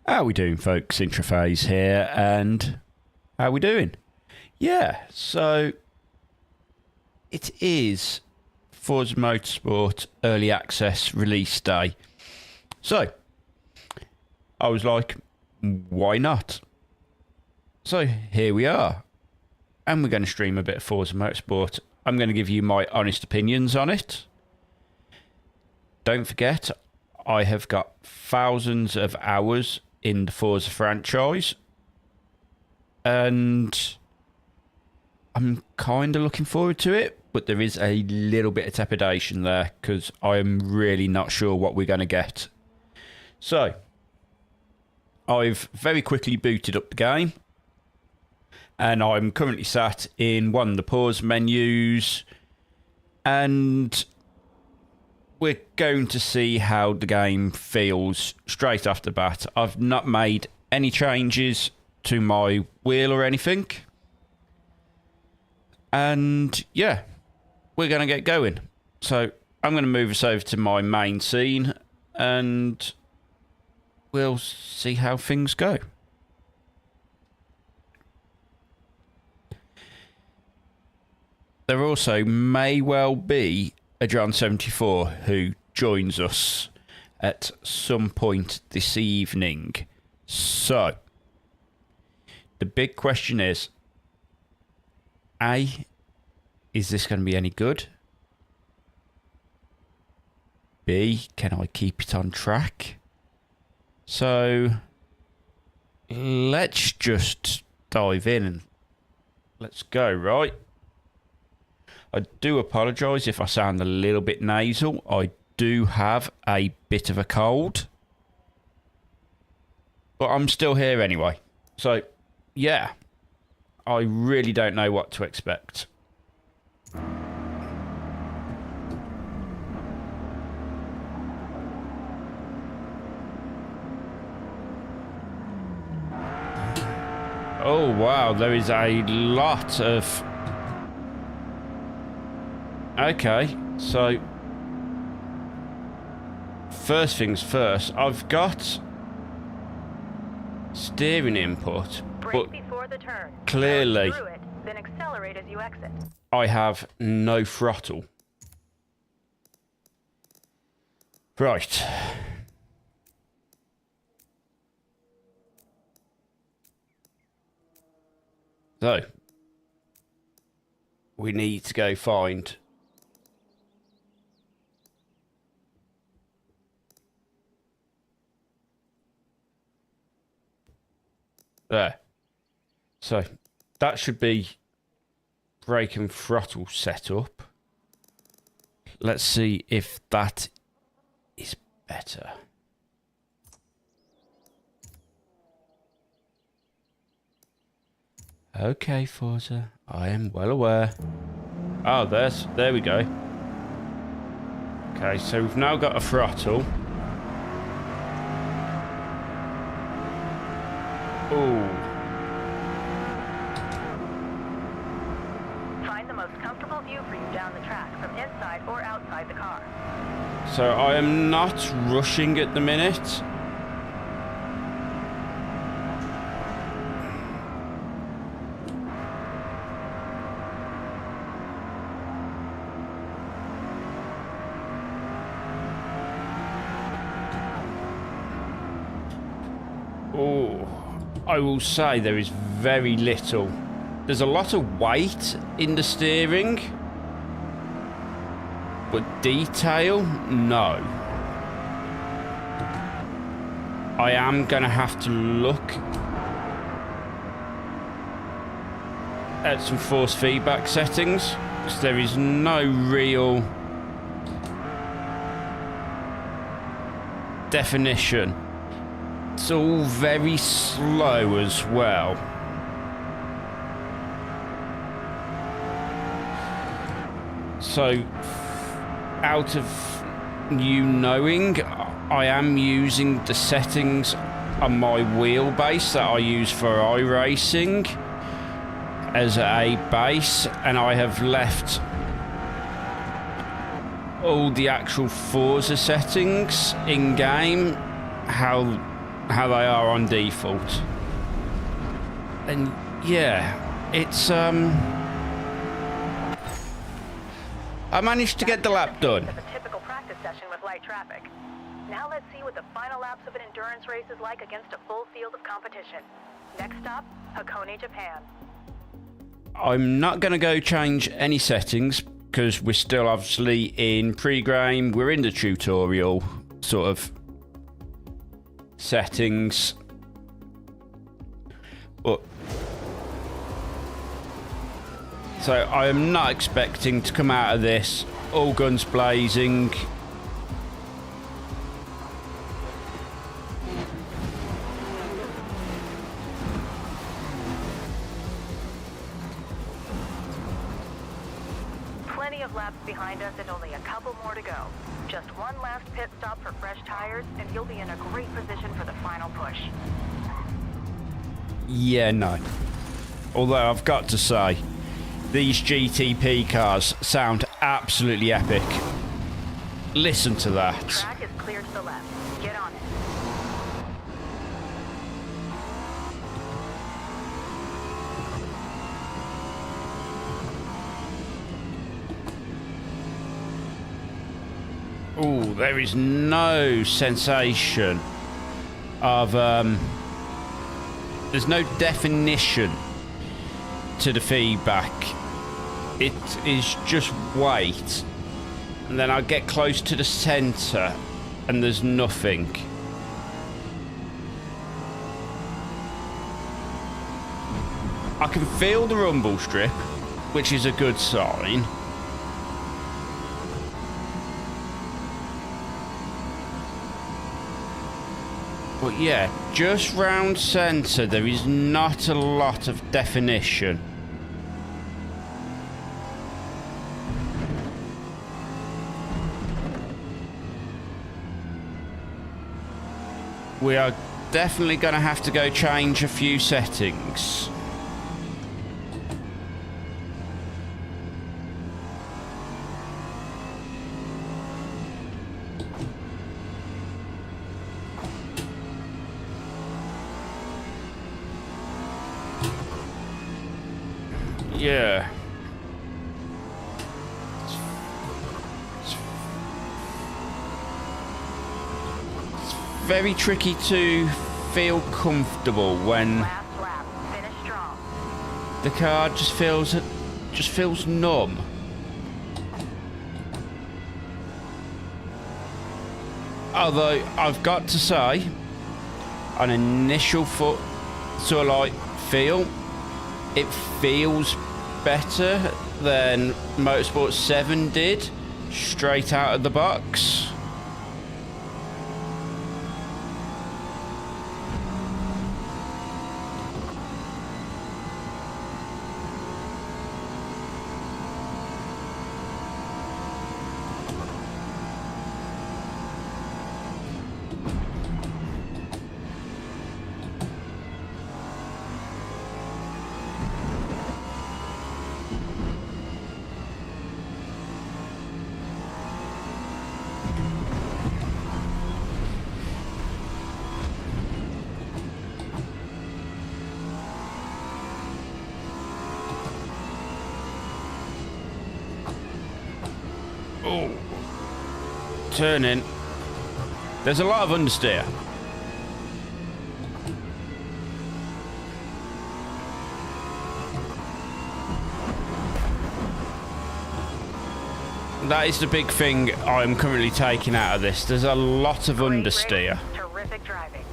How we doing, folks? Intraphase here, and how we doing? Yeah, so it is Forza Motorsport Early Access release day. So I was like, why not? So here we are, and we're going to stream a bit of Forza Motorsport. I'm going to give you my honest opinions on it. Don't forget, I have got thousands of hours in the Forza franchise, and I'm kind of looking forward to it, but there is a little bit of trepidation there because I am really not sure what we're going to get. So I've very quickly booted up the game, and I'm currently sat in one of the pause menus, and we're going to see how the game feels straight off the bat. I've not made any changes to my wheel or anything. And yeah, we're going to get going. So I'm going to move us over to my main scene and we'll see how things go. There also may well be a John 74 who joins us at some point this evening. So the big question is, A, is this going to be any good? B, can I keep it on track? So let's just dive in and let's go, right? I do apologise if I sound a little bit nasal. I do have a bit of a cold. But I'm still here anyway. So, yeah. I really don't know what to expect. Oh, wow. There is a lot of... Okay, so first things first, I've got steering input, but before the turn. Clearly Through it, then accelerate as you exit. I have no throttle. Right. So we need to go find there. So that should be brake and throttle setup. Let's see if that is better. Okay, Forza, I am well aware. Oh, there we go. Okay, so we've now got a throttle. Ooh. Find the most comfortable view for you down the track from inside or outside the car. So I am not rushing at the minute. Oh, I will say there is very little. There's a lot of weight in the steering, but detail, no. I am going to have to look at some force feedback settings, because there is no real definition. It's all very slow as well. So, out of you knowing, I am using the settings on my wheelbase that I use for iRacing as a base, and I have left all the actual Forza settings in game how how they are on default. And yeah, it's I managed to get the lap done. Of a typical practice session with light traffic. Now let's see what the final laps of an endurance race is like against a full field of competition. Next stop, Hakone, Japan. I'm not going to go change any settings because we're still obviously in pre-game. We're in the tutorial sort of settings. But so I am not expecting to come out of this all guns blazing. Plenty of laps behind us and only a couple more to go. Just one last pit stop for fresh tires and you'll be in a great position for the final push. Yeah, no. Although I've got to say, these GTP cars sound absolutely epic. Listen to that. Track is clear to the left. Get on it. Oh, there is no sensation of there's no definition to the feedback. It is just weight, and then I get close to the centre and there's nothing. I can feel the rumble strip, which is a good sign. But yeah, just round centre, there is not a lot of definition. We are definitely going to have to go change a few settings. Yeah. It's very tricky to feel comfortable when Last lap. Finish strong. the car just feels numb. Although I've got to say, an initial foot sort of like feel, it feels better than Motorsport 7 did straight out of the box. Oh, turning. There's a lot of understeer. That is the big thing I'm currently taking out of this. There's a lot of Great understeer. race, terrific driving.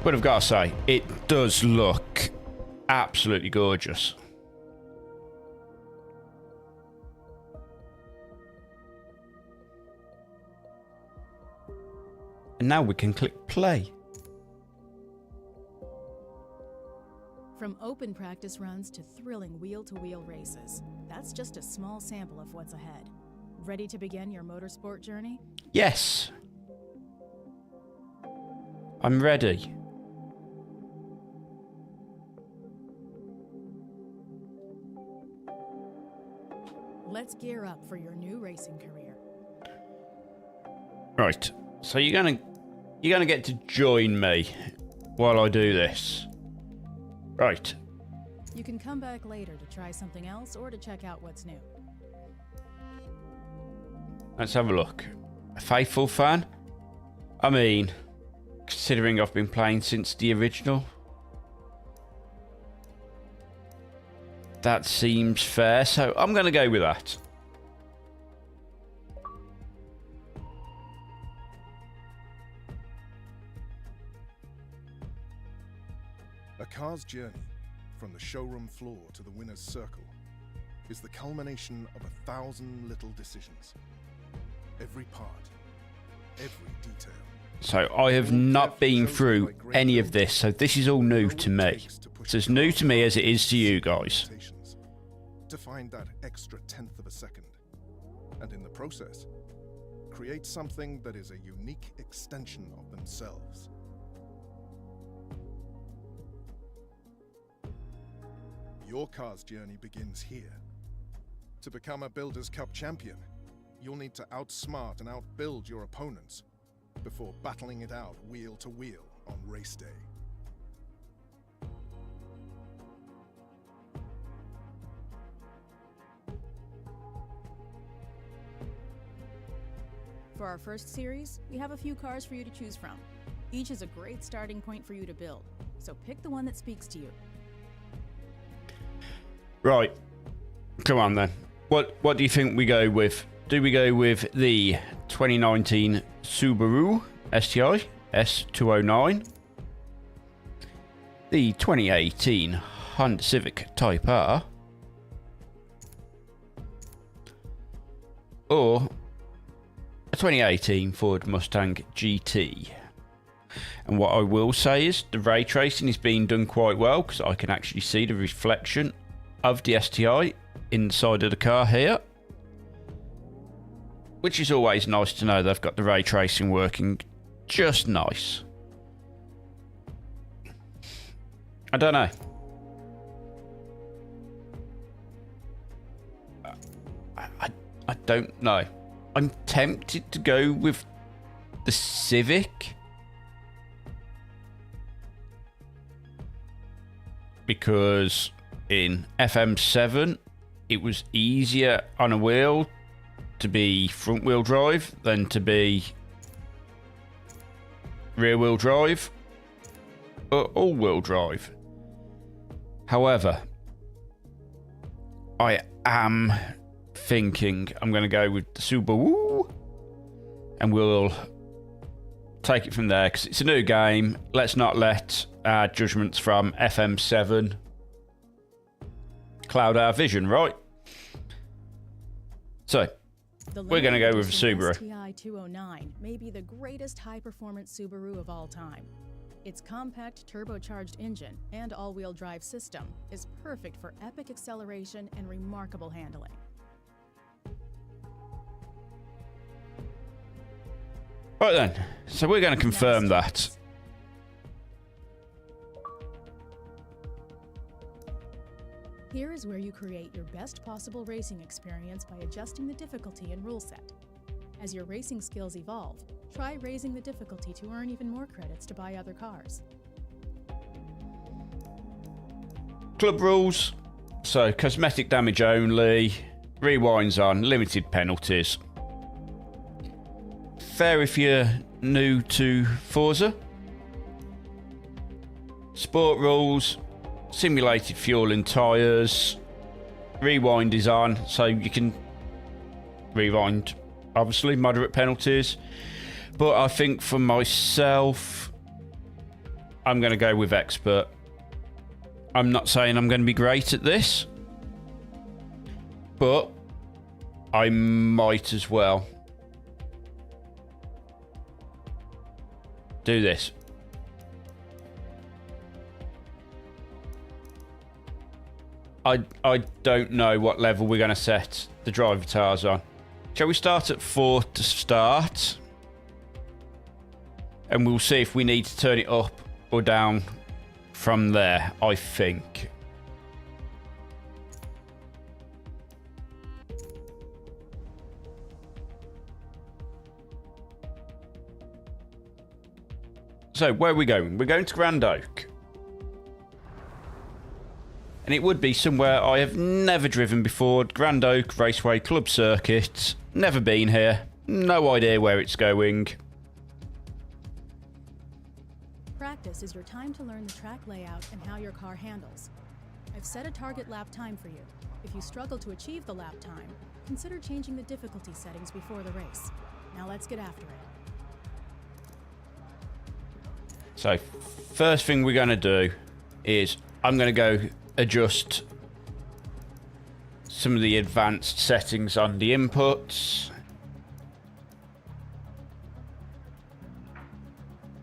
But I've got to say, it does look absolutely gorgeous. And now we can click play. From open practice runs to thrilling wheel-to-wheel races, that's just a small sample of what's ahead. Ready to begin your motorsport journey? Yes. I'm ready. let's gear up for your new racing career. Right. So you're gonna get to join me while I do this. Right. You can come back later to try something else or to check out what's new. Let's have a look. A faithful fan? I mean, considering I've been playing since the original. That seems fair, so I'm going to go with that. A car's journey, from the showroom floor to the winner's circle, is the culmination of 1,000 little decisions. Every part, every detail. So I have not been through any of this, so this is all new to me. It's as new to me as it is to you guys. To find that extra tenth of a second, and in the process, create something that is a unique extension of themselves. Your car's journey begins here. To become a Builders' Cup champion, you'll need to outsmart and outbuild your opponents before battling it out wheel to wheel on race day. For our first series, we have a few cars for you to choose from. Each is a great starting point for you to build, so pick the one that speaks to you. Right. Come on then. What do you think we go with? Do we go with the 2019 Subaru STI S209? The 2018 Honda Civic Type R? Or a 2018 Ford Mustang GT? And what I will say is the ray tracing is being done quite well, because I can actually see the reflection of the STI inside of the car here, which is always nice to know they've got the ray tracing working just nice. I don't know. I don't know. I'm tempted to go with the Civic, because in FM7 it was easier on a wheel to be front wheel drive than to be rear wheel drive or all wheel drive. However, I am thinking I'm going to go with the Subaru, and we'll take it from there, because it's a new game. Let's not let our judgments from FM7 cloud our vision, right? So we're going to go with a Subaru. STI 209 may be the greatest high-performance Subaru of all time. Its compact turbocharged engine and all-wheel drive system is perfect for epic acceleration and remarkable handling. Right then, so we're going to confirm that. Here is where you create your best possible racing experience by adjusting the difficulty and rule set. As your racing skills evolve, try raising the difficulty to earn even more credits to buy other cars. Club rules. So, cosmetic damage only, rewinds on, limited penalties. Fair if you're new to Forza. Sport rules. Simulated fuel and tyres. Rewind is on, so you can rewind, obviously, moderate penalties. But I think for myself, I'm going to go with expert. I'm not saying I'm going to be great at this, but I might as well do this. I don't know what level we're going to set the driver tires on. Shall we start at 4 to start? And we'll see if we need to turn it up or down from there, I think. So, where are we going? We're going to Grand Oak. And it would be somewhere I have never driven before. Grand Oak Raceway Club Circuit. Never been here. No idea where it's going. Practice is your time to learn the track layout and how your car handles. I've set a target lap time for you. If you struggle to achieve the lap time, consider changing the difficulty settings before the race. Now let's get after it. So, first thing we're going to do is I'm going to go adjust some of the advanced settings on the inputs.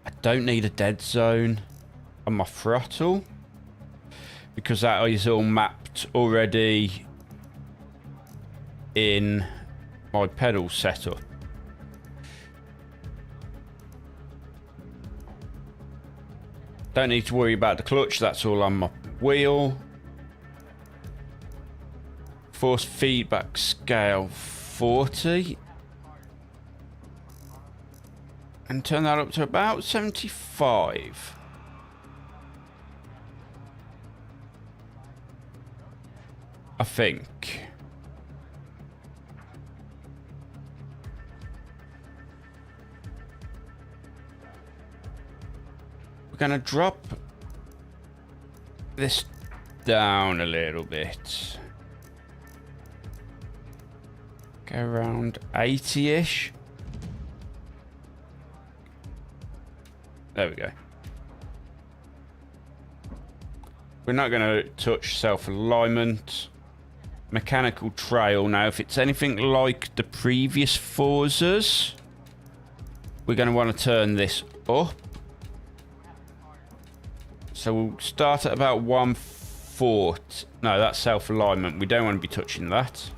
I don't need a dead zone on my throttle because that is all mapped already in my pedal setup. Don't need to worry about the clutch, that's all on my wheel. Force feedback scale 40. And turn that up to about 75. I think. We're going to drop this down a little bit. Go around 80-ish. There we go. We're not going to touch self-alignment. Mechanical trail. Now, if it's anything like the previous Forzas, we're going to want to turn this up. So we'll start at about 1/4. No, that's self-alignment. We don't want to be touching that.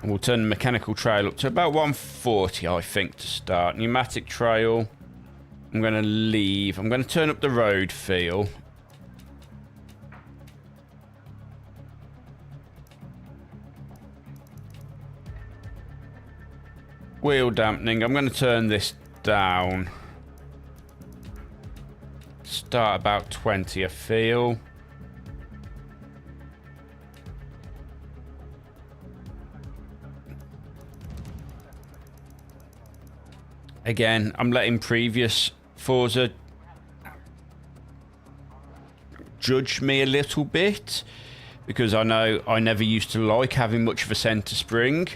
And we'll turn the mechanical trail up to about 140, I think, to start. Pneumatic trail, I'm going to leave. I'm going to turn up the road feel. Wheel dampening, I'm going to turn this down. Start about 20, I feel. Again, I'm letting previous Forza judge me a little bit because I know I never used to like having much of a centre spring.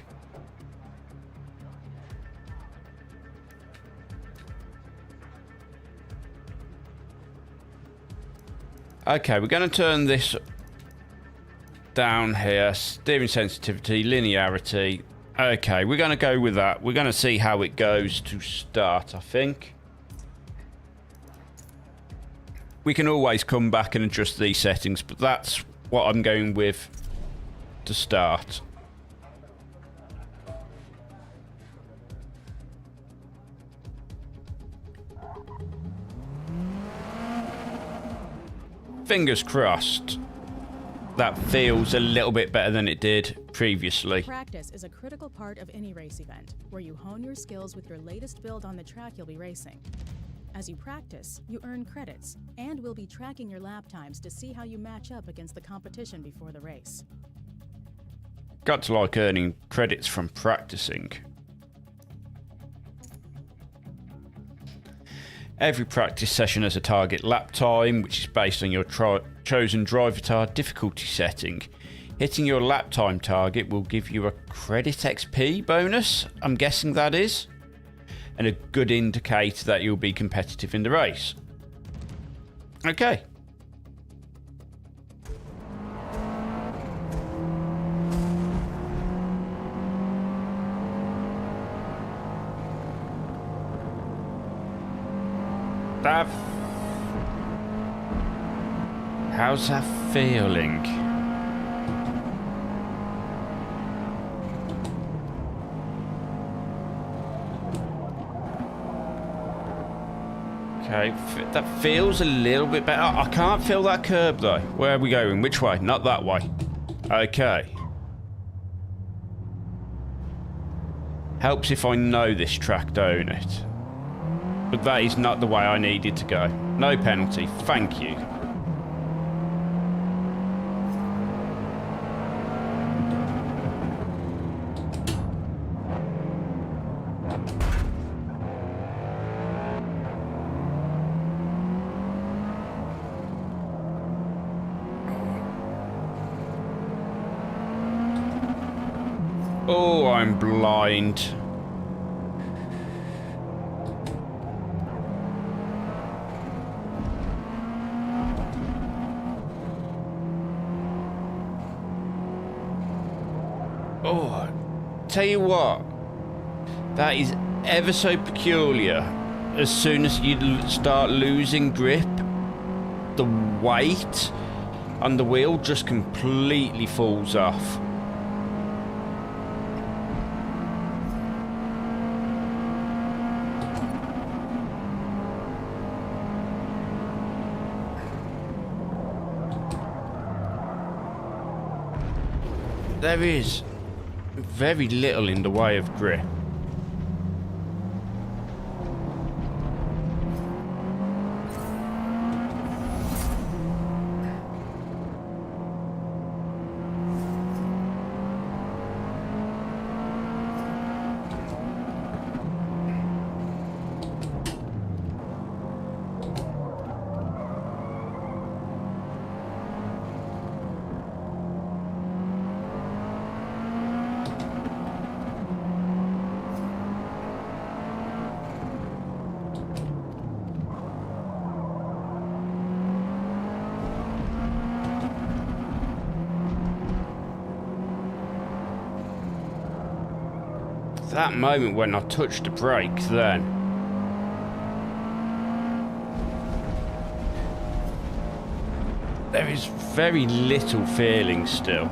Okay, we're going to turn this down here. Steering sensitivity, linearity. Okay, we're going to go with that. We're going to see how it goes to start, I think. We can always come back and adjust these settings, but that's what I'm going with to start. Fingers crossed. That feels a little bit better than it did previously. Practice is a critical part of any race event, where you hone your skills with your latest build on the track you'll be racing. As you practice, you earn credits, and we'll be tracking your lap times to see how you match up against the competition before the race. Got to like earning credits from practicing. Every practice session has a target lap time, which is based on your chosen driver car difficulty setting. Hitting your lap time target will give you a credit XP bonus, I'm guessing that is, and a good indicator that you'll be competitive in the race. Okay. How's that feeling? Okay, that feels a little bit better. I can't feel that curb though. Where are we going? Which way? Not that way. Okay. Helps if I know this track, don't it? But that is not the way I needed to go. No penalty, thank you. Oh, I'm blind. Oh, tell you what, that is ever so peculiar. As soon as you start losing grip, the weight on the wheel just completely falls off. There is very little in the way of grip. That moment when I touched the brake then. There is very little feeling still.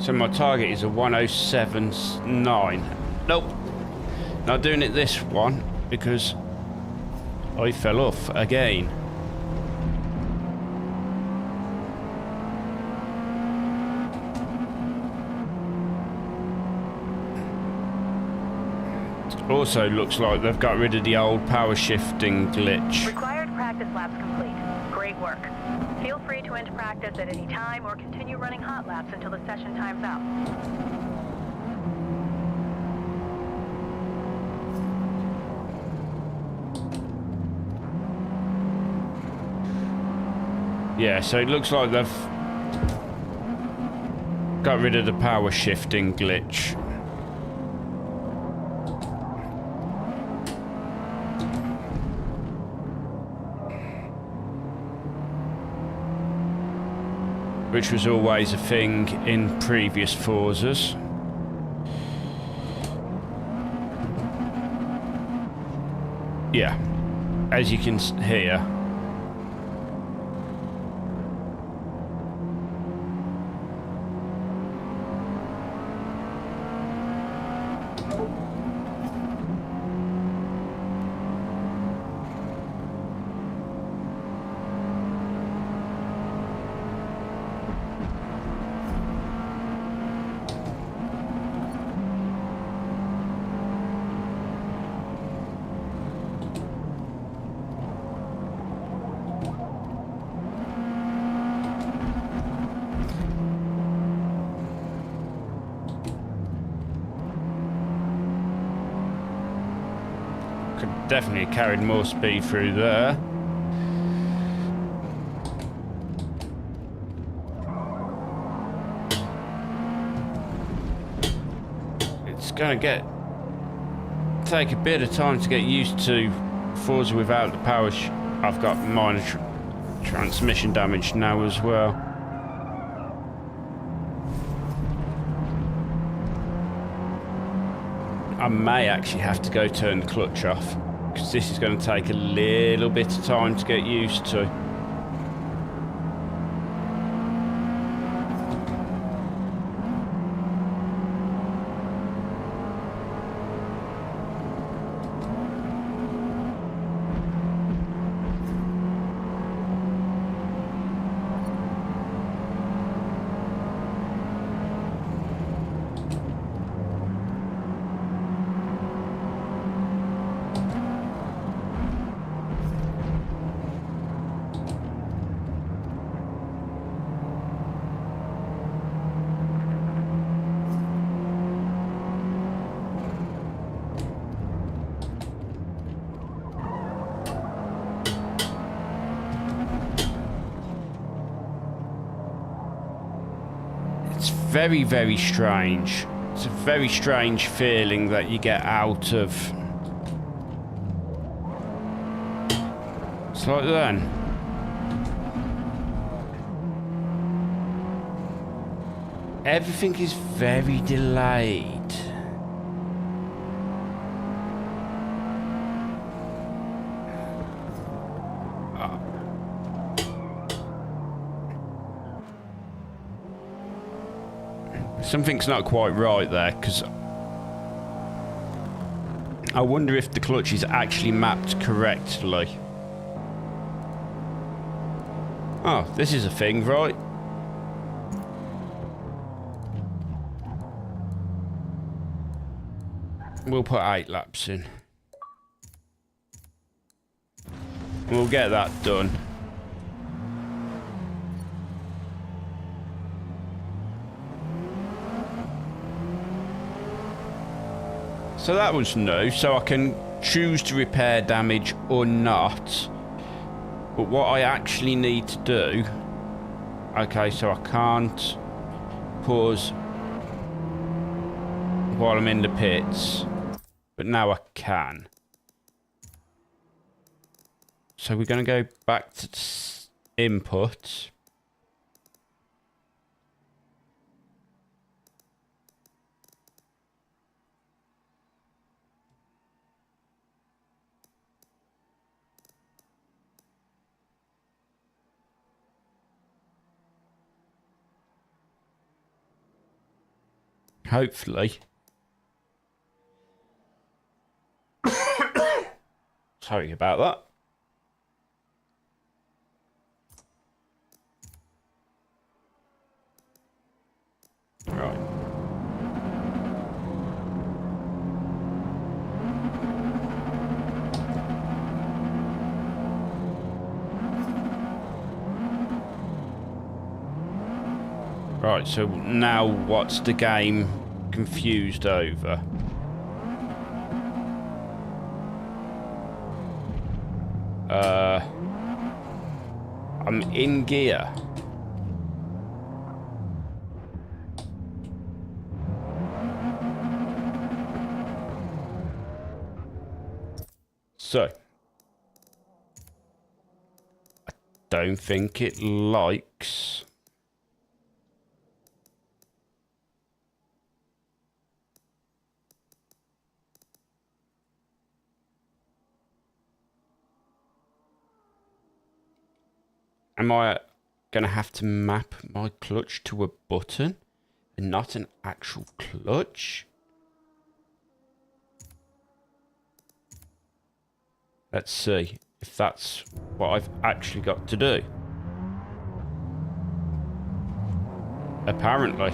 So my target is a 107.9. Nope. Not doing it this one because I fell off again. Also looks like they've got rid of the old power shifting glitch. Required practice laps complete. Great work. Feel free to end practice at any time or continue running hot laps until the session time's out. Yeah, so it looks like they've got rid of the power shifting glitch. Which was always a thing in previous Forzas. Yeah, as you can hear. Could definitely have carried more speed through there. It's going to take a bit of time to get used to Forza without the power. I've got minor transmission damage now as well. I may actually have to go turn the clutch off, because this is going to take a little bit of time to get used to. Very, very strange. It's a very strange feeling that you get out of. It's like then. Everything is very delayed. Something's not quite right there, because I wonder if the clutch is actually mapped correctly. Oh, this is a thing, right? We'll put 8 laps in. We'll get that done. So that was new, so I can choose to repair damage or not. But what I actually need to do... Okay, so I can't pause while I'm in the pits. But now I can. So we're going to go back to input. Hopefully. Sorry about that. Right. Right, so now what's the game confused over? I'm in gear. So, I don't think it likes... Am I going to have to map my clutch to a button and not an actual clutch? Let's see if that's what I've actually got to do. Apparently.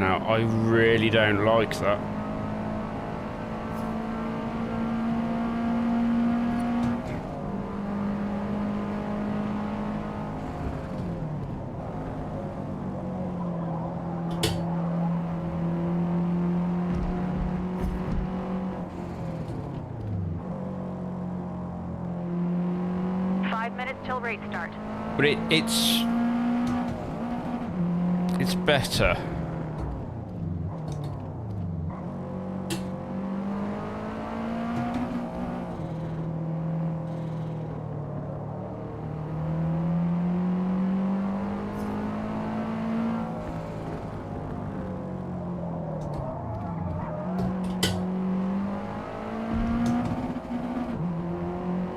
Now, I really don't like that. Till race start. But it's better.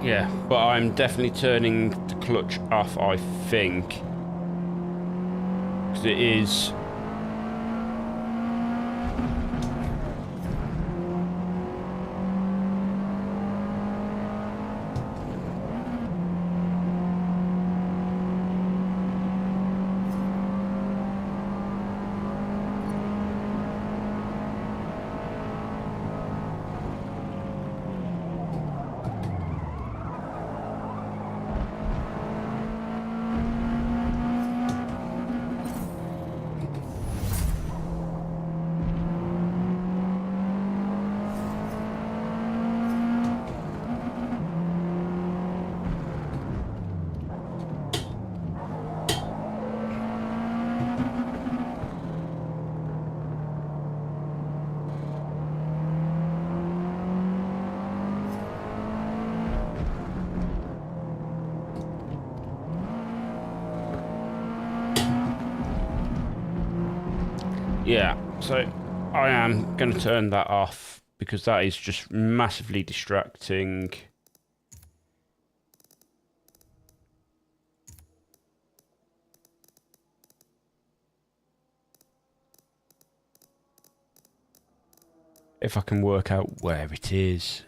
Yeah, but I'm definitely turning the clutch off, I think. Because it is... Yeah, so I am going to turn that off because that is just massively distracting. If I can work out where it is.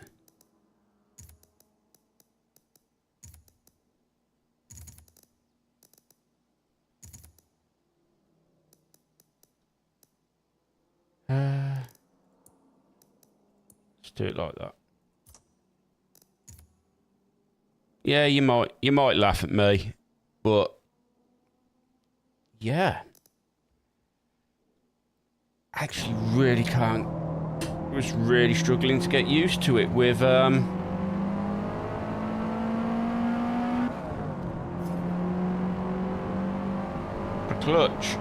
Let's do it like that. Yeah, you might laugh at me, but yeah, actually really can't. Was really struggling to get used to it with the clutch.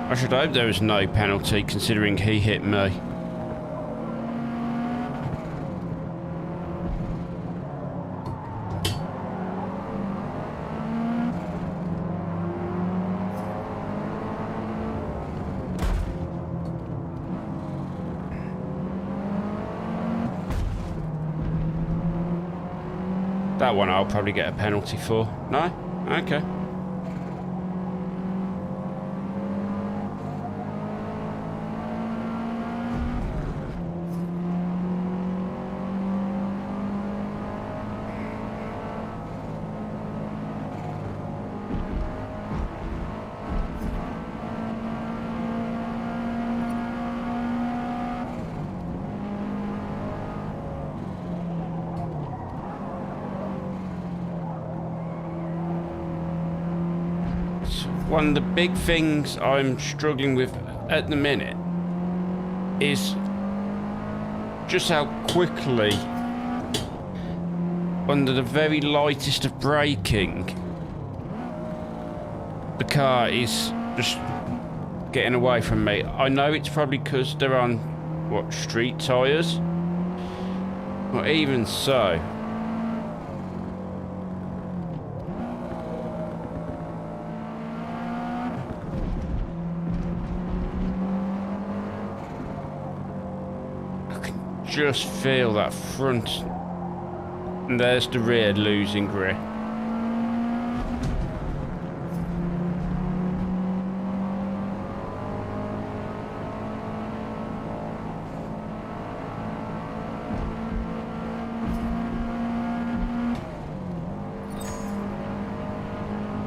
I should hope there is no penalty, considering he hit me. That one I'll probably get a penalty for. No? Okay. One of the big things I'm struggling with at the minute is just how quickly, under the very lightest of braking, the car is just getting away from me. I know it's probably because they're on, what, street tyres? But even so... just feel that front. And there's the rear losing grip.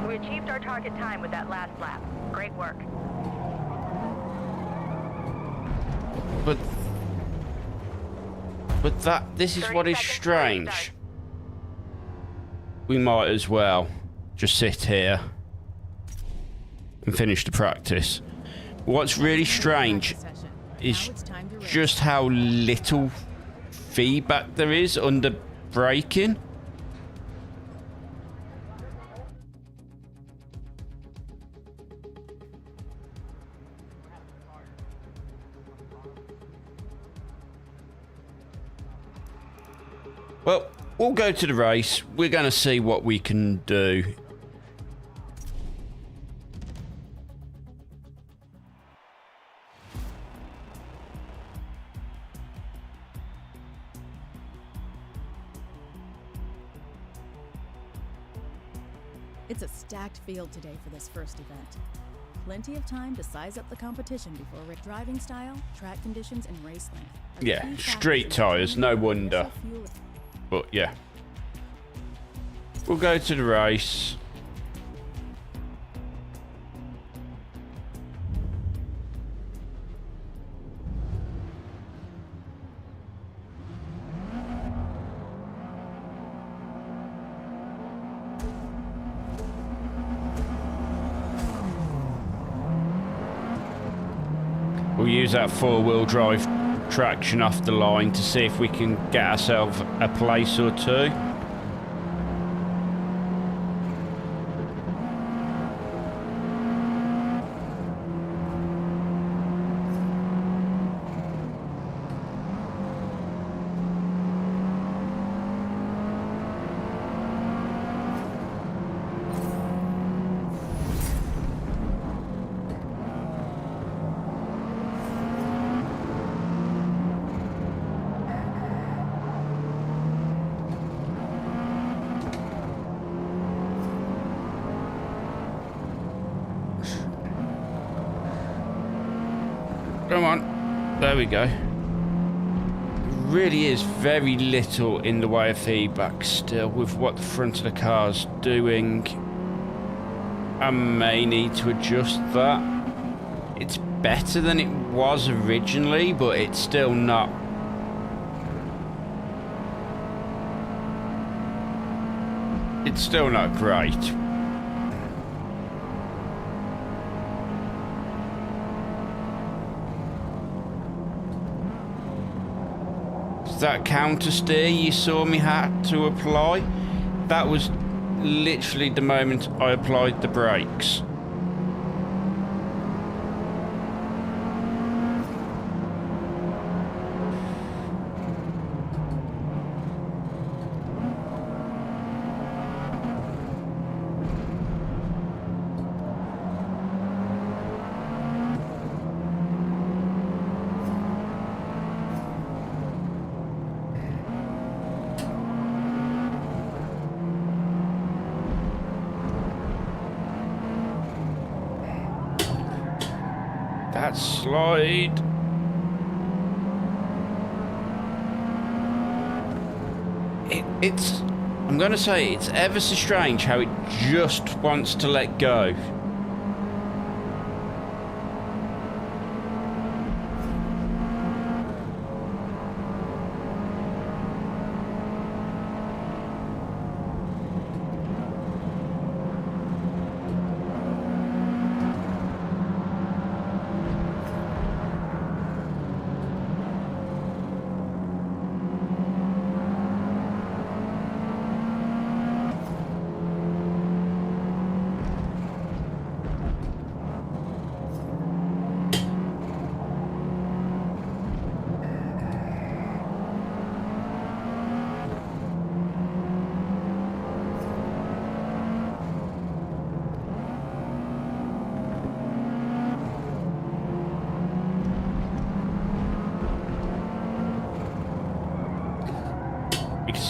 We achieved our target time with that last lap. Great work. But this is 30 what is seconds till strange. restart. We might as well just sit here and finish the practice. What's really strange is just how little feedback there is under braking. Well, we'll go to the race. We're going to see what we can do. It's a stacked field today for this first event. Plenty of time to size up the competition before driving style, track conditions, and race length. are the Yeah, key factors street in tyres, no determining wonder. diesel fuel- But yeah. We'll go to the race. We'll use that four-wheel drive traction off the line to see if we can get ourselves a place or two. Come on. There we go. There really is very little in the way of feedback still with what the front of the car's doing. I may need to adjust that. It's better than it was originally, but it's still not. It's still not great. That counter steer you saw me had to apply, that was literally the moment I applied the brakes. That slide. It's, I'm going to say, it's ever so strange how it just wants to let go.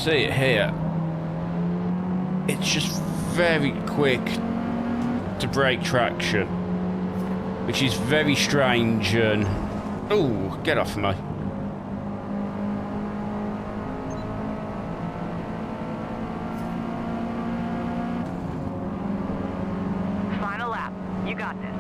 see it here. It's just very quick to break traction, which is very strange and... Oh, get off me. Final lap. You got this.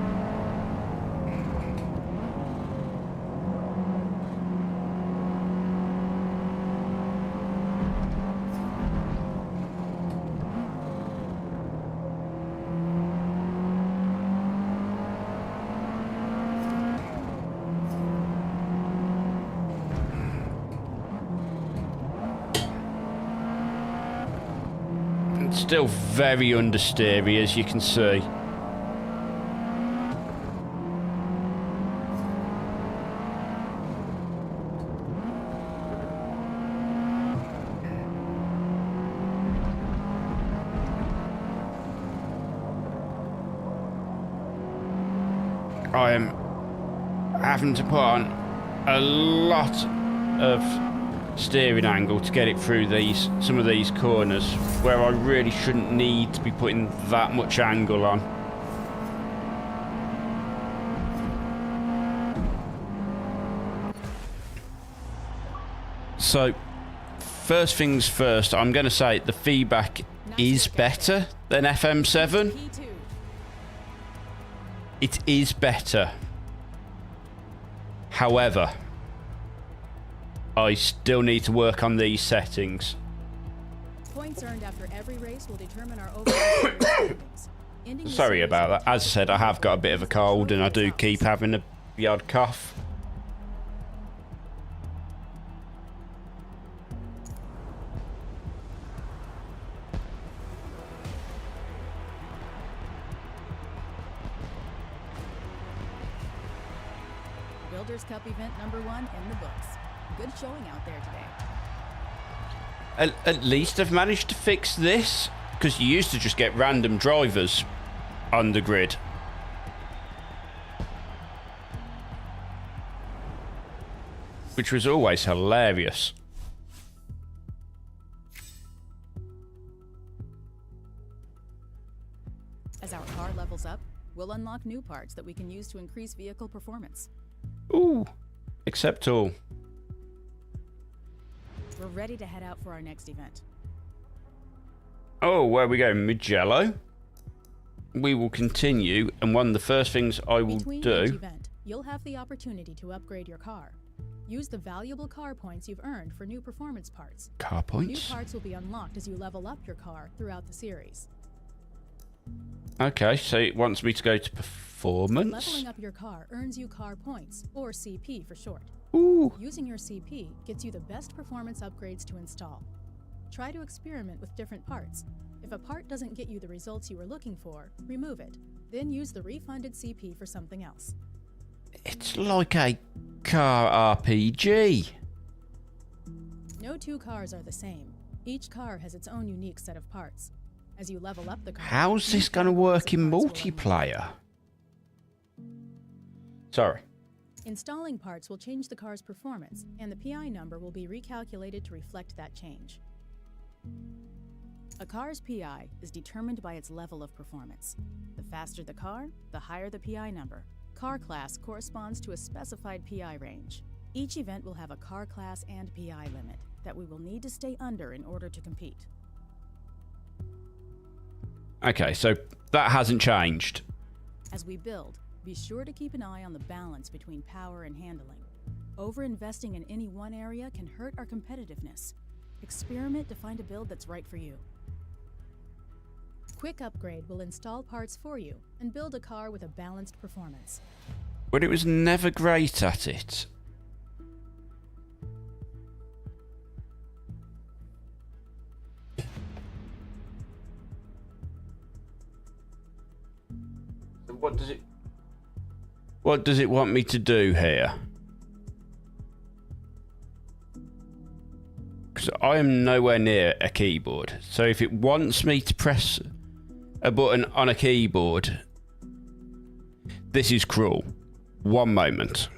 It's still very understeery, as you can see. I am having to put on a lot of steering angle to get it through some of these corners where I really shouldn't need to be putting that much angle on. So, first things first, I'm going to say the feedback is better than FM7. It is better. However, I still need to work on these settings. Points earned after every race will determine our overall standings. Sorry about that. As I said, I have got a bit of a cold and I do keep having the odd cough. Builders Cup event #1 in the books. Good showing out there today. At least I've managed to fix this, because you used to just get random drivers on the grid. Which was always hilarious. As our car levels up, we'll unlock new parts that we can use to increase vehicle performance. Ooh, except all. We're ready to head out for our next event. Oh, where are we going? Mugello? We will continue, and one of the first things I will Between do... each event, you'll have the opportunity to upgrade your car. Use the valuable car points you've earned for new performance parts. Car points? New parts will be unlocked as you level up your car throughout the series. Okay, so it wants me to go to performance. Leveling up your car earns you car points, or CP for short. Ooh. Using your CP gets you the best performance upgrades to install. Try to experiment with different parts. If a part doesn't get you the results you were looking for, remove it. Then use the refunded CP for something else. It's like a car RPG. No two cars are the same. Each car has its own unique set of parts. As you level up the car... How's this going to work in multiplayer? Sorry. Installing parts will change the car's performance, and the PI number will be recalculated to reflect that change. A car's PI is determined by its level of performance. The faster the car, the higher the PI number. Car class corresponds to a specified PI range. Each event will have a car class and PI limit that we will need to stay under in order to compete. Okay, so that hasn't changed. As we build, be sure to keep an eye on the balance between power and handling. Over-investing in any one area can hurt our competitiveness. Experiment to find a build that's right for you. Quick Upgrade will install parts for you and build a car with a balanced performance. But it was never great at it. What does it want me to do here? Because I am nowhere near a keyboard. So if it wants me to press a button on a keyboard, this is cruel. One moment.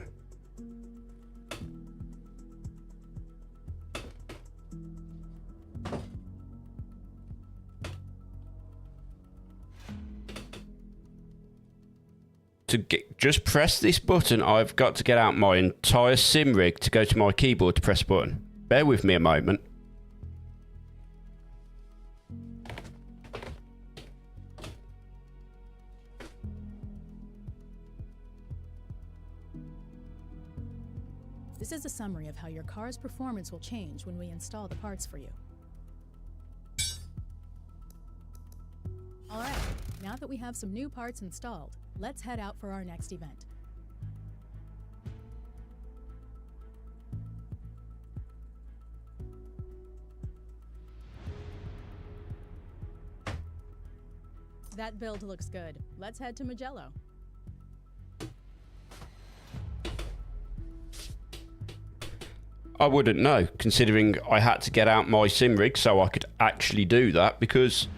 just press this button, I've got to get out my entire sim rig to go to my keyboard to press a button. Bear with me a moment. This is a summary of how your car's performance will change when we install the parts for you. All right, now that we have some new parts installed, let's head out for our next event. That build looks good. Let's head to Mugello. I wouldn't know, considering I had to get out my sim rig so I could actually do that, because,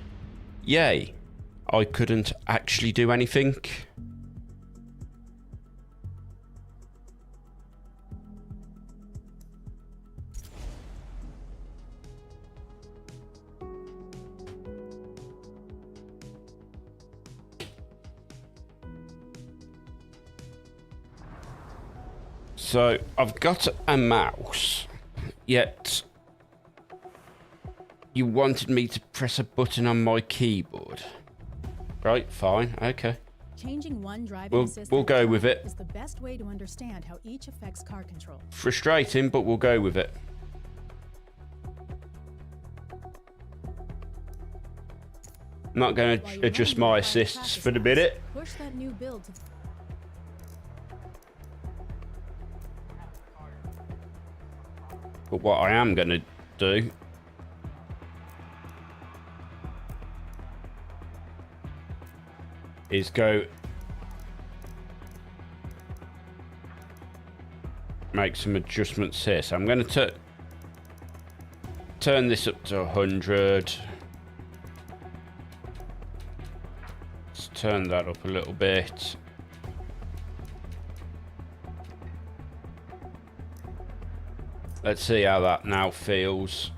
yay, I couldn't actually do anything. So, I've got a mouse, yet you wanted me to press a button on my keyboard. Right, fine, okay. Changing one driving assist we'll go with it. is the best way to understand how each affects car control. Frustrating, but we'll go with it. I'm not going to adjust my assists for the minute. Push that new build to But what I am going to do is go make some adjustments here. So I'm going to turn this up to 100. Let's turn that up a little bit. Let's see how that now feels.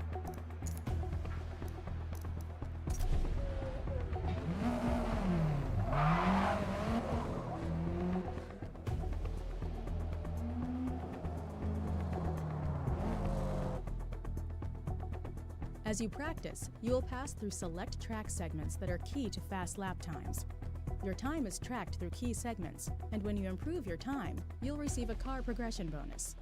As you practice, you will pass through select track segments that are key to fast lap times. Your time is tracked through key segments, and when you improve your time, you'll receive a car progression bonus.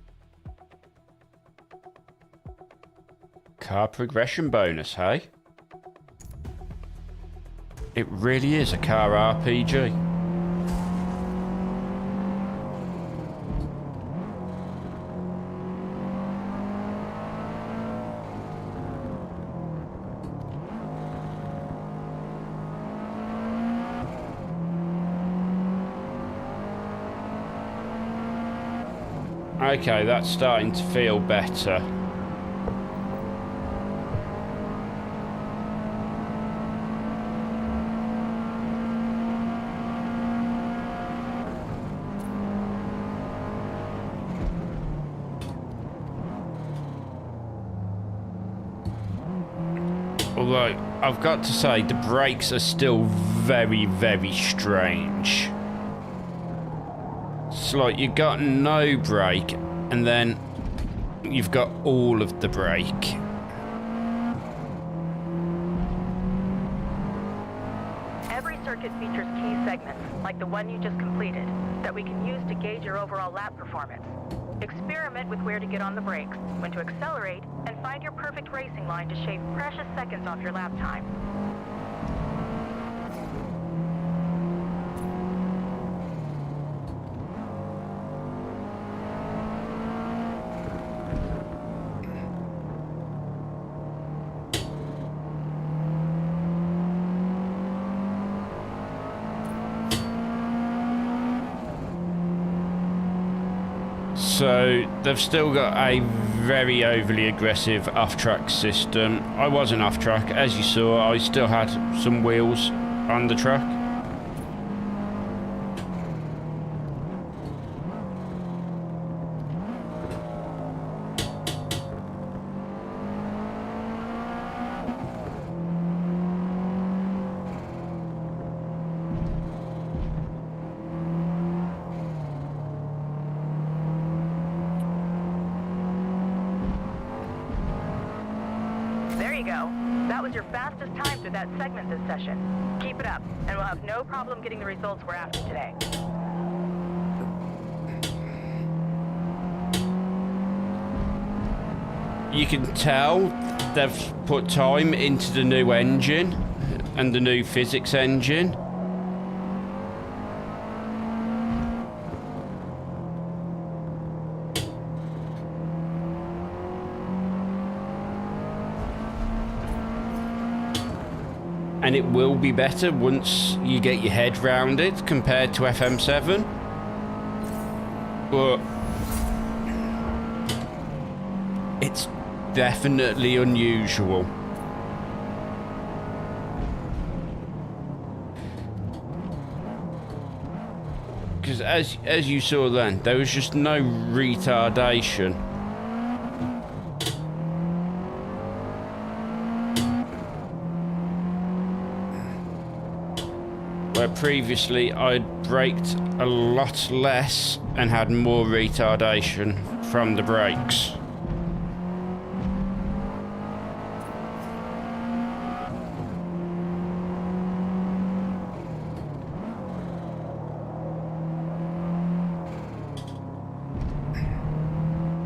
Car progression bonus, hey? It really is a car RPG. Okay, that's starting to feel better. Although, I've got to say, the brakes are still very, very strange. It's like you've got no brake, and then you've got all of the brake. Every circuit features key segments, like the one you just completed, that we can use to gauge your overall lap performance. Experiment with where to get on the brakes, when to accelerate, and find your perfect racing line to shave precious seconds off your lap time. So they've still got a very overly aggressive off-track system. I wasn't off-track, as you saw. I still had some wheels on the track. you go. That was your fastest time through that segment this session. Keep it up, and we'll have no problem getting the results we're after today. You can tell they've put time into the new engine and the new physics engine. And it will be better once you get your head round it compared to FM7. But it's definitely unusual. Because as you saw then, there was just no retardation. Where previously I'd braked a lot less and had more retardation from the brakes.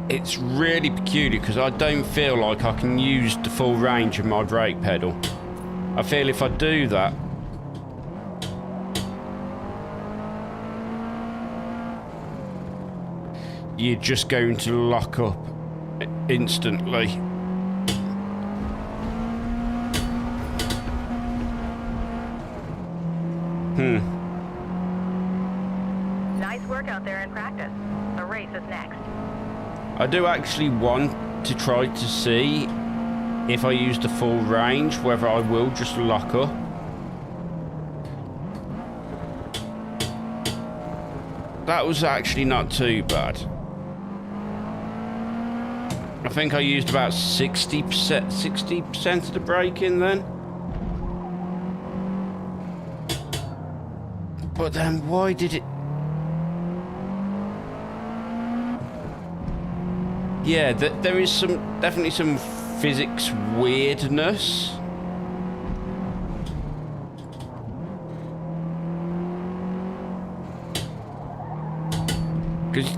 It's really peculiar because I don't feel like I can use the full range of my brake pedal. I feel if I do that, you're just going to lock up instantly. Nice work out there in practice. The race is next. I do actually want to try to see if I use the full range, whether I will just lock up. That was actually not too bad. I think I used about 60% of the braking then. But then why did it... Yeah, there is definitely some physics weirdness. Because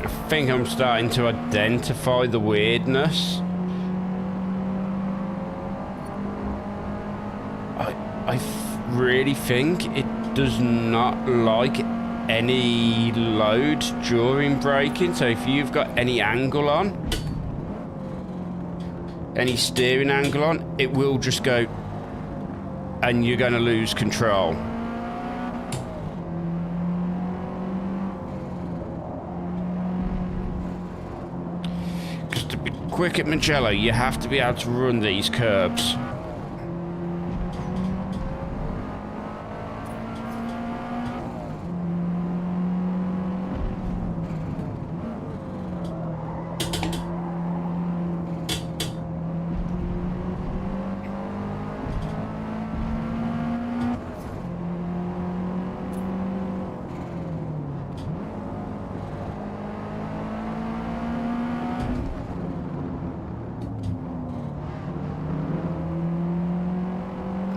I think I'm starting to identify the weirdness. I really think it does not like any load during braking. So if you've got any angle on, any steering angle on, it will just go and you're going to lose control. Because to be quick at Mugello, you have to be able to run these curbs.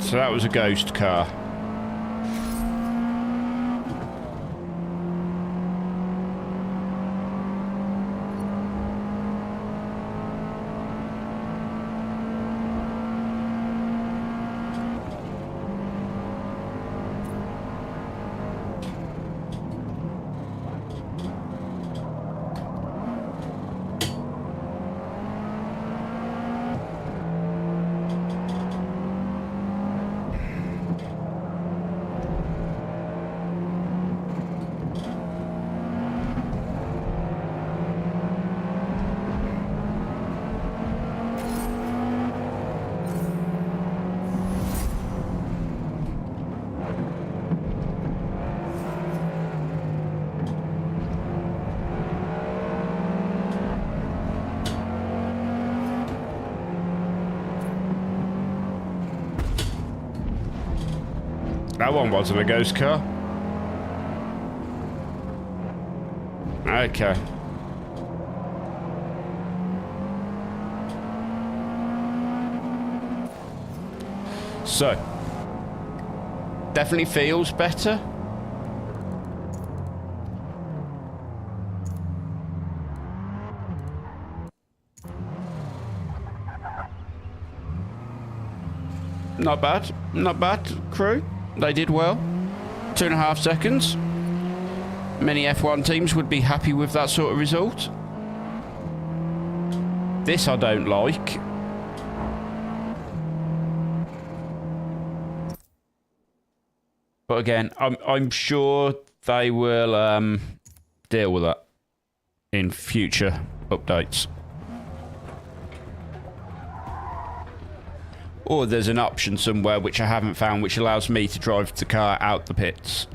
So that was a ghost car. That one wasn't a ghost car. Okay. So, definitely feels better. Not bad. Not bad, crew. They did well. 2.5 seconds. Many F1 teams would be happy with that sort of result. This I don't like. But again, I'm sure they will deal with that in future updates. Or there's an option somewhere which I haven't found which allows me to drive the car out the pits.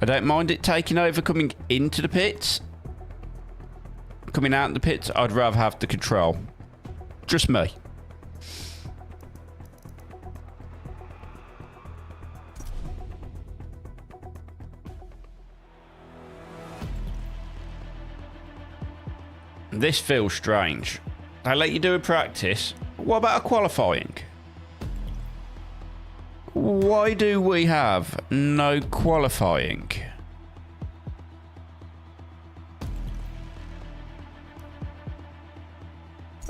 I don't mind it taking over coming into the pits. Coming out the pits, I'd rather have the control. Just me. This feels strange. I let you do a practice. What about a qualifying? Why do we have no qualifying?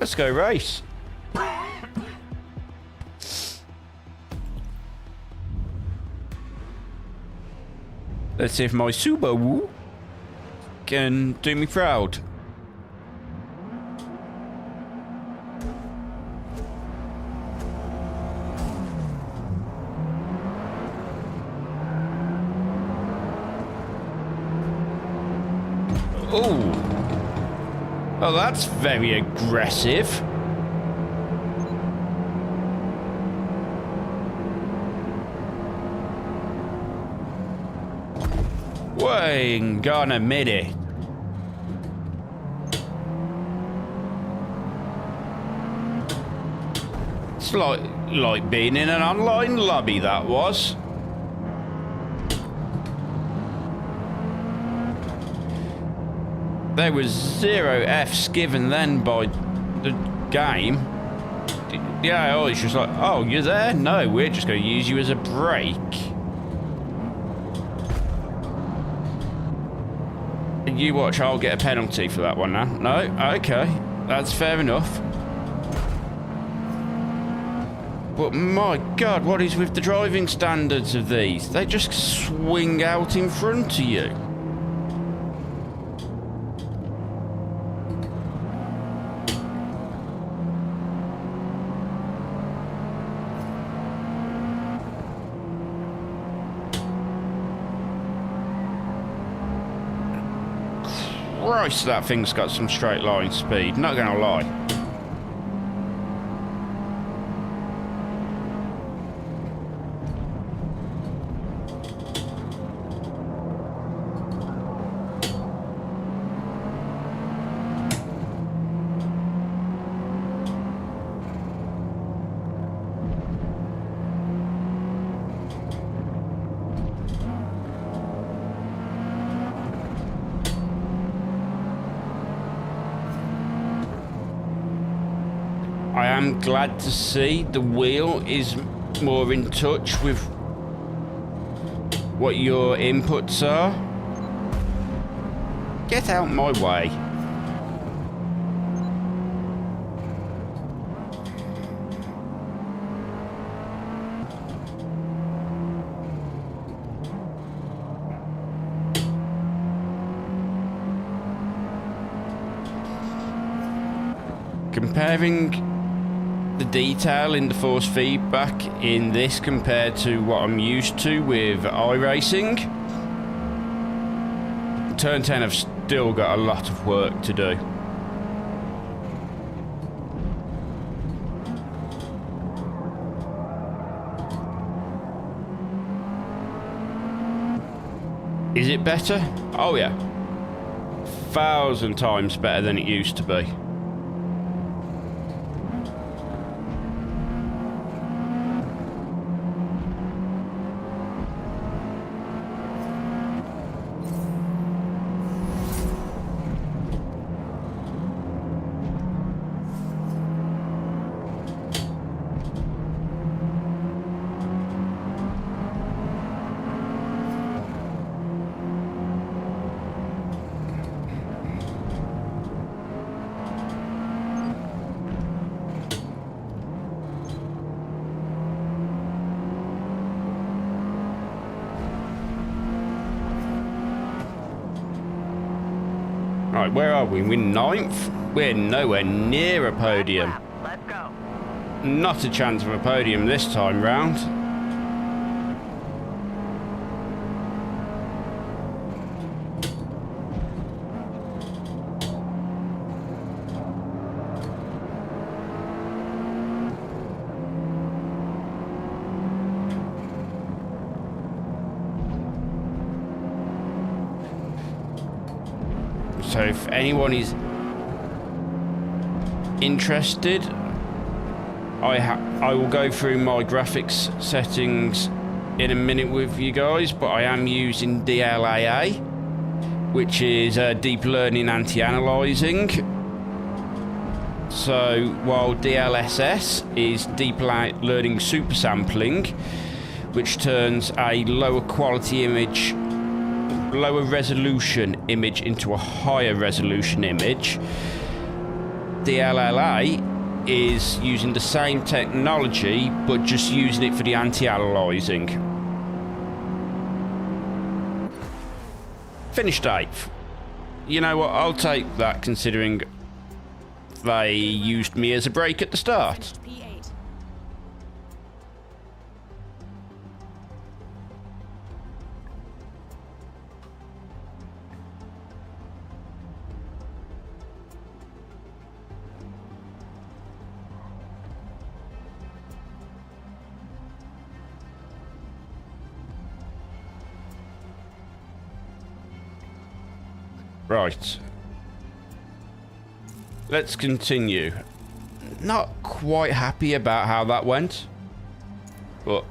Let's go race. Let's see if my Subaru can do me proud. Oh, well, that's very aggressive. Wait, gone a minute. It's like being in an online lobby, that was. There was 0 Fs given then by the game. Yeah, oh, it's just like, oh, you're there? No, we're just going to use you as a brake. And you watch, I'll get a penalty for that one now. No? Okay. That's fair enough. But my God, what is with the driving standards of these? They just swing out in front of you. Christ, that thing's got some straight line speed, not gonna lie. I am glad to see the wheel is more in touch with what your inputs are. Get out my way. Comparing the detail in the force feedback in this compared to what I'm used to with iRacing, Turn 10 have still got a lot of work to do. Is it better? Oh yeah. 1,000 times better than it used to be. Right, where are we? We're 9th? We're nowhere near a podium. Let's go. Not a chance of a podium this time round. So if anyone is interested, I will go through my graphics settings in a minute with you guys, but I am using DLAA, which is deep learning anti-aliasing. So while DLSS is deep learning supersampling, which turns a lower quality image, lower resolution image into a higher resolution image, DLLA is using the same technology but just using it for the anti-aliasing. Finished 8th. You know what, I'll take that considering they used me as a brake at the start. P8. Right. Let's continue. Not quite happy about how that went, but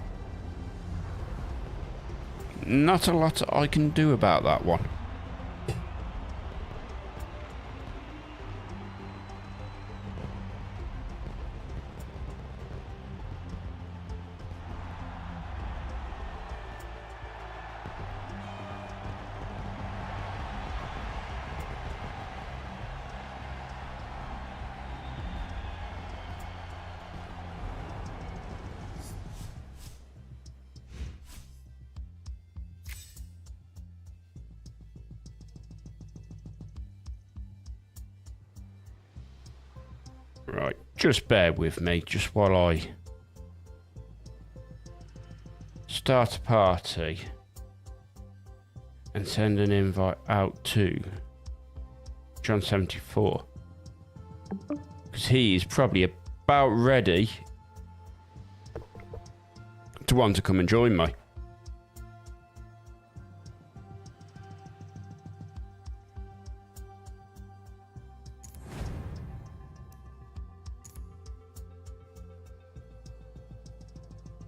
not a lot I can do about that one. Right, just bear with me, just while I start a party and send an invite out to John74. Because he is probably about ready to want to come and join me.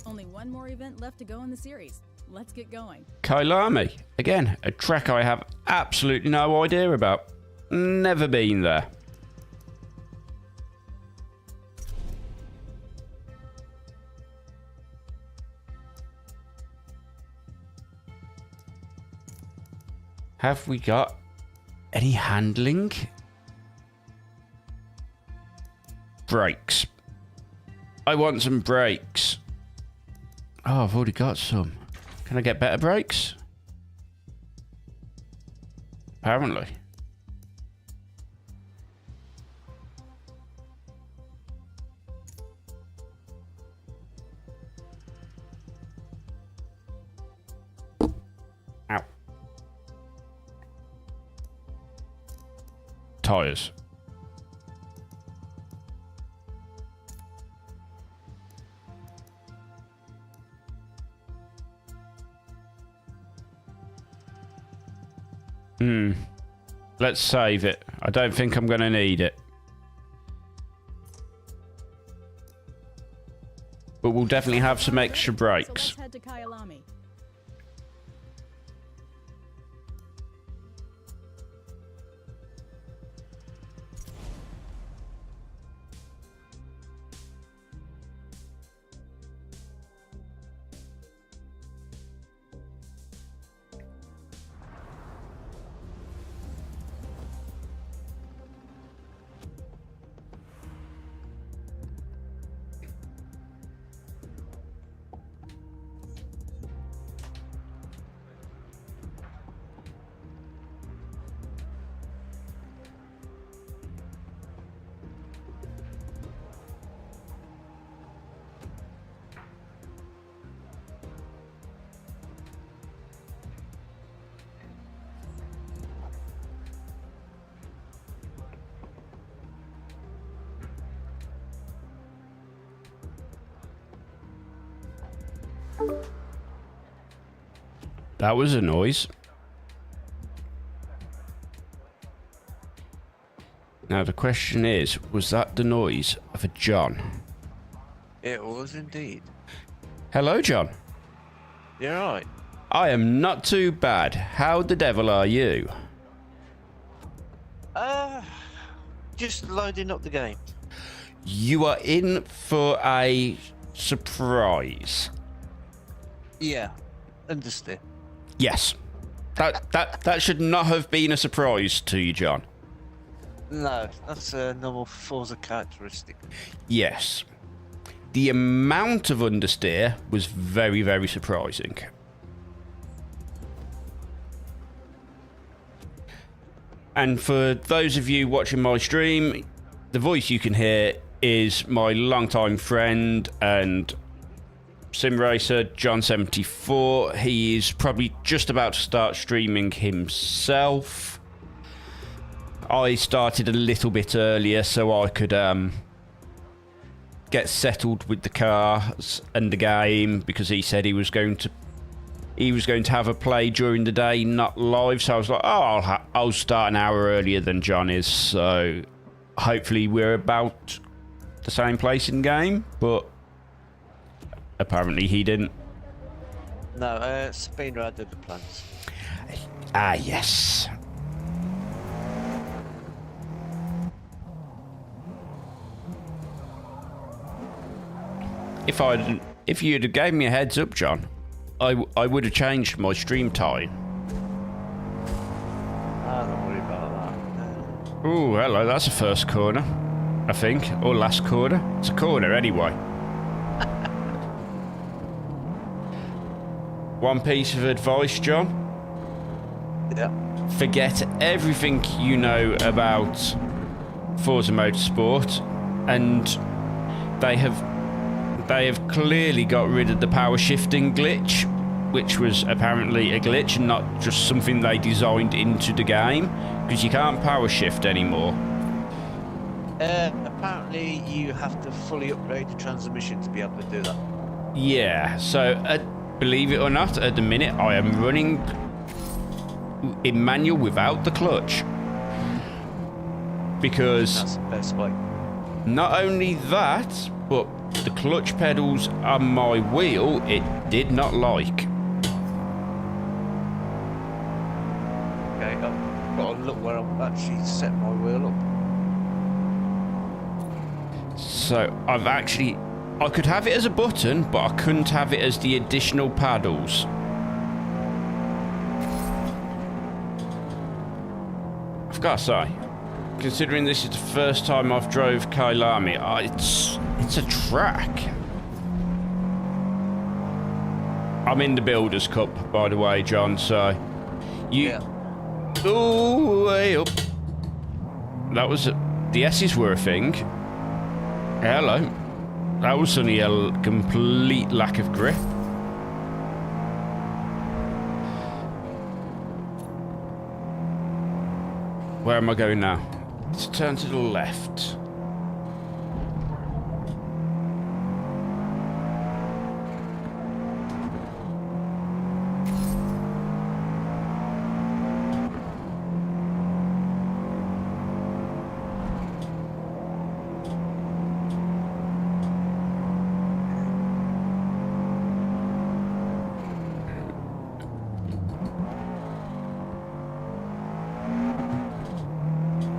Only one more event left to go in the series. Let's get going. Kailami, again, a track I have absolutely no idea about. Never been there. Have we got any handling? Brakes. I want some brakes. Oh, I've already got some. Can I get better brakes? Apparently. Ow. Tyres. Let's save it. I don't think I'm going to need it. But we'll definitely have some extra brakes. So let's head to Kyalami. That was a noise. Now the question is, was that the noise of a John? It was indeed. Hello, John. You're right. I am not too bad. How the devil are you? Just loading up the game. You are in for a surprise. Yeah, understand. Yes. That should not have been a surprise to you, John. No, that's a normal Forza characteristic. Yes. The amount of understeer was very, very surprising. And for those of you watching my stream, the voice you can hear is my longtime friend and sim racer, John74. He is probably just about to start streaming himself. I started a little bit earlier so I could get settled with the cars and the game, because he said he was going to have a play during the day, not live. So I was like, oh, I'll start an hour earlier than John is, so hopefully we're about the same place in game. But apparently he didn't. No, Spinrad did the plans. Ah, yes. If you'd have gave me a heads up, John, I would have changed my stream time. Don't worry about that. Ooh, hello, that's a first corner, I think, or last corner. It's a corner anyway. One piece of advice, John. Yeah. Forget everything you know about Forza Motorsport, and they have clearly got rid of the power shifting glitch, which was apparently a glitch and not just something they designed into the game, because you can't power shift anymore. Apparently you have to fully upgrade the transmission to be able to do that. Yeah, so believe it or not, at the minute I am running in manual without the clutch, because That's the best way. not only that, but the clutch pedals on my wheel it did not like. Okay, I've got to look where I've actually set my wheel up. So I could have it as a button, but I couldn't have it as the additional paddles. I've got to say, considering this is the first time I've drove Kailami, it's a track. I'm in the Builders Cup, by the way, John, so Yeah. Ooh, way up. That was the S's were a thing. Hello. That was suddenly a complete lack of grip. Where am I going now? Let's turn to the left.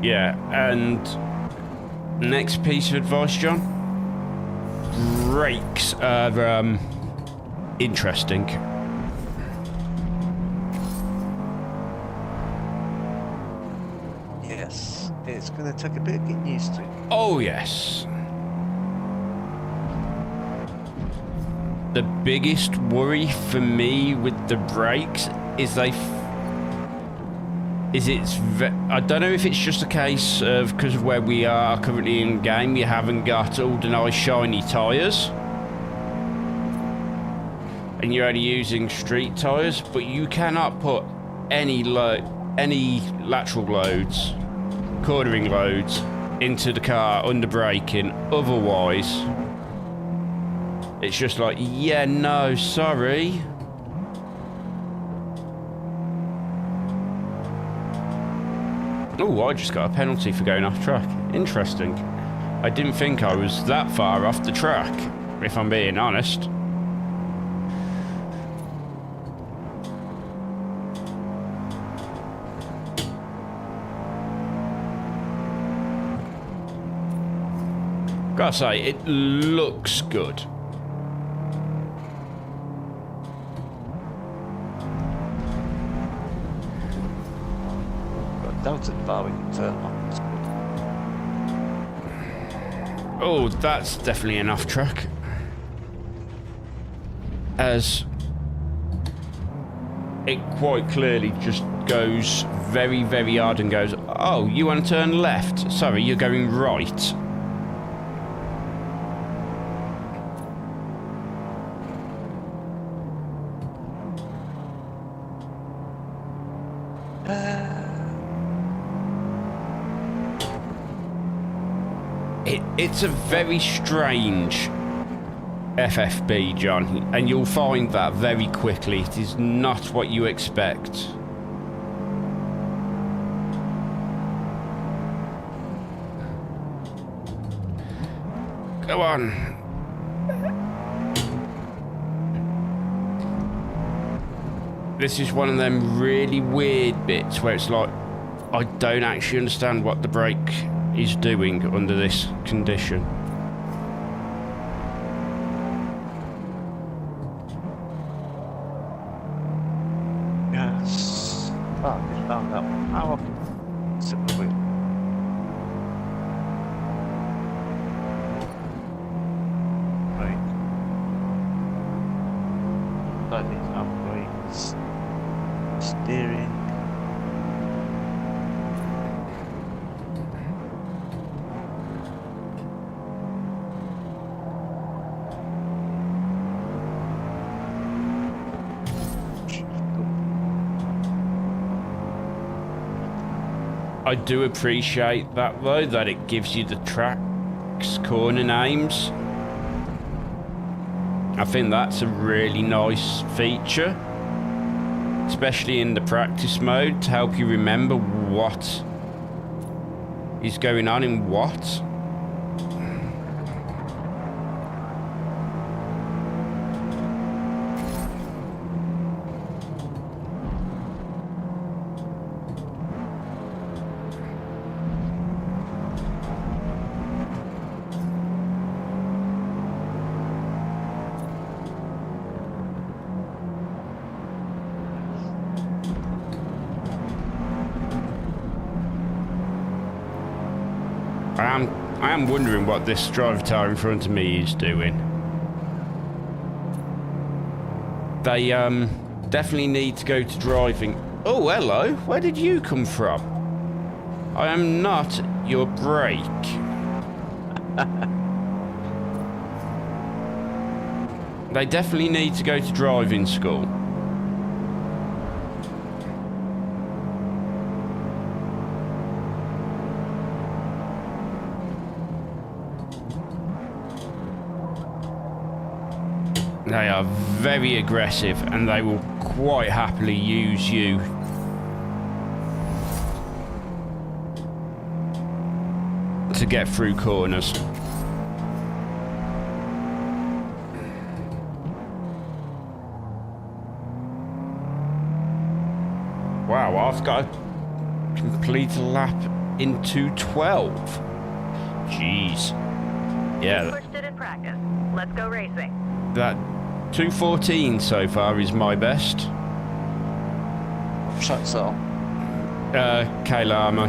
Yeah, and next piece of advice, John. Brakes are interesting. Yes, it's going to take a bit of getting used to. Oh, yes. The biggest worry for me with the brakes is I don't know if it's just a case of because of where we are currently in game, you haven't got all the nice shiny tyres, and you're only using street tyres, but you cannot put any lateral loads, cornering loads into the car under braking, otherwise It's just like, yeah, no, sorry. Oh, I just got a penalty for going off track. Interesting. I didn't think I was that far off the track, if I'm being honest. Gotta say, it looks good. Got down to the bar when you turn on. It's good. Oh, that's definitely an off track. As it quite clearly just goes very, very hard and goes, oh, you want to turn left? Sorry, you're going right. It's a very strange FFB, John, and you'll find that very quickly. It is not what you expect. Go on. This is one of them really weird bits where it's like, I don't actually understand what the brake is doing under this condition. Yes. Oh, I just found out how often sit the wheel. Right. That is upgrades. Steering. I do appreciate that though, that it gives you the track's corner names. I think that's a really nice feature, especially in the practice mode, to help you remember what is going on in what. I am wondering what this driver tower in front of me is doing. They definitely need to go to driving. Oh, hello. Where did you come from? I am not your brake. They definitely need to go to driving school. They are very aggressive and they will quite happily use you to get through corners. Wow, I've got to complete a lap in 2:12. Jeez. Yeah. Pushed it in practice. Let's go racing. That 2:14 so far is my best. Shuts off. Kayla Armour.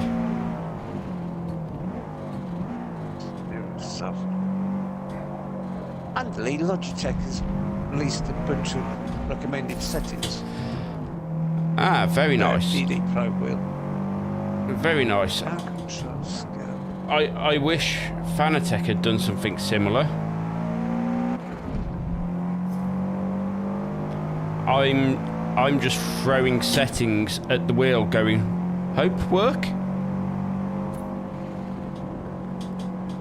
Stuff. And Logitech has released a bunch of recommended settings. Ah, very nice. DD Pro wheel. Very nice. Control skill. I wish Fanatec had done something similar. I'm just throwing settings at the wheel going, hope work?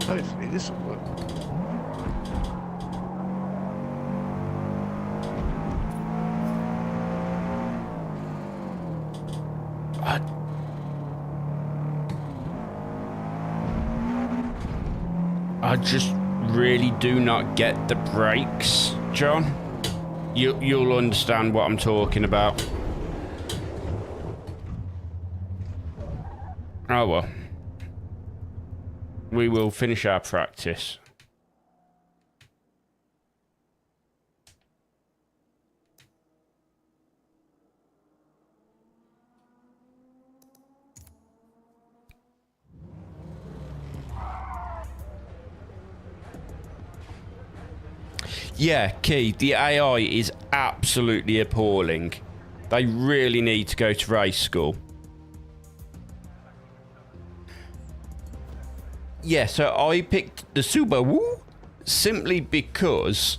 Hopefully this will work. I just really do not get the brakes, John. You'll understand what I'm talking about. Oh well. We will finish our practice. Yeah, Key, the AI is absolutely appalling. They really need to go to race school. Yeah, so I picked the Subaru simply because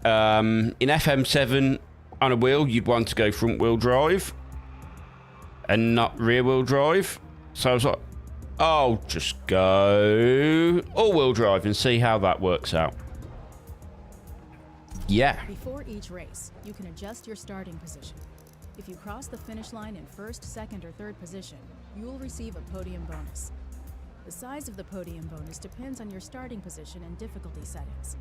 in FM7 on a wheel, you'd want to go front wheel drive and not rear wheel drive. So I was like, I'll just go all wheel drive and see how that works out. Yeah. Before each race, you can adjust your starting position. If you cross the finish line in first, second, or third position, you will receive a podium bonus. The size of the podium bonus depends on your starting position and difficulty settings.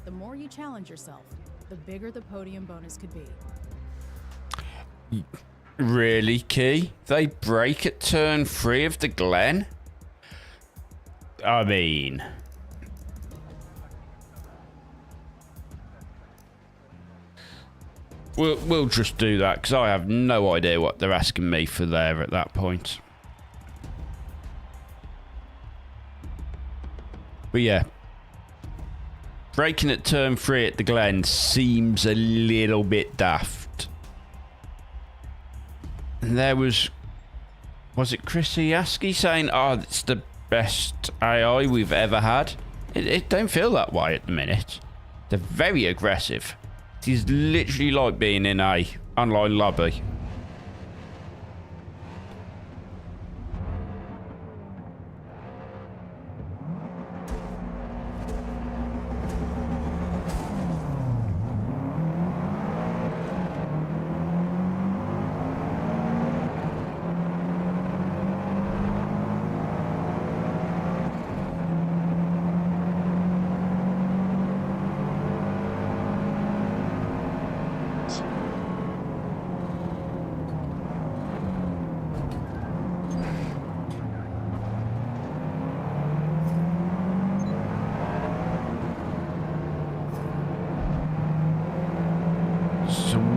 The more you challenge yourself, the bigger the podium bonus could be. Really, Key? They brake at turn 3 of the Glen? I mean... We'll just do that, because I have no idea what they're asking me for there at that point. But yeah. Braking at turn 3 at the Glen seems a little bit daft. And there was it Chrissy Askey saying, oh, it's the best AI we've ever had? It don't feel that way at the minute. They're very aggressive. It is literally like being in a online lobby.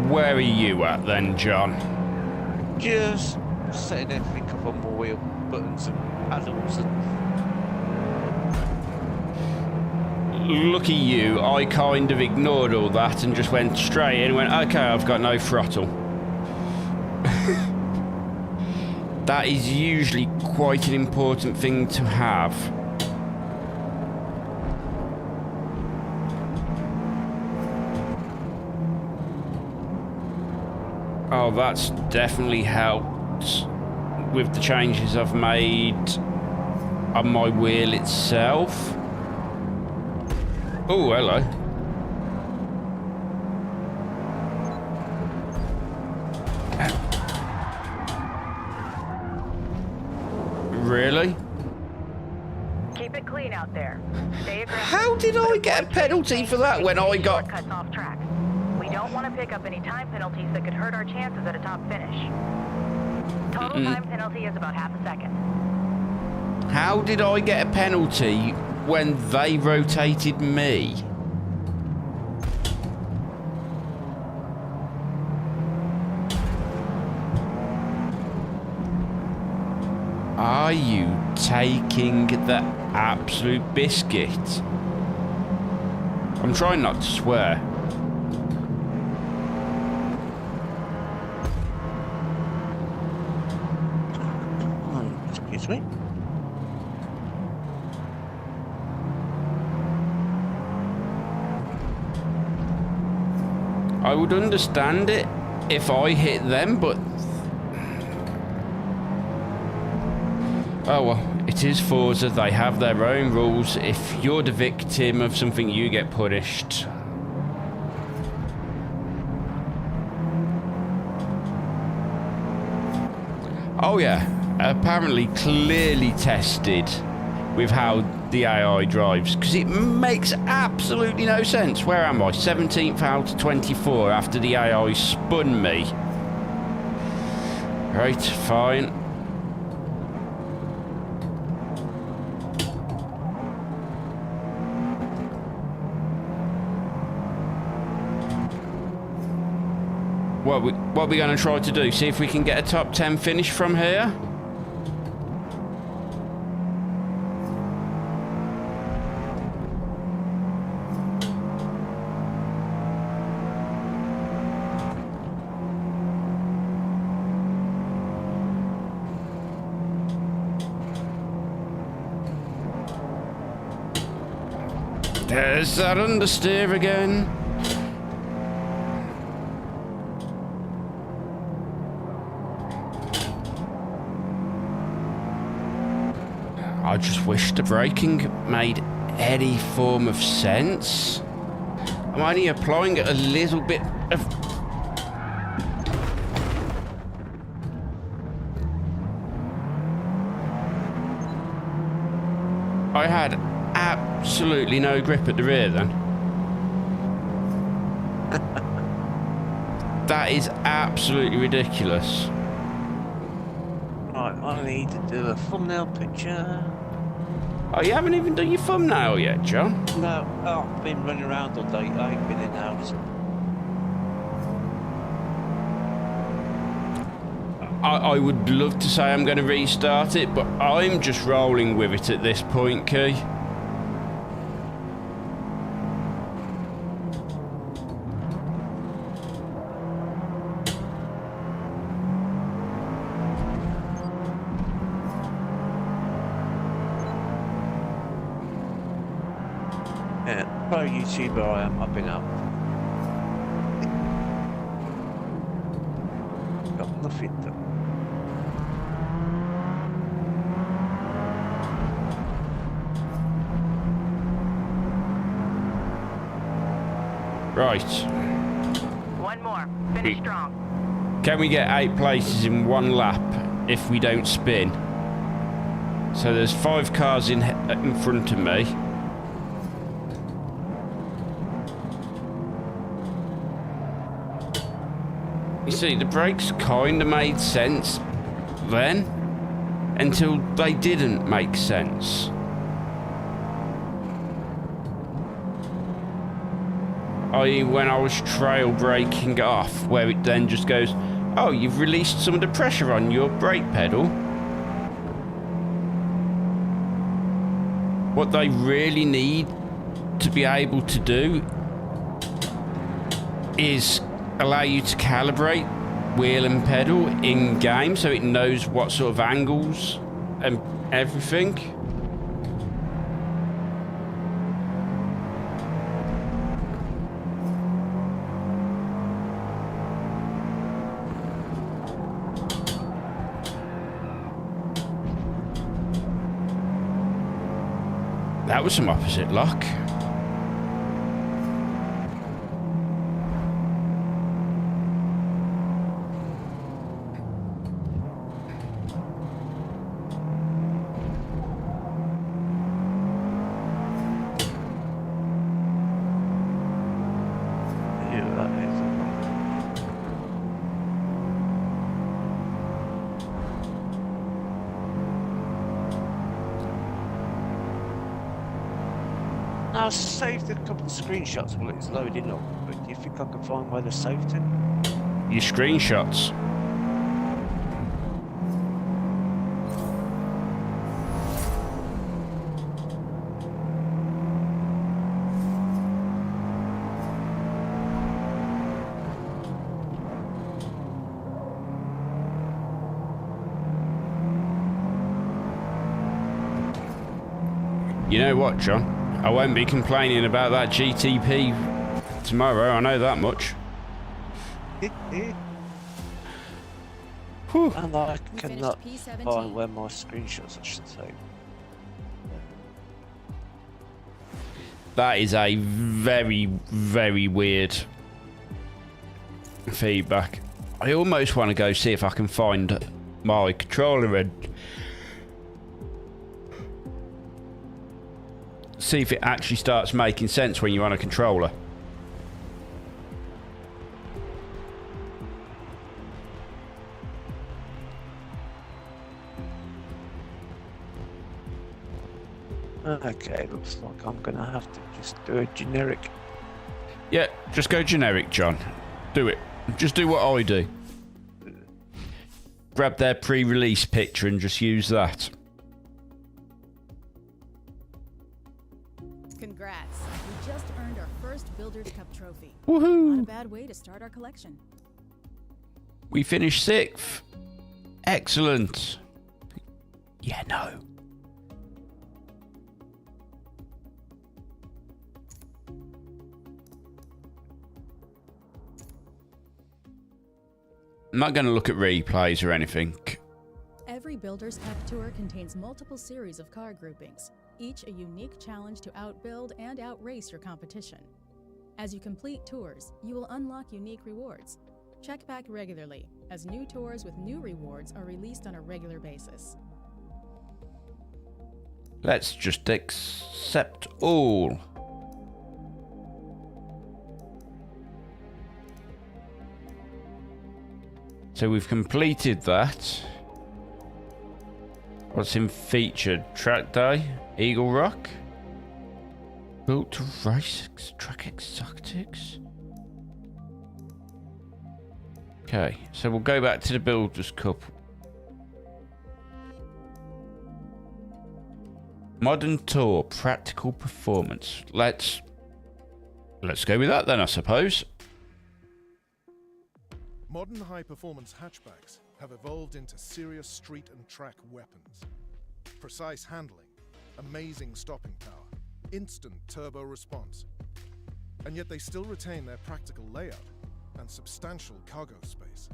Where are you at then, John? Just setting everything up on my wheel, buttons and paddles and... Lucky you, I kind of ignored all that and just went straight in and went, okay, I've got no throttle. That is usually quite an important thing to have. Oh, that's definitely helped with the changes I've made on my wheel itself. Oh, hello. Really? Keep it clean out there. Stay aggressive. How did I get a penalty for that when I got... Shortcuts off track. We don't want to pick up any time penalties that could hurt our chances at a top finish. Total time penalty is about half a second. How did I get a penalty when they rotated me? Are you taking the absolute biscuit? I'm trying not to swear. Excuse me? I would understand it if I hit them, but... Oh well, it is Forza, they have their own rules. If you're the victim of something, you get punished. Oh yeah, apparently clearly tested with how the AI drives, because it makes absolutely no sense. Where am I? 17th out of 24 after the AI spun me. Right, fine. What are we going to try to do? See if we can get a top 10 finish from here? There's that understeer again. I just wish the braking made any form of sense. I'm only applying a little bit of... I had absolutely no grip at the rear then. That is absolutely ridiculous. Right, I need to do a thumbnail picture. Oh, you haven't even done your thumbnail yet, John? No, I've been running around all day. I ain't been in the house. I would love to say I'm going to restart it, but I'm just rolling with it at this point, Key. Yeah, pro YouTuber I am. I've been up. Got nothing done. Right. One more. Finish strong. Can we get 8 places in one lap if we don't spin? So there's 5 cars in front of me. You see, the brakes kind of made sense then, until they didn't make sense. I.e. when I was trail braking off, where it then just goes, oh, you've released some of the pressure on your brake pedal. What they really need to be able to do is allow you to calibrate wheel and pedal in game so it knows what sort of angles and everything. That was some opposite lock. I saved a couple of screenshots while it's loading up, but do you think I can find where they're saved to? Your screenshots. You know what, John? I won't be complaining about that GTP tomorrow, I know that much. Whew. And I We cannot finished P17. find where my screenshots, I should say. That is a very, very weird feedback. I almost want to go see if I can find my controller and see if it actually starts making sense when you're on a controller. Okay, looks like I'm gonna have to just do a generic. Yeah, just go generic, John. Do it. Just do what I do. Grab their pre-release picture and just use that. Congrats. We just earned our first Builders Cup trophy. Woohoo! Not a bad way to start our collection. We finished 6th. Excellent. Yeah, no. I'm not going to look at replays or anything. Every Builders Cup tour contains multiple series of car groupings, each a unique challenge to outbuild and outrace your competition. As you complete tours, you will unlock unique rewards. Check back regularly, as new tours with new rewards are released on a regular basis. Let's just accept all. So we've completed that. What's in featured? Track day, Eagle Rock, built to race, track exotics. Okay, so we'll go back to the Builders Cup. Modern Tour, practical performance. Let's go with that then, I suppose. Modern high-performance hatchbacks have evolved into serious street and track weapons. Precise handling, amazing stopping power, instant turbo response. And yet they still retain their practical layout and substantial cargo space.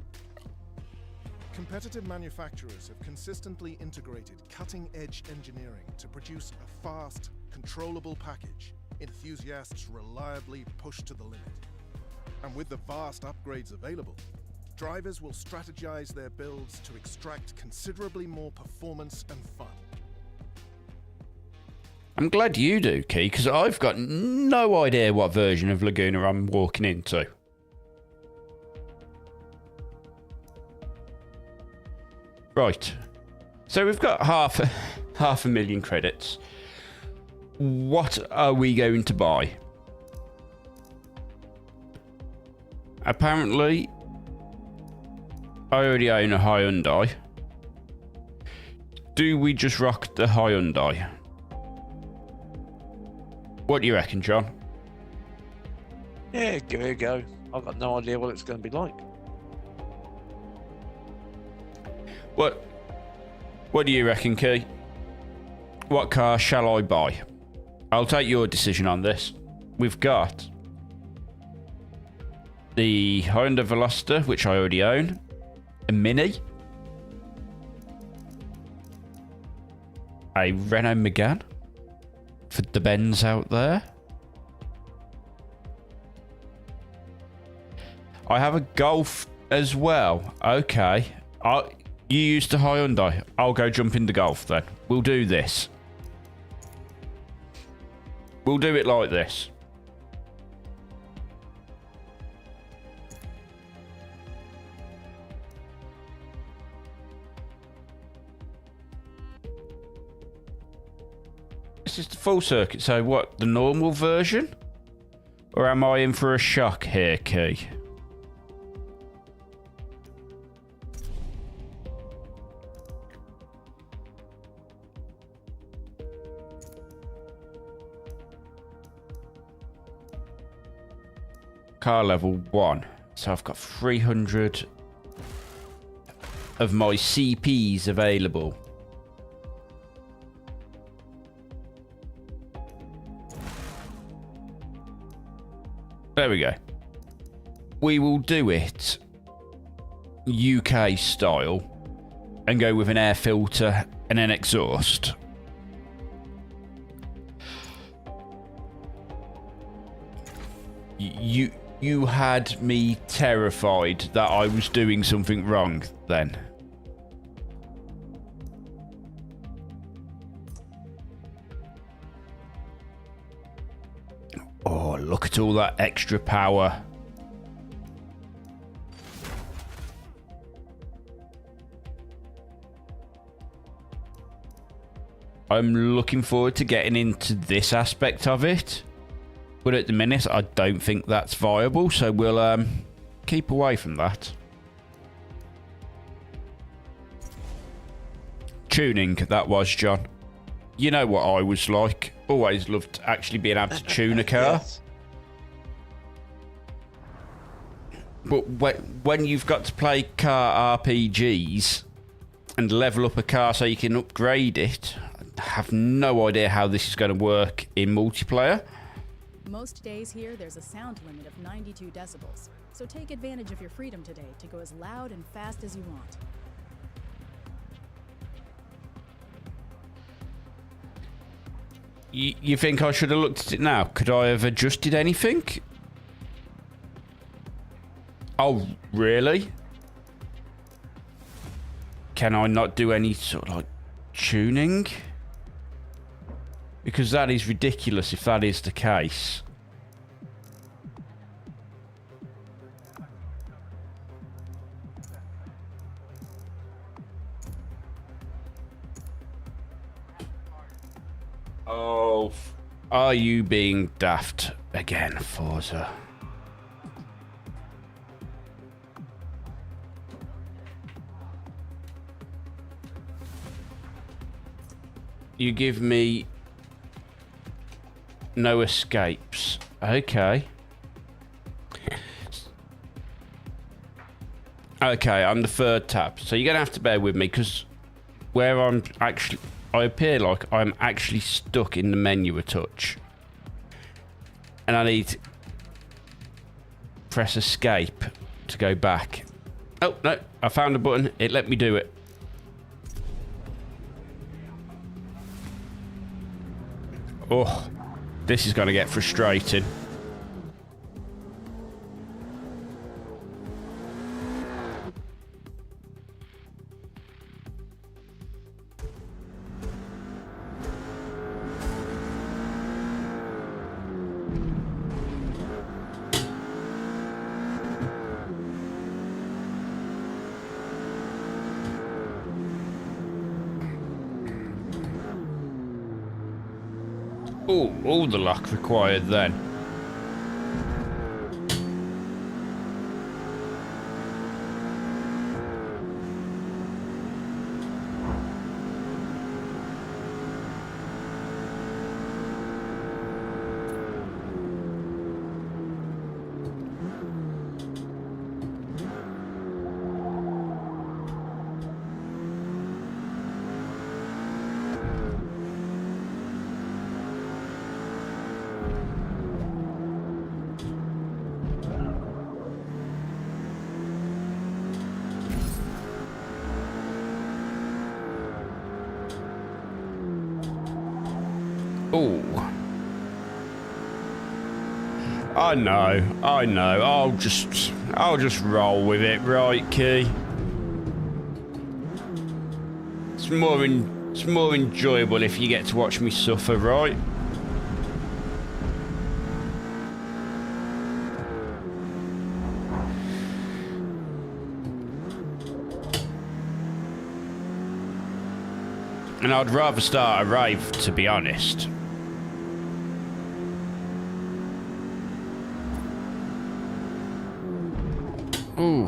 Competitive manufacturers have consistently integrated cutting-edge engineering to produce a fast, controllable package enthusiasts reliably push to the limit. And with the vast upgrades available, drivers will strategize their builds to extract considerably more performance and fun. I'm glad you do, Key, because I've got no idea what version of Laguna I'm walking into. Right. So we've got half a million credits. What are we going to buy? Apparently, I already own a Hyundai. Do we just rock the Hyundai? What do you reckon, John? Yeah, give it a go. I've got no idea what it's going to be like. What do you reckon, Key? What car shall I buy? I'll take your decision on this. We've got the Honda Veloster, which I already own, a Mini, a Renault Megane for the Benz out there. I have a Golf as well. Okay. You used the Hyundai. I'll go jump in the Golf then. We'll do this. We'll do it like this. This is the full circuit. So what, the normal version? Or am I in for a shock here, Key? Car level 1. So I've got 300 of my CPs available. There we go. We will do it UK style and go with an air filter and an exhaust. You had me terrified that I was doing something wrong then. look at all that extra power. I'm looking forward to getting into this aspect of it. But at the minute, I don't think that's viable, so we'll keep away from that. Tuning, that was, John. You know what I was like. Always loved actually being able to tune a car. Yes. But when you've got to play car RPGs and level up a car so you can upgrade it, I have no idea how this is going to work in multiplayer. Most days here, there's a sound limit of 92 decibels, so take advantage of your freedom today to go as loud and fast as you want. You think I should have looked at it now? Could I have adjusted anything? Oh, really? Can I not do any sort of like tuning? Because that is ridiculous if that is the case. Oh, are you being daft again, Forza? You give me no escapes. Okay. Okay, I'm the third tab. So you're going to have to bear with me because where I'm actually... I appear like I'm actually stuck in the menu a touch. And I need to press escape to go back. Oh, no. I found a button. It let me do it. Oh, this is going to get frustrating. Oh, all the luck required then. Oh. I know. I'll just roll with it, right, Key? It's more enjoyable if you get to watch me suffer, right? And I'd rather start a rave, to be honest. Ooh,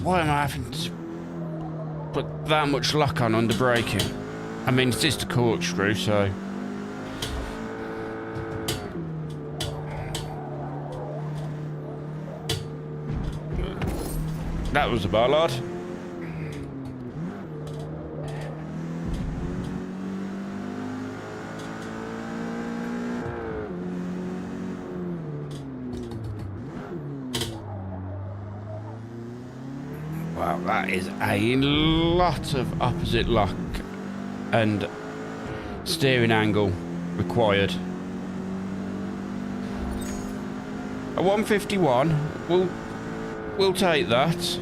why am I having to put that much luck on under braking? I mean, it's just a corkscrew, so... That was a bollard. Wow, that is a lot of opposite luck and steering angle required. A 151, we'll take that.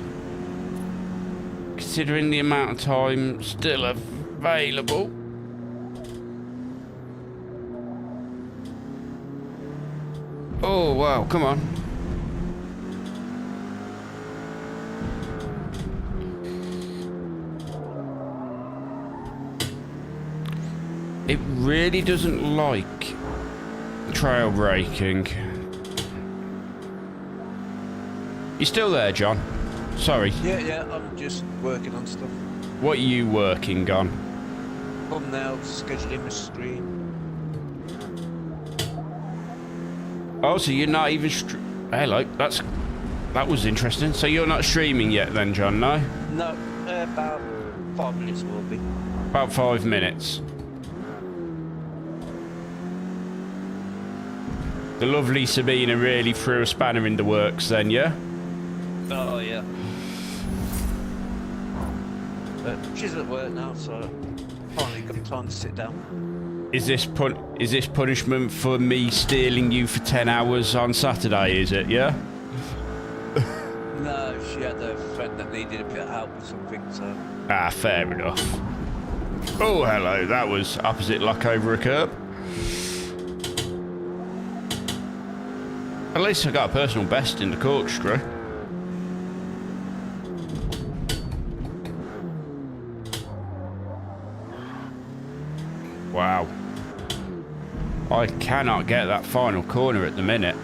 Considering the amount of time still available. Oh. whoa, come on. It really doesn't like trail braking. You still there, John? Sorry. Yeah, I'm just working on stuff. What are you working on? Thumbnails, scheduling my stream. Oh, so you're not even hello, that was interesting. So you're not streaming yet then, John, no? No, about 5 minutes will be. About 5 minutes. The lovely Sabina really threw a spanner in the works then, yeah? Oh, yeah. But she's at work now, so finally got time to sit down. Is this punishment for me stealing you for 10 hours on Saturday, is it, yeah? No, she had a friend that needed a bit of help with something, so... Ah, fair enough. Oh, hello, that was opposite luck over a curb. At least I got a personal best in the corkscrew. Wow. I cannot get that final corner at the minute.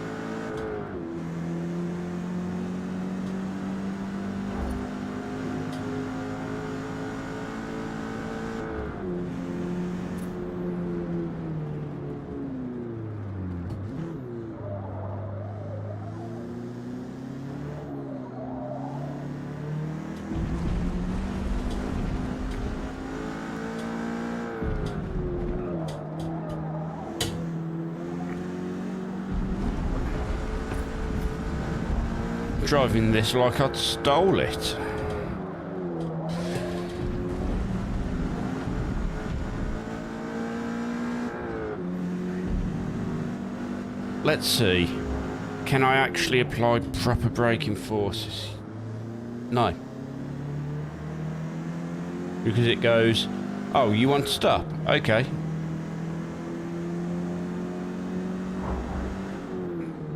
Driving this like I'd stole it. Let's see. Can I actually apply proper braking forces? No. Because it goes, oh, you want to stop? Okay.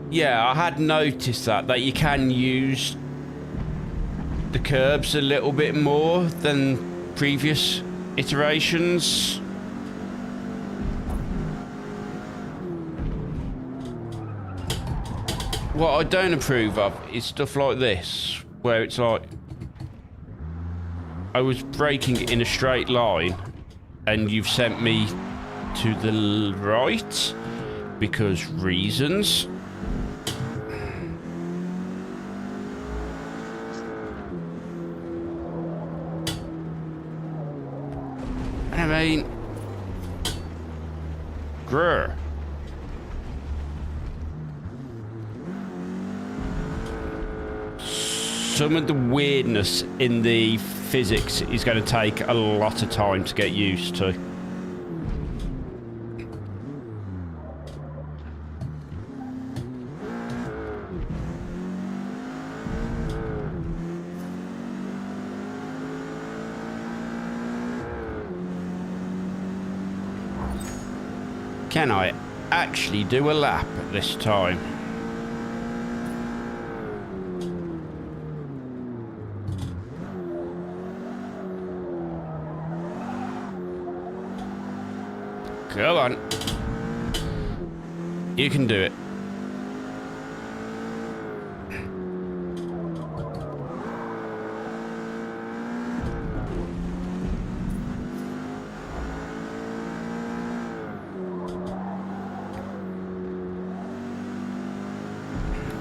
Yeah, I had noticed that you can use the curbs a little bit more than previous iterations. What I don't approve of is stuff like this, where it's like I was braking in a straight line and you've sent me to the right because reasons. I mean, grr. Some of the weirdness in the physics is going to take a lot of time to get used to. Can I actually do a lap at this time? Go on. You can do it.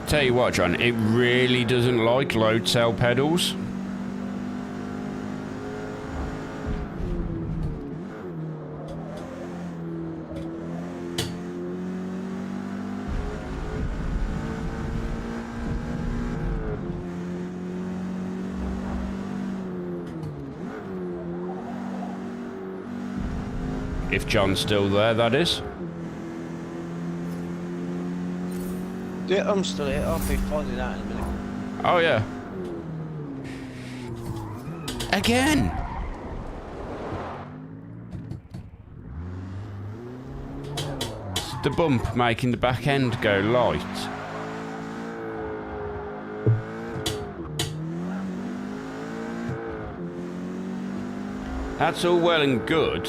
Tell you what, John, it really doesn't like load cell pedals. If John's still there, that is. Yeah, I'm still here. I'll be finding out in a minute. Oh, yeah. Again! It's the bump making the back end go light. That's all well and good.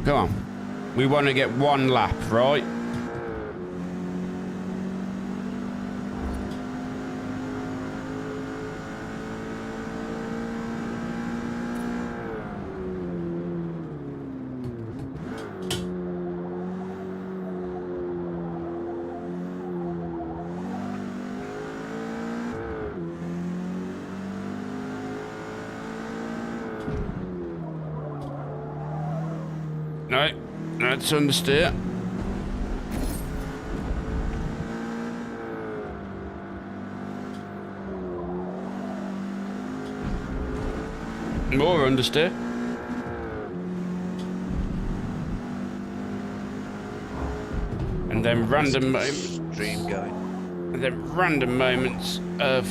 Come on. We want to get one lap, right? No, that's understeer. More understeer. And then random Stream going. and then random moments of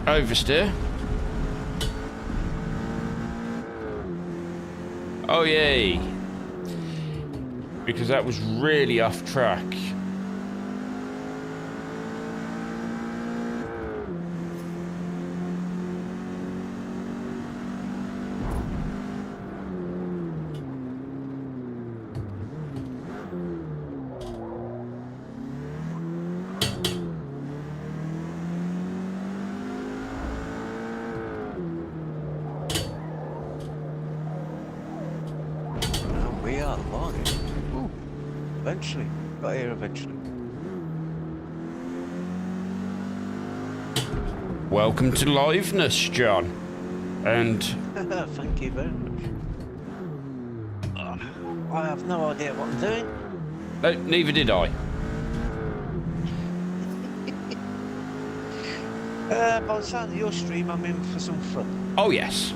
oversteer. Oh yay! Because that was really off track. We are live. Ooh, eventually. Got here eventually. Welcome to liveness, John. And Thank you very much. I have no idea what I'm doing. no, neither did I. By the sound of your stream, I'm in for some fun. Oh yes.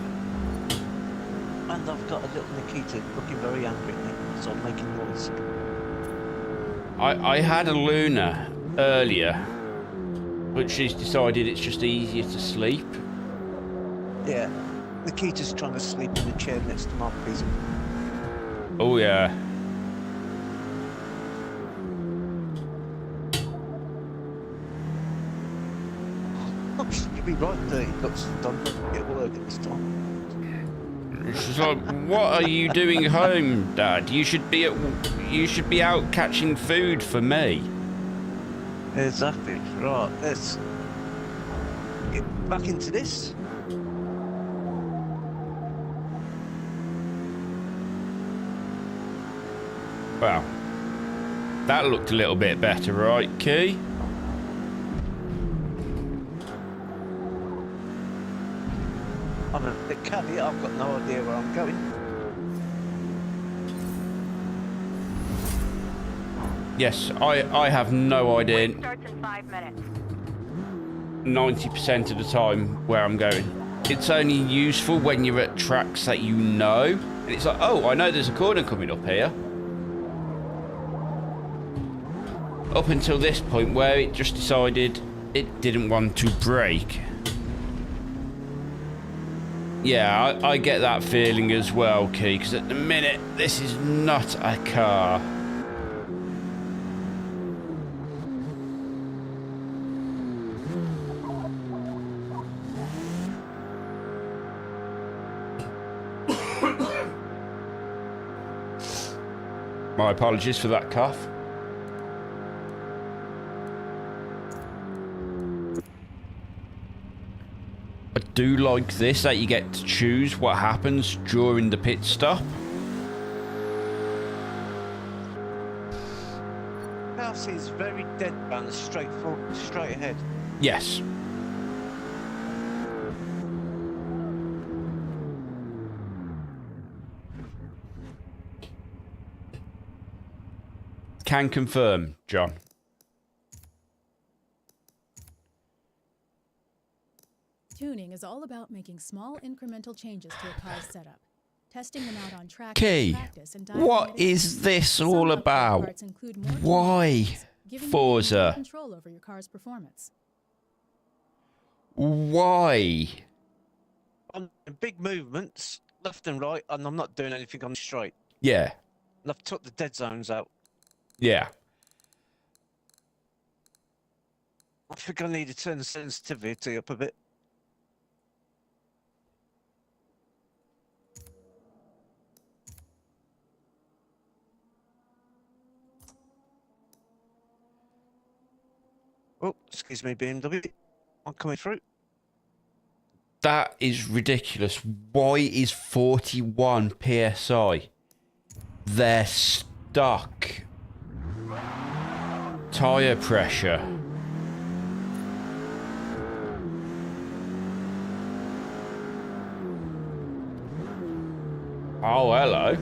And I've got a little Nikita looking very angry at me, so I'm making noise. I had a Luna earlier, but she's decided it's just easier to sleep. Yeah, Nikita's trying to sleep in the chair next to my prison. Oh yeah. You'd be right there. You've got done at work at this time. She's like, "What are you doing home, Dad? You should be out catching food for me." Exactly. Right, let's get back into this. Well, that looked a little bit better, right, Key? I'm a bit caveat, I've got no idea where I'm going. Yes, I have no idea. Race starts in 5 minutes. 90% of the time where I'm going. It's only useful when you're at tracks that you know. And it's like, oh, I know there's a corner coming up here. Up until this point where it just decided it didn't want to brake. Yeah, I get that feeling as well, Key, because at the minute, this is not a car. My apologies for that cough. I do like this, that you get to choose what happens during the pit stop. House is very dead and straight ahead. Yes. Can confirm, John. Tuning is all about making small incremental changes to a car's setup, testing them out on track Key, in practice, and dialing it what in. is this Some all upgrade about? parts include more Why? changes, giving Forza. you full control over your car's performance. Why? On big movements, left and right, and I'm not doing anything on the straight. Yeah. And I've took the dead zones out. Yeah. I think I need to turn the sensitivity up a bit. Oh, excuse me, BMW. I'm coming through. That is ridiculous. Why is 41 PSI? They're stuck. Tyre pressure. Oh, hello.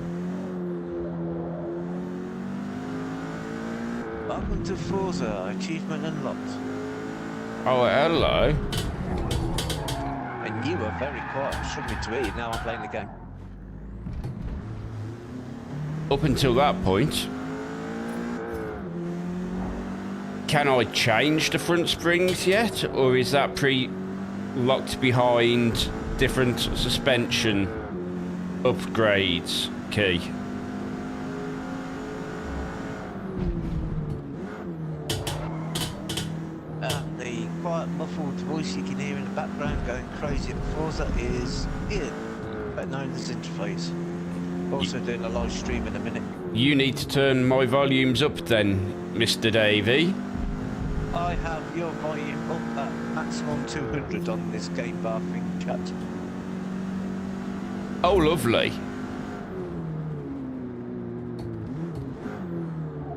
Welcome to Forza, achievement unlocked. Oh, hello. And you were very quiet. I'm struggling to hear you. Now I'm playing the game. Up until that point, can I change the front springs yet? Or is that pre-locked behind different suspension upgrades key? The quiet muffled voice you can hear in the background going crazy at Forza is Ian, better known as Interface. Also doing a live stream in a minute. You need to turn my volumes up then, Mr. Davey. I have your volume up at maximum 200 on this game bar thing chat. Oh, lovely.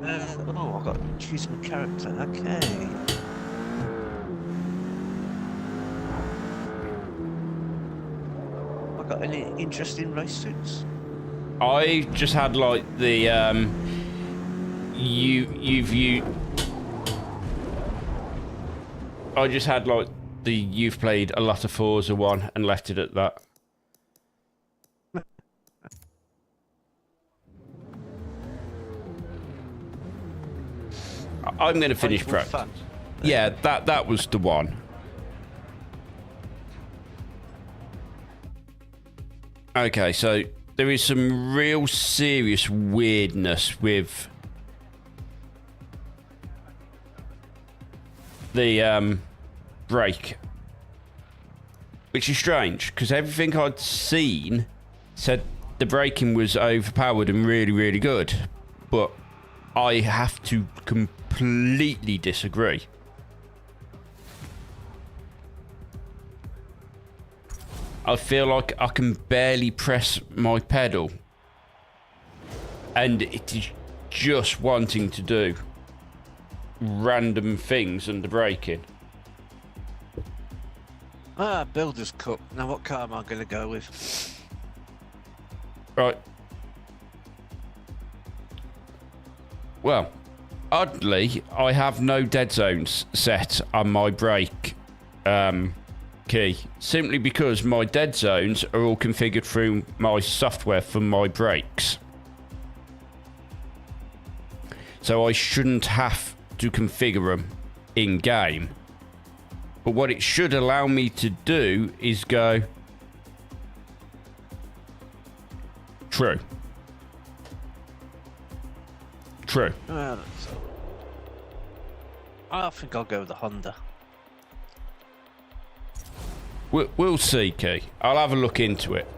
Oh, I've got to choose my character. Okay. I've got any interesting race suits? I just had like the I just had like the you've played a lot of Forza one and left it at that. I'm going to finish prep. Yeah, that was the one. Okay, so there is some real serious weirdness with the brake, which is strange because everything I'd seen said the braking was overpowered and really, really good, but I have to completely disagree. I feel like I can barely press my pedal and it is just wanting to do random things under braking. Builder's Cup. Now what car am I going to go with? Right. Well, oddly, I have no dead zones set on my brake key, simply because my dead zones are all configured through my software for my brakes. So I shouldn't have to configure them in game. But what it should allow me to do is go true. True. I think I'll go with the Honda. We'll see, Key. I'll have a look into it.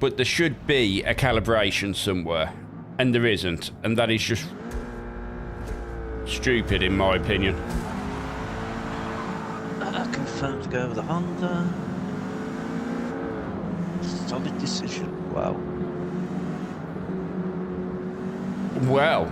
But there should be a calibration somewhere, and there isn't, and that is just stupid in my opinion. I confirm to go with the Honda. Solid decision. Wow. Well.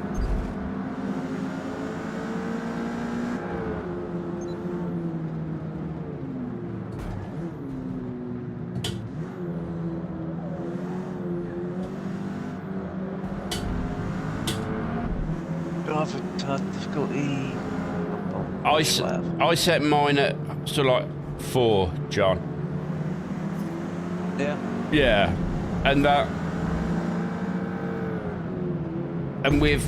Driver difficulty. I set mine at sort of like 4, John. Yeah. Yeah, and that, and with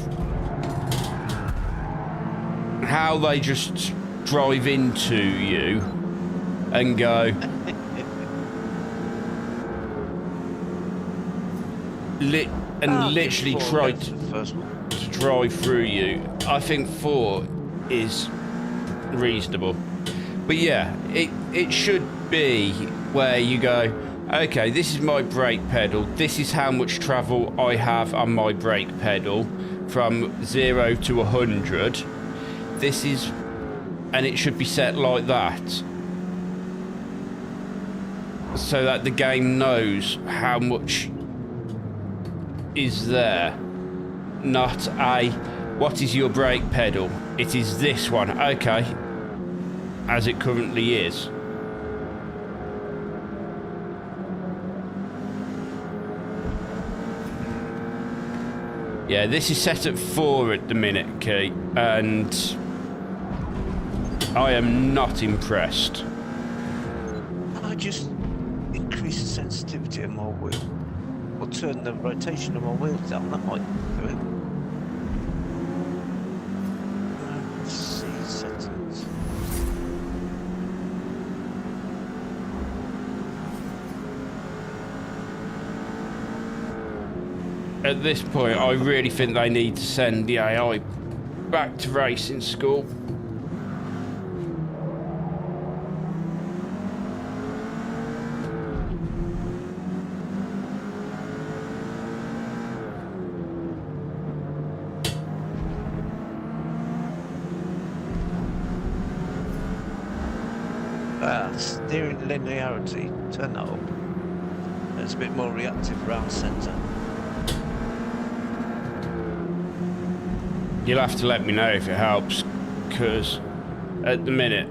how they just drive into you and go, literally try to drive through you. I think 4 is reasonable, but yeah, it should be where you go, okay, this is my brake pedal, this is how much travel I have on my brake pedal from 0 to 100. This is, and it should be set like that so that the game knows how much is there. Not a, what is your brake pedal? It is this one, okay, as it currently is. Yeah, this is set at 4 at the minute, Kate, and I am not impressed. I just increase the sensitivity of my wheel, or turn the rotation of my wheels down. That might do it. Let's see, settings. At this point, I really think they need to send the AI back to racing school. Steering linearity, turn that up. It's a bit more reactive around centre. You'll have to let me know if it helps, because at the minute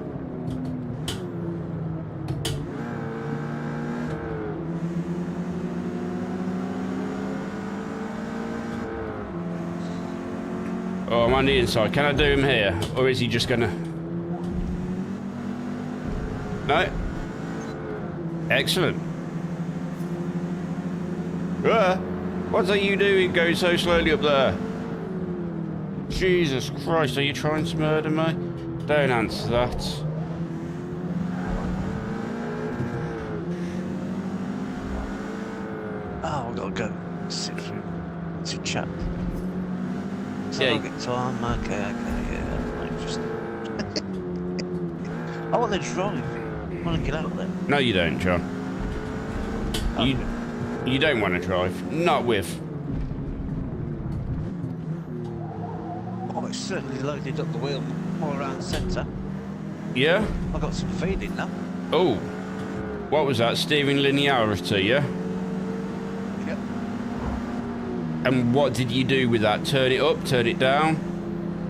oh, I'm on the inside. Can I do him here, or is he just gonna? No. Excellent. What are you doing going so slowly up there? Jesus Christ, are you trying to murder me? Don't answer that. Oh, I've got to go sit through to chat. Yeah. Target time, okay, yeah. I just... I want to drive. I want to get out there. No, you don't, John. Okay. You don't want to drive. Not with. Oh, it's certainly loaded up the wheel more around centre. Yeah? I've got some feeding now. Oh. What was that? Steering linearity, yeah? Yep. And what did you do with that? Turn it up, turn it down?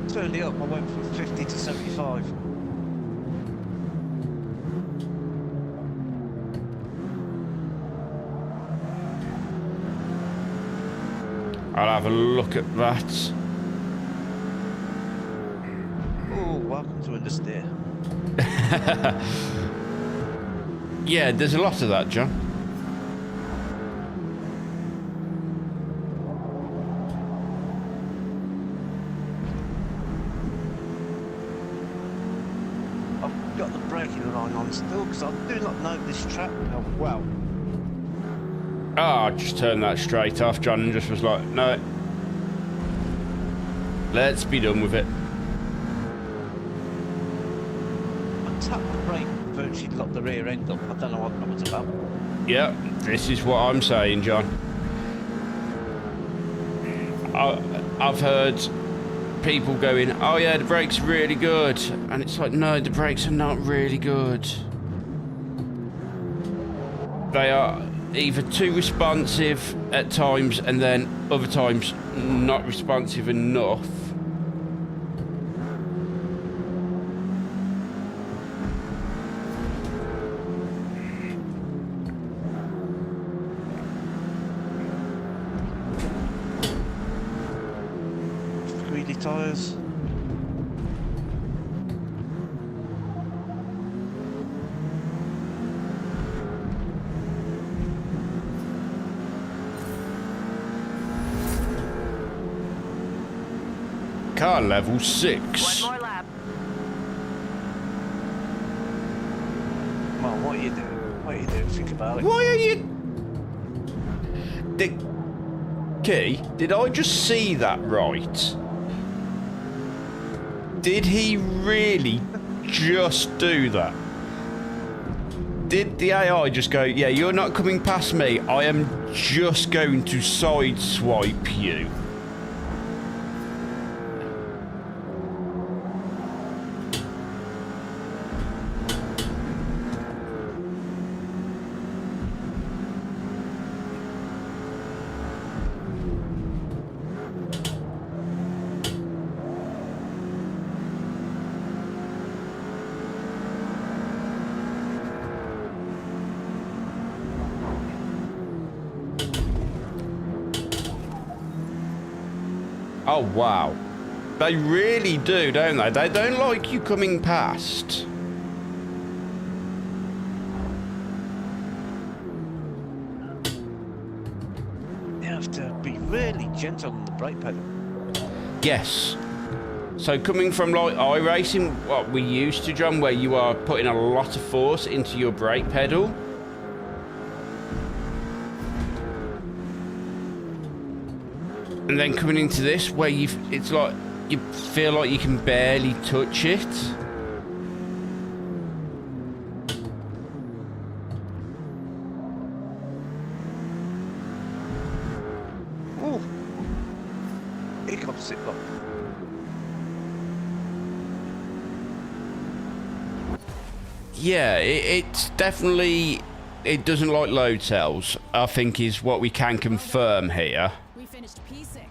Turned it up. I went from 50 to 75. I'll have a look at that. Oh, welcome to understeer. Yeah, there's a lot of that, John. I've got the braking line on still because I do not know this track well. Ah, I just turned that straight off, John, and just was like, no. Let's be done with it. I tapped the brake, virtually locked the rear end up. I don't know what that was about. Yeah, this is what I'm saying, John. I've heard people going, oh yeah, the brakes are really good. And it's like, no, the brakes are not really good. They are either too responsive at times and then other times not responsive enough. Greedy tyres. car level 6. One more lap. Come on, what are you doing? What are you doing? Think about it. Why are you... Key, did I just see that right? Did he really just do that? Did the AI just go, yeah, you're not coming past me, I am just going to sideswipe you? Oh, wow. They really do, don't they? They don't like you coming past. You have to be really gentle on the brake pedal. Yes. So coming from like iRacing, what we used to, John, where you are putting a lot of force into your brake pedal. And then coming into this, where it's like you feel like you can barely touch it. Oh, here comes it. Look. Yeah, it's definitely, it doesn't like load cells, I think is what we can confirm here. We finished P6.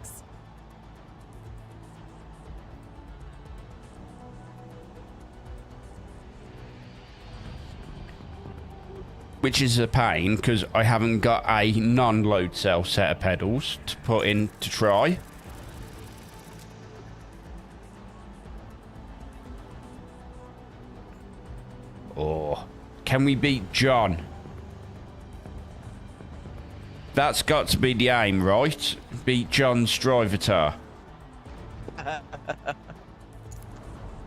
Which is a pain, because I haven't got a non-load cell set of pedals to put in to try. Oh, can we beat John? That's got to be the aim, right? Beat John's Drivatar.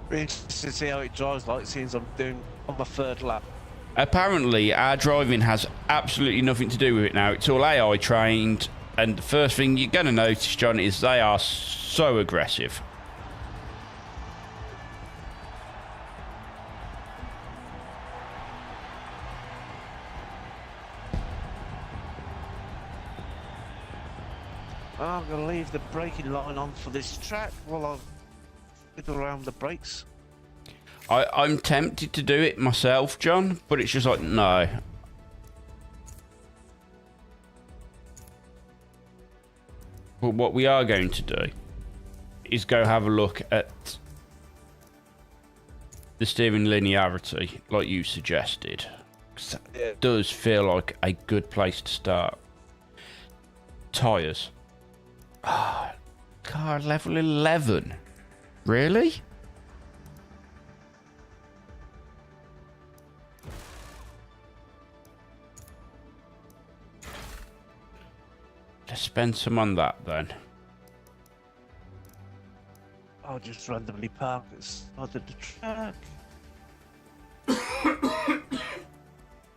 Really interested to see how it drives like since I'm doing on my third lap. Apparently, our driving has absolutely nothing to do with it now. It's all AI trained, and the first thing you're going to notice, John, is they are so aggressive. I'm going to leave the braking line on for this track while I fiddle around the brakes. I'm tempted to do it myself, John, but it's just like, no. But what we are going to do is go have a look at the steering linearity, like you suggested. 'Cause that does feel like a good place to start. Tyres. Ah, car level 11. Really? Let's spend some on that then. I'll just randomly park at the side of the track.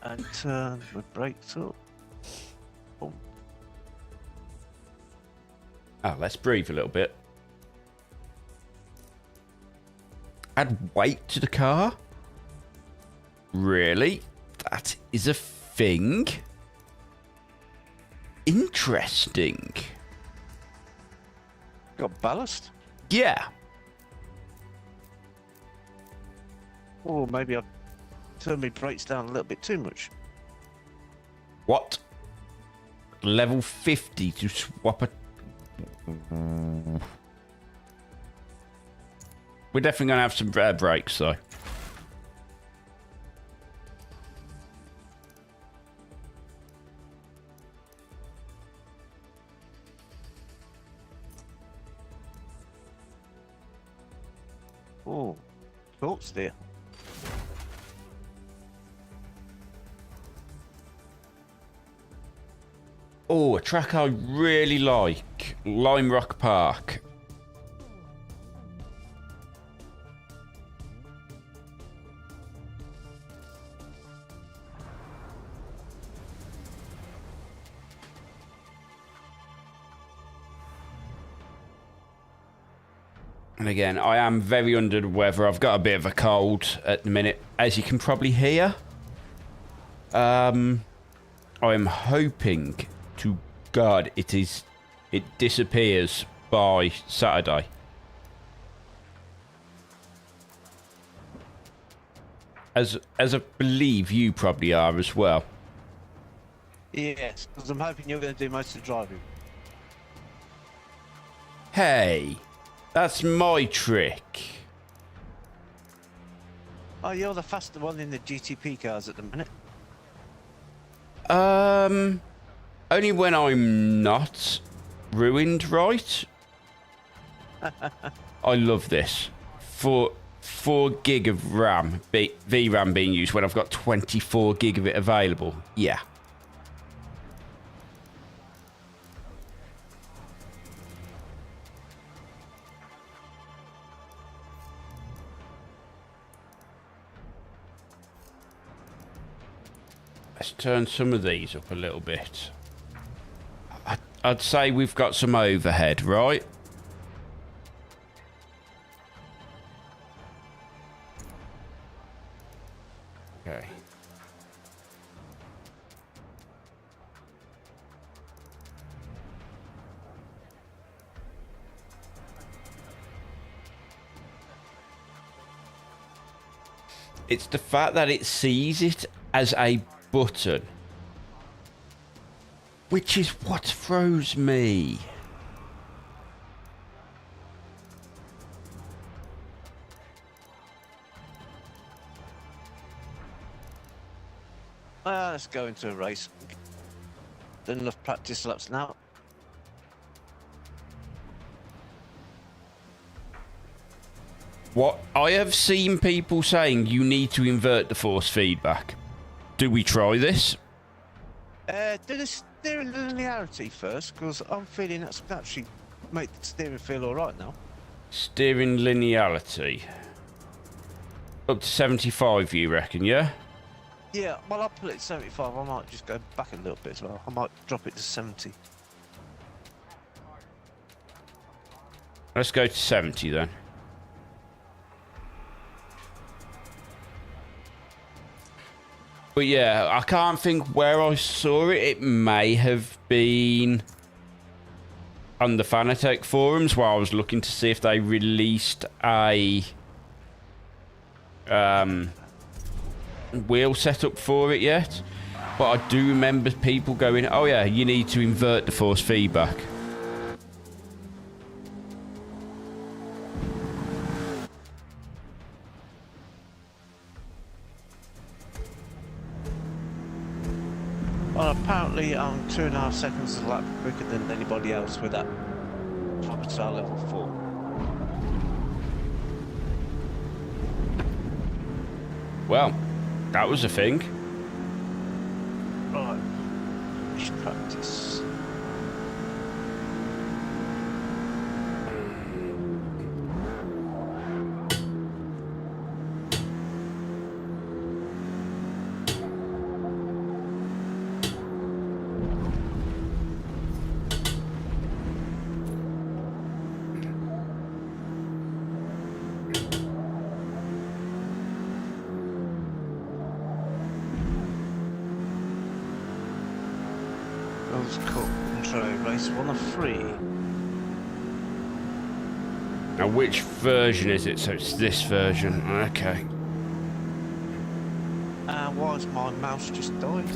And turn the brakes up. Boom. Oh, let's breathe a little bit. Add weight to the car? Really? That is a thing? Interesting. Got ballast? Yeah. Or maybe I've turned my brakes down a little bit too much. What? Level 50 to swap a... We're definitely going to have some brakes though. Oh, thoughts there. Oh, a track I really like. Lime Rock Park. And again, I am very under the weather. I've got a bit of a cold at the minute, as you can probably hear. I'm hoping to God it disappears by Saturday. As I believe you probably are as well. Yes, because I'm hoping you're going to do most of the driving. Hey, that's my trick. Oh, you're the faster one in the GTP cars at the minute. Only when I'm not ruined, right? I love this. 4 gig of RAM, VRAM being used when I've got 24 gig of it available. Yeah. Let's turn some of these up a little bit. I'd say we've got some overhead, right? Okay. It's the fact that it sees it as a button, which is what throws me. Let's go into a race. Done enough practice laps now. What I have seen people saying, you need to invert the force feedback. Do we try this? Do the steering linearity first, because I'm feeling that's actually make the steering feel alright now. Steering linearity. Up to 75, you reckon, yeah? Yeah, well, I'll put it at 75. I might just go back a little bit as well. I might drop it to 70. Let's go to 70 then. But yeah, I can't think where I saw it. It may have been on the Fanatec forums where I was looking to see if they released a wheel setup for it yet. But I do remember people going, oh yeah, you need to invert the force feedback. Well, apparently I'm 2.5 seconds a lap quicker than anybody else with that Proper level 4. Well, that was a thing. Right, we should practice. Race 1 of 3. Now, which version is it? So it's this version. Okay. Why has my mouse just died?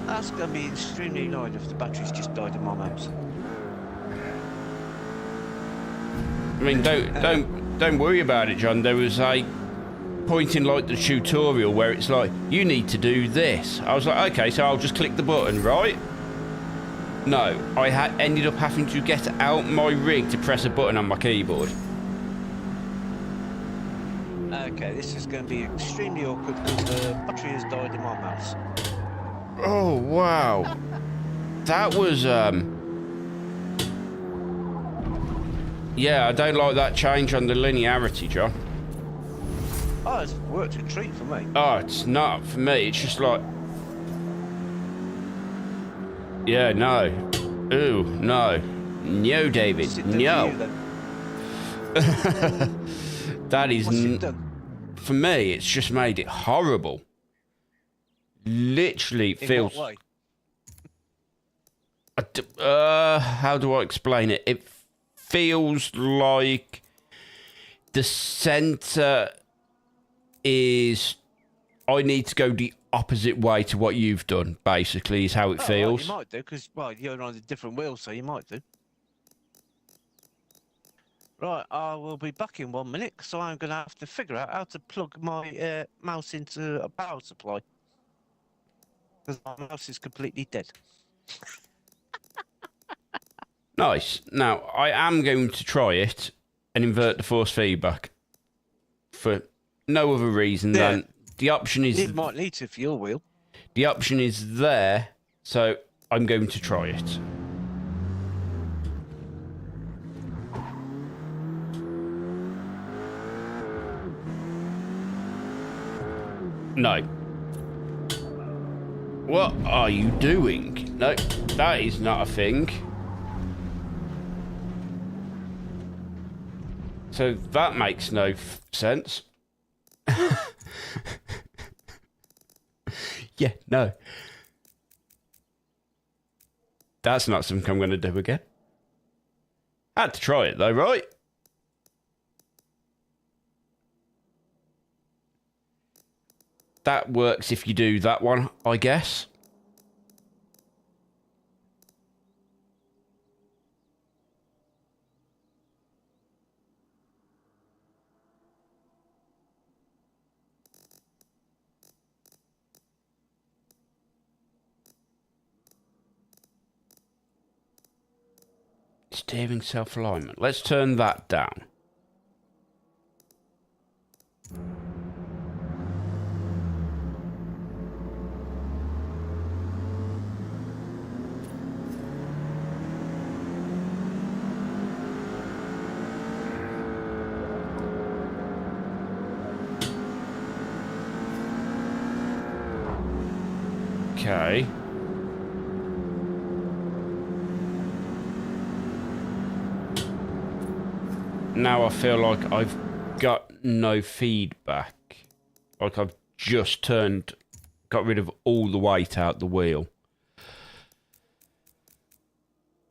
That's going to be extremely annoying if the battery's just died in my mouse. I mean, don't worry about it, John. There was a point in like the tutorial where it's like, you need to do this. I was like, okay, so I'll just click the button, right? No, I ended up having to get out my rig to press a button on my keyboard. Okay, this is going to be extremely awkward because the battery has died in my mouse. Oh, wow. That was, yeah, I don't like that change on the linearity, John. Oh, it's worked a treat for me. Oh, it's not for me. It's just like... Yeah, no. Ooh, no. No, David, no. That is... What's it done? For me, it's just made it horrible. Literally In feels... what way? How do I explain it? It feels like the centre is... I need to go the opposite way to what you've done, basically, is how it feels. Right, you might do, because, well, you're on a different wheel, so you might do. Right, I will be back in 1 minute, so I'm going to have to figure out how to plug my mouse into a power supply. Because my mouse is completely dead. Nice. Now, I am going to try it and invert the force feedback. For no other reason than the option is... You might need to for your wheel. The option is there, so I'm going to try it. No. What are you doing? No, that is not a thing. So that makes no sense. Yeah, no. That's not something I'm going to do again. I had to try it though, right? That works if you do that one, I guess. Steering self-alignment. Let's turn that down. Okay. Now I feel like I've got no feedback. Like I've just got rid of all the weight out the wheel.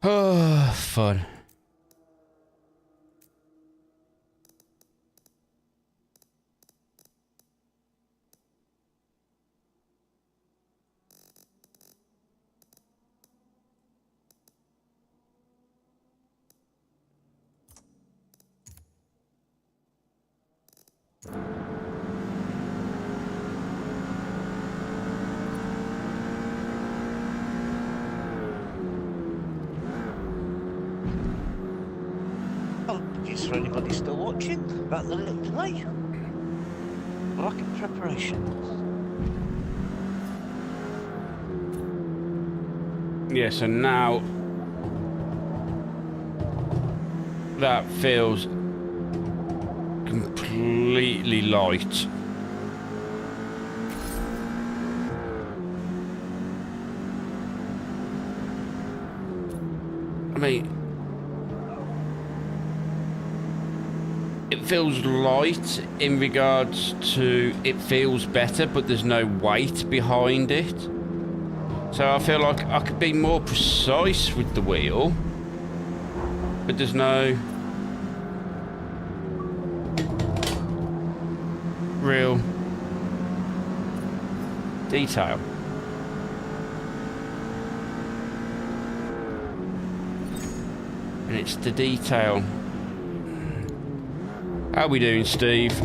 Oh, fun. Apologies for anybody still watching about the little delay. Lack of preparation. Yeah, so now that feels completely light. I mean, it feels light in regards to it feels better, but there's no weight behind it. So I feel like I could be more precise with the wheel, but there's no real detail. And it's the detail. How we doing, Steve?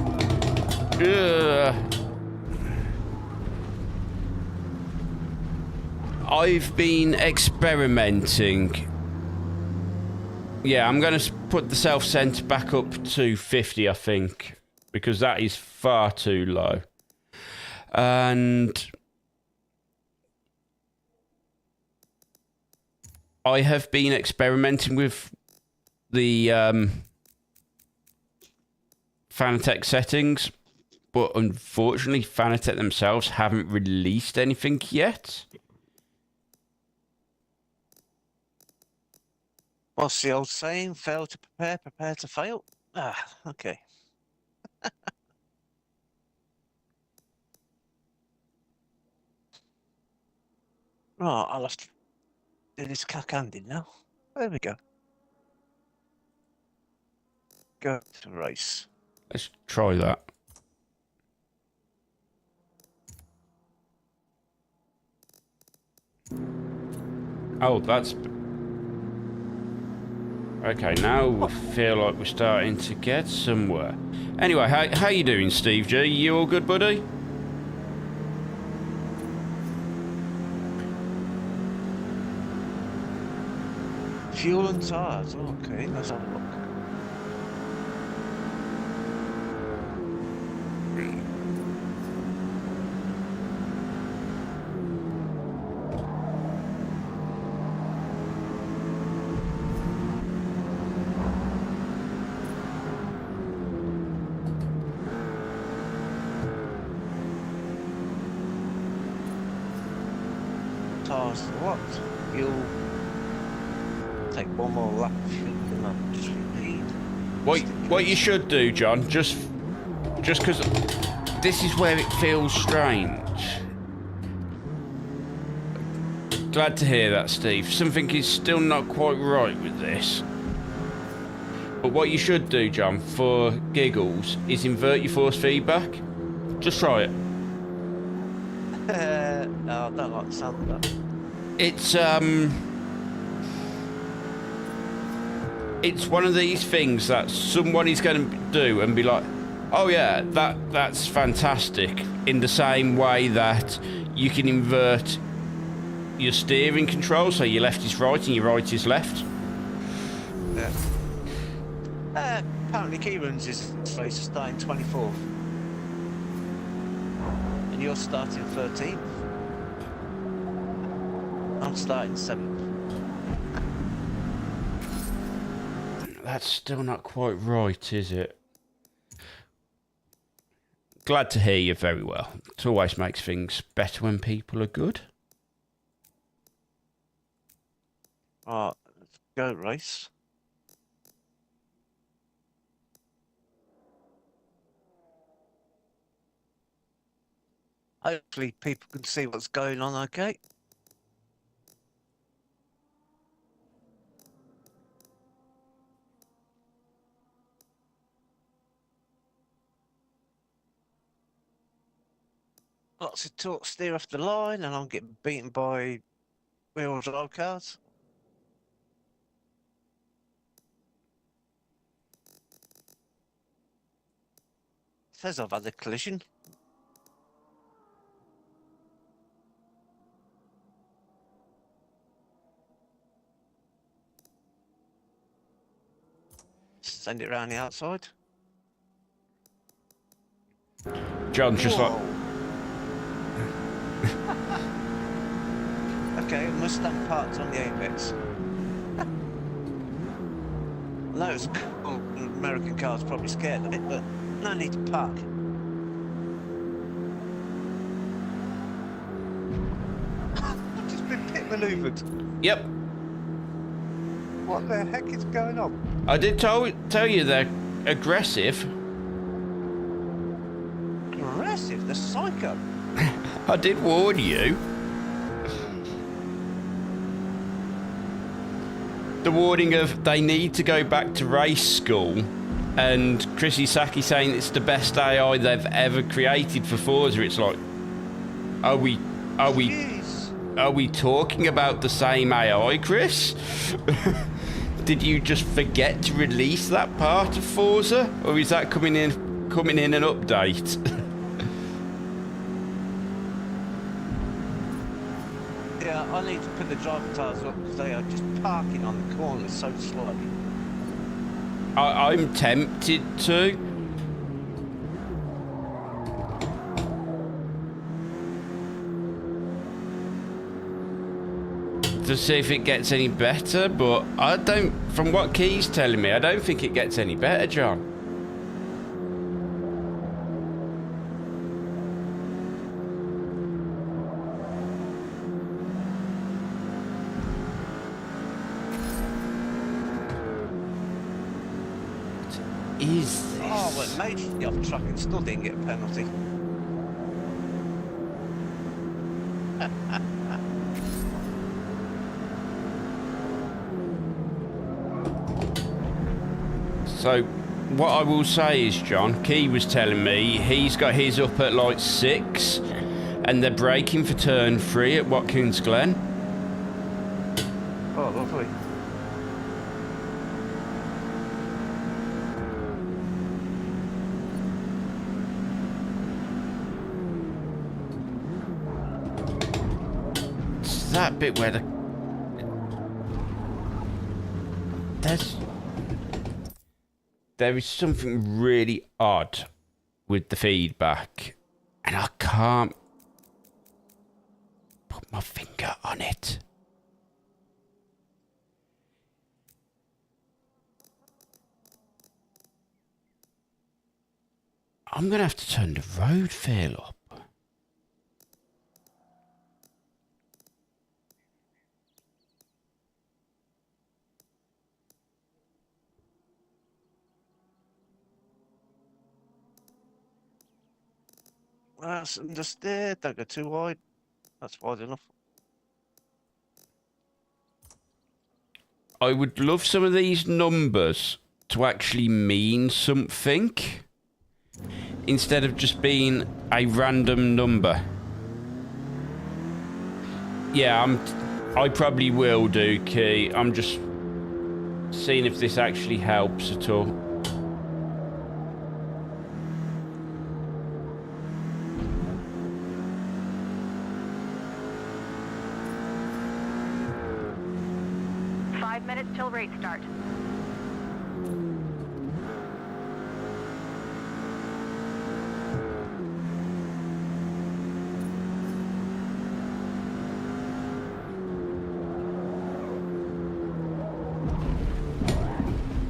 I've been experimenting. Yeah, I'm going to put the self-center back up to 50, I think, because that is far too low. And I have been experimenting with the Fanatec settings, but unfortunately Fanatec themselves haven't released anything yet. What's the old saying? Fail to prepare, prepare to fail. Ah, okay. Right, I'll have to do this cack-handed now. There we go. Go to race. Let's try that. Oh, that's... Okay, now we feel like we're starting to get somewhere. Anyway, how you doing, Steve G? You all good, buddy? Fuel and tyres. Okay, let's have a look. Tyres what? Fuel. Take one more lap of fuel and I'll just repeat. What you should do, John, just because this is where it feels strange. Glad to hear that, Steve. Something is still not quite right with this. But what you should do, John, for giggles, is invert your force feedback. Just try it. No, I don't like the sound of that. It's one of these things that someone is going to do and be like, oh yeah, that's fantastic, in the same way that you can invert your steering control, so your left is right and your right is left. Yeah. Apparently Kieran's is race is starting 24th. And you're starting 13th. I'm starting 7th. That's still not quite right, is it? Glad to hear you very well. It always makes things better when people are good. Right, let's go race. Hopefully people can see what's going on, okay? Lots of talk, steer off the line, and I'm getting beaten by real drive cars. Says I've had a collision. Send it around the outside. John's just like... Okay, Mustang parked on the apex. I know it's cool, American car's probably scared of it, but no need to park. I've just been pit manoeuvred. Yep. What the heck is going on? I did tell you they're aggressive. Aggressive, the psycho. I did warn you. The warning of they need to go back to race school, and Chris Isaki saying it's the best AI they've ever created for Forza. It's like, are we talking about the same AI, Chris? Did you just forget to release that part of Forza, or is that coming in an update? Yeah, I need to put the driver tires up because they are just parking on the corners so slowly. I'm tempted to. To see if it gets any better, but I don't, from what Key's telling me, I don't think it gets any better, John. is this? Oh, well, it made me off track and still didn't get a penalty. So, what I will say is, John, Key was telling me he's got his up at like 6, and they're braking for turn 3 at Watkins Glen. Oh, lovely. It's that bit where there is something really odd with the feedback, and I can't put my finger on it. I'm gonna have to turn the road feel up. That's understood. Don't go too wide. That's wide enough. I would love some of these numbers to actually mean something instead of just being a random number. Yeah, I probably will do, Key. I'm just seeing if this actually helps at all. Minutes till race start.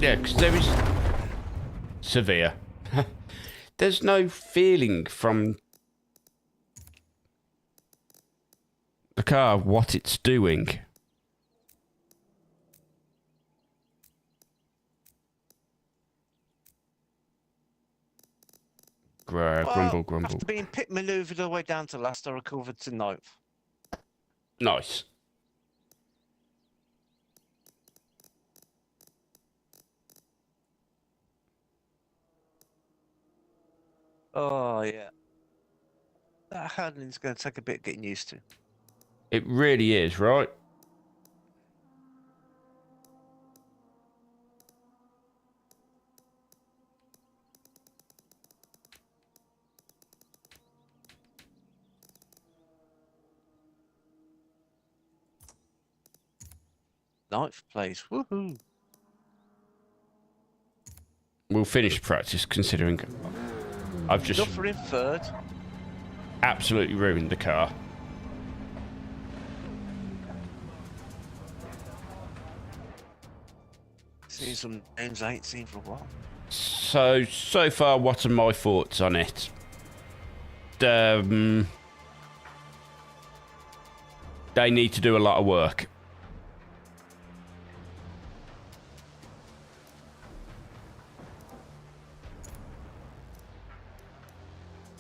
Yeah, because there is severe. There's no feeling from the car what it's doing. Grumble, grumble. After being pit manoeuvred all the way down to last, I recovered to 9th. Nice. Oh, yeah. That handling's going to take a bit getting used to. It really is, right? Ninth place. Woohoo. We'll finish practice considering I've just Duffer in 3rd. absolutely ruined the car. Seen some names I ain't seen for a while. So far, what are my thoughts on it? They need to do a lot of work.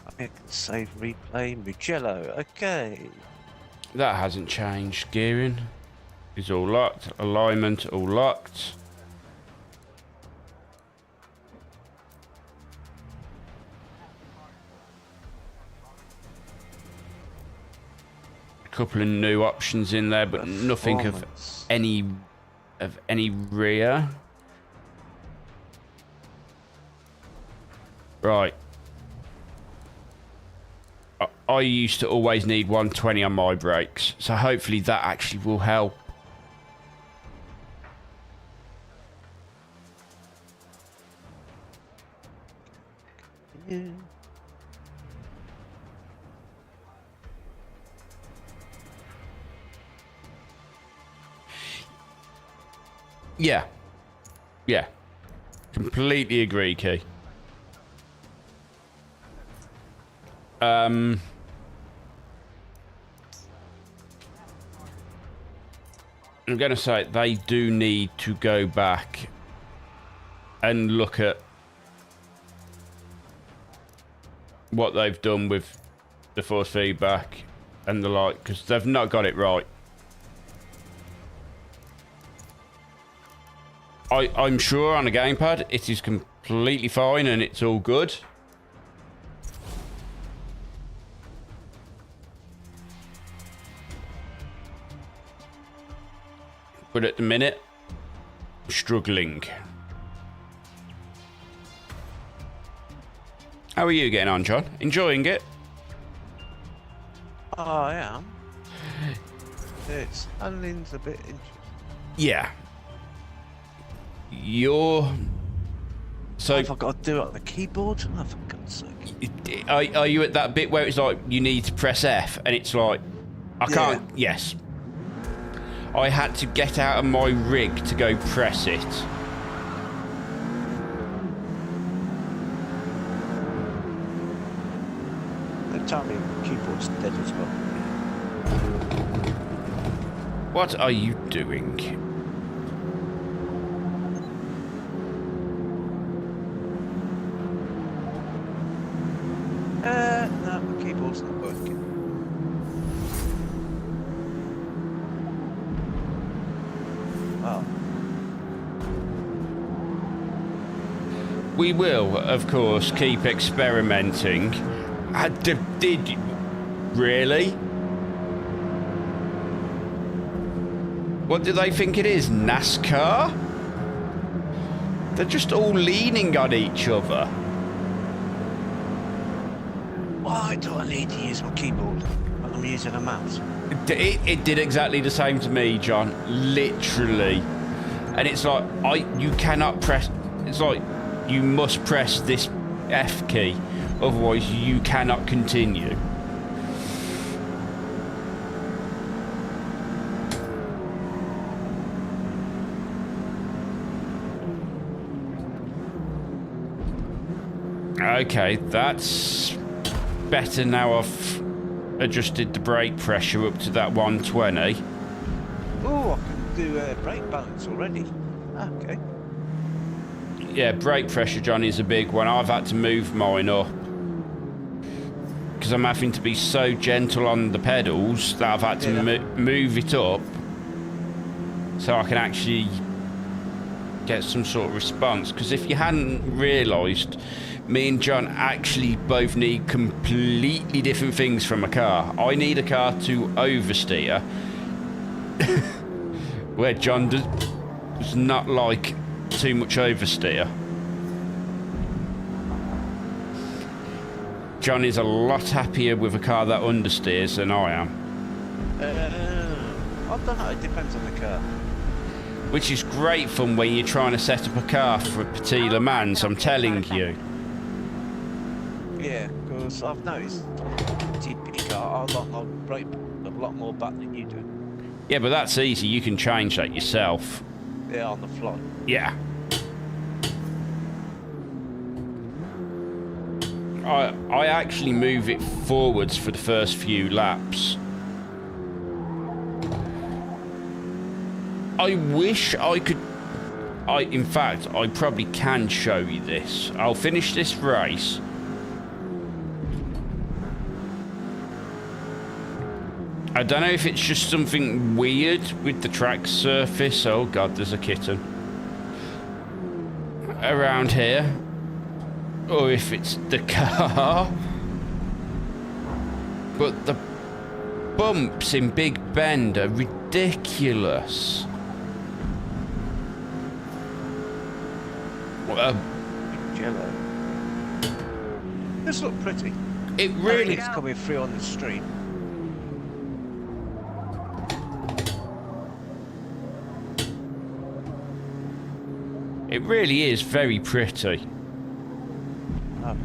I can save replay Mugello. Okay. That hasn't changed. Gearing is all locked. Alignment all locked. A couple of new options in there, but nothing of any rear. Right. I used to always need 120 on my brakes, so hopefully that actually will help. Yeah. Yeah. Completely agree, Key. I'm going to say they do need to go back and look at what they've done with the force feedback and the like, because they've not got it right. I'm sure on a gamepad it is completely fine and it's all good. But at the minute, I'm struggling. How are you getting on, John? Enjoying it? Oh, I am. It's handling's a bit interesting. Yeah. You're... So... Have I got to do it on the keyboard? Oh, for God's sake. Are you at that bit where it's like, you need to press F, and it's like, I can't... Yes. I had to get out of my rig to go press it. The timing keyboard's dead as well. What are you doing? No, the keyboard's not working. Oh. We will, of course, keep experimenting. Did you? Really? What do they think it is? NASCAR? They're just all leaning on each other. Why do I need to use my keyboard when I'm using a mouse? It did exactly the same to me, John. Literally. And it's like, you cannot press... It's like, you must press this F key. Otherwise, you cannot continue. Okay, that's better now. I've adjusted the brake pressure up to that 120. Oh, I can do brake balance already. Okay. Yeah, brake pressure, John, is a big one. I've had to move mine up because I'm having to be so gentle on the pedals that I've had to move it up so I can actually get some sort of response. Because if you hadn't realised, me and John actually both need completely different things from a car. I need a car to oversteer, where John does not like too much oversteer. John is a lot happier with a car that understeers than I am. I don't know, it depends on the car. Which is great fun when you're trying to set up a car for a Petit Le Mans, I'm telling you. Yeah, because I've noticed TP car, I like my brake a lot more back than you do. Yeah, but that's easy. You can change that yourself. Yeah, on the fly. Yeah. I actually move it forwards for the first few laps. I wish I could... in fact, I probably can show you this. I'll finish this race. I don't know if it's just something weird with the track surface. Oh God, there's a kitten around here. Or if it's the car. But the bumps in Big Bend are ridiculous. Jello. This looks pretty. It really... It's coming through on the street. It really is very pretty. Oh,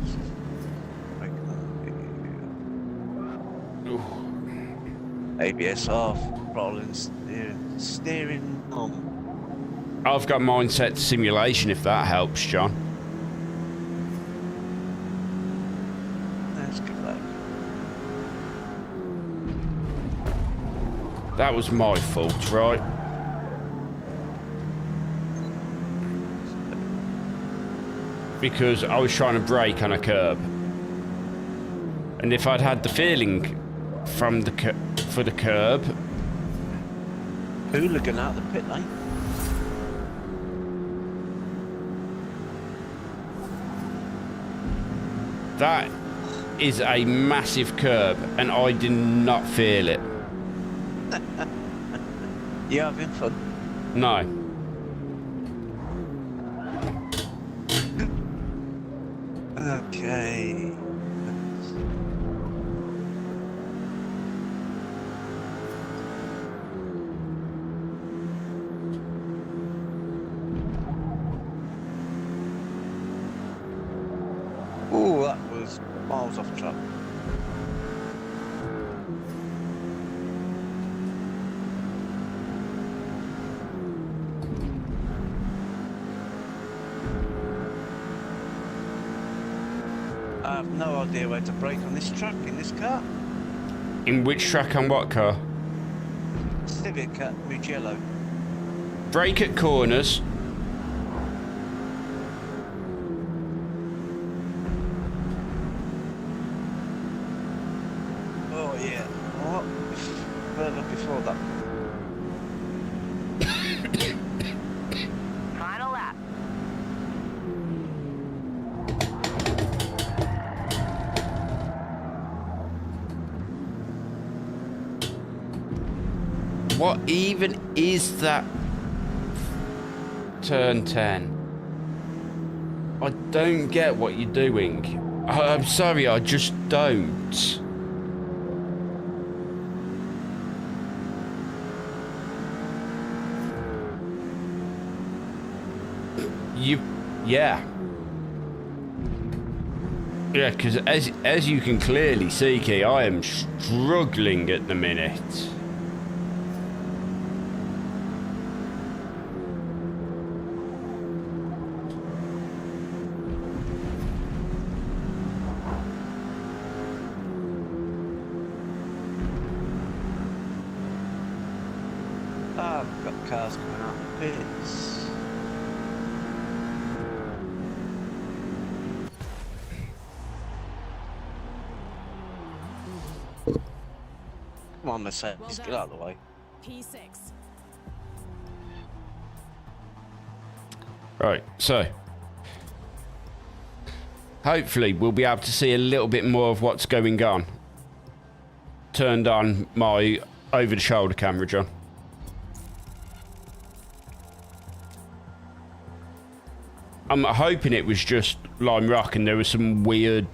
ABS off, rolling steering on. I've got mine set to simulation if that helps, John. That's good luck. That was my fault, right? Because I was trying to brake on a curb. And if I'd had the feeling from for the curb, Hooligan out the pit lane. that is a massive curb, and I did not feel it. You having fun? No. Okay. Oh, that was miles off track. I have no idea where to brake on this track in this car. In which track and what car? Civic at Mugello. Brake at corners. Oh yeah. What? Further before that. Final lap. What even is that? Turn 10. I don't get what you're doing. I'm sorry, I just don't. Yeah. Yeah, because as you can clearly see, Key, I am struggling at the minute. Ah, we've got cars coming out of the pits. Come on, Mercedes, get out of the way. P6. Right, so hopefully we'll be able to see a little bit more of what's going on. Turned on my over-the-shoulder camera, John. I'm hoping it was just Lime Rock and there was some weird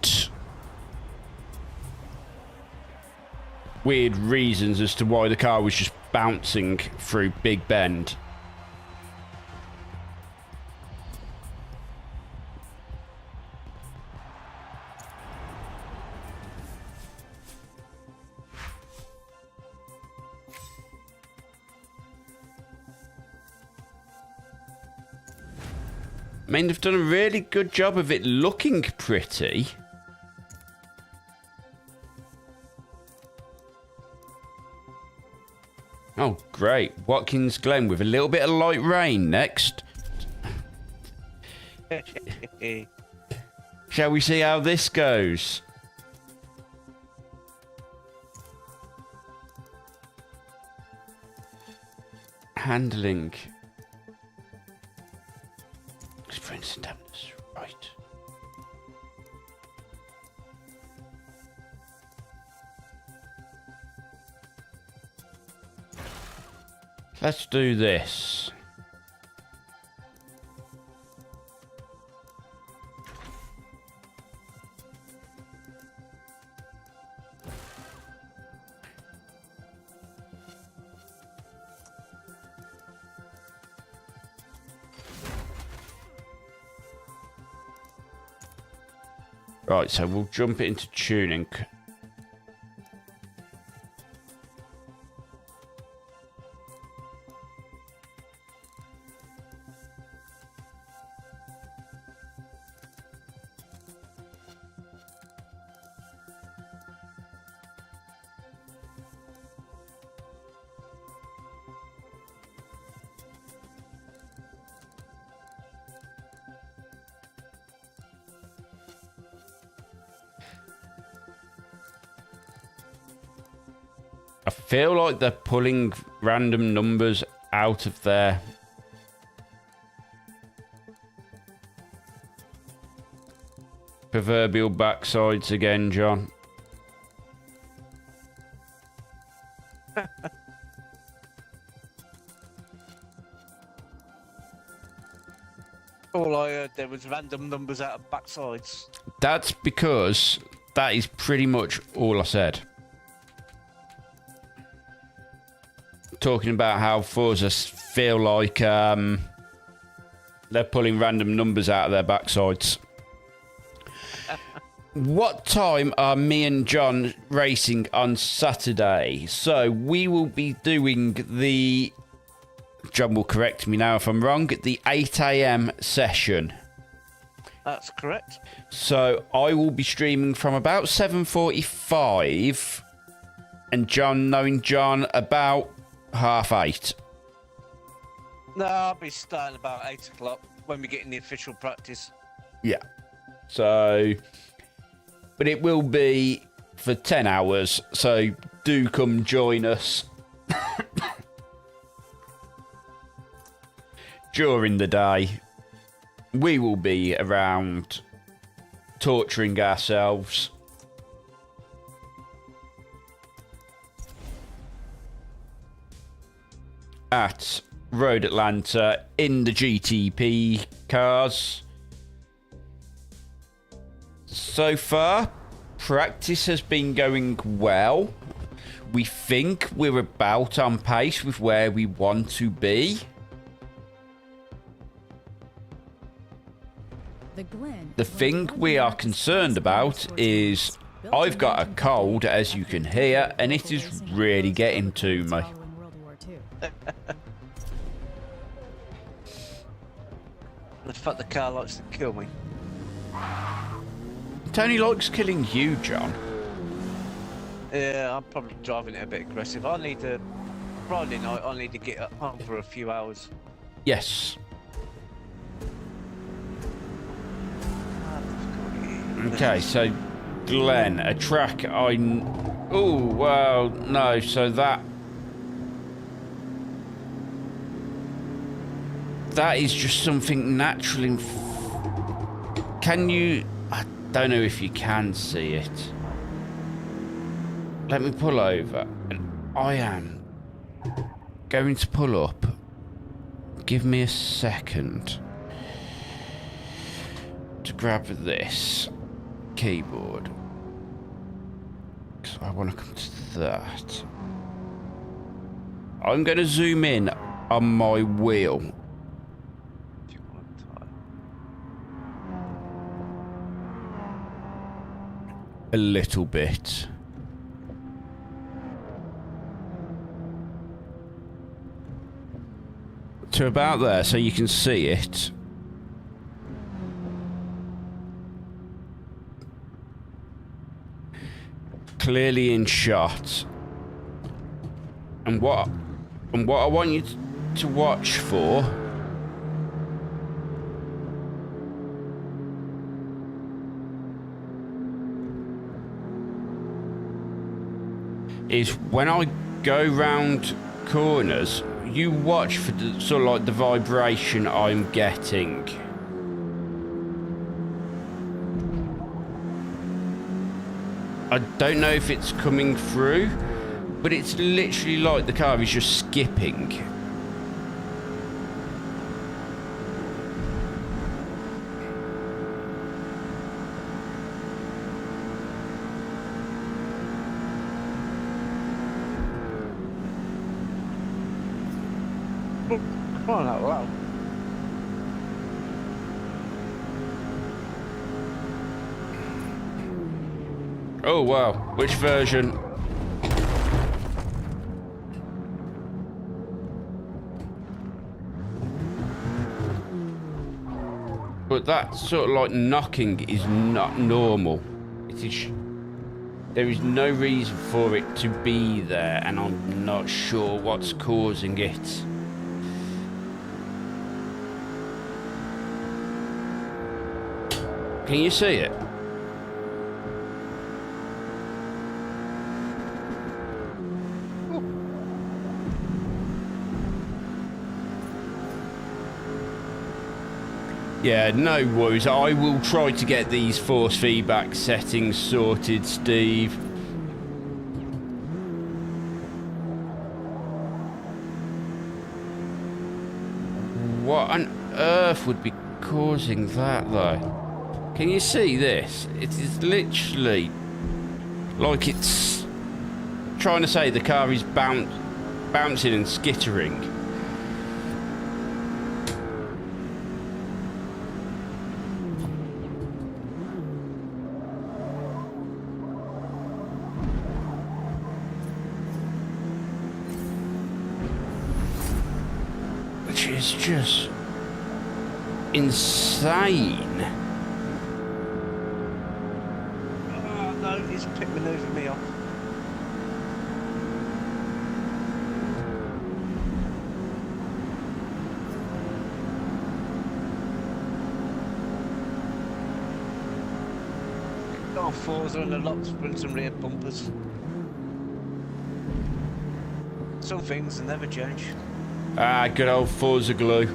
reasons as to why the car was just bouncing through Big Bend. I mean, they've done a really good job of it looking pretty. Oh, great. Watkins Glen with a little bit of light rain next. Shall we see how this goes? Handling. Experience and dampness. Right. Let's do this. Right, so we'll jump it into tuning. I feel like they're pulling random numbers out of their proverbial backsides again, John. All I heard there was random numbers out of backsides. That's because that is pretty much all I said. Talking about how Forza feel like they're pulling random numbers out of their backsides. What time are me and John racing on Saturday? So we will be doing the... John will correct me now if I'm wrong. The 8 a.m. session. That's correct. So I will be streaming from about 7:45, and John, knowing John, about 8:30. No, I'll be starting about 8 o'clock when we get in the official practice. Yeah. So, but it will be for 10 hours. So do come join us during the day. We will be around torturing ourselves. At Road Atlanta in the GTP cars. So far, practice has been going well. We think we're about on pace with where we want to be. The thing we are concerned about is I've got a cold, as you can hear, and it is really getting to me. The fact the car likes to kill me. Tony likes killing you, John. Yeah, I'm probably driving it a bit aggressive. I need to... Friday night, I need to get home for a few hours. Yes. Okay, so Glenn, a track I... Oh, well, no, so that is just something natural. Can you... I don't know if you can see it. Let me pull over, and I am going to pull up. Give me a second to grab this keyboard, because I want to come to that. I'm going to zoom in on my wheel. A little bit. To about there, so you can see it. Clearly in shot. And what I want you to watch for is when I go round corners, you watch for the, sort of like the vibration I'm getting. I don't know if it's coming through, but it's literally like the car is just skipping. Come on out loud. Oh wow, which version? But that sort of like knocking is not normal. It is. There is no reason for it to be there, and I'm not sure what's causing it. Can you see it? Yeah, no worries. I will try to get these force feedback settings sorted, Steve. What on earth would be causing that, though? Can you see this? It is literally like it's trying to say the car is bouncing and skittering. Which is just insane. Oh no, he's picked manoeuvring me off. Oh, Forza and the lock sprints and rear bumpers. Some things never change. Ah, good old Forza glue.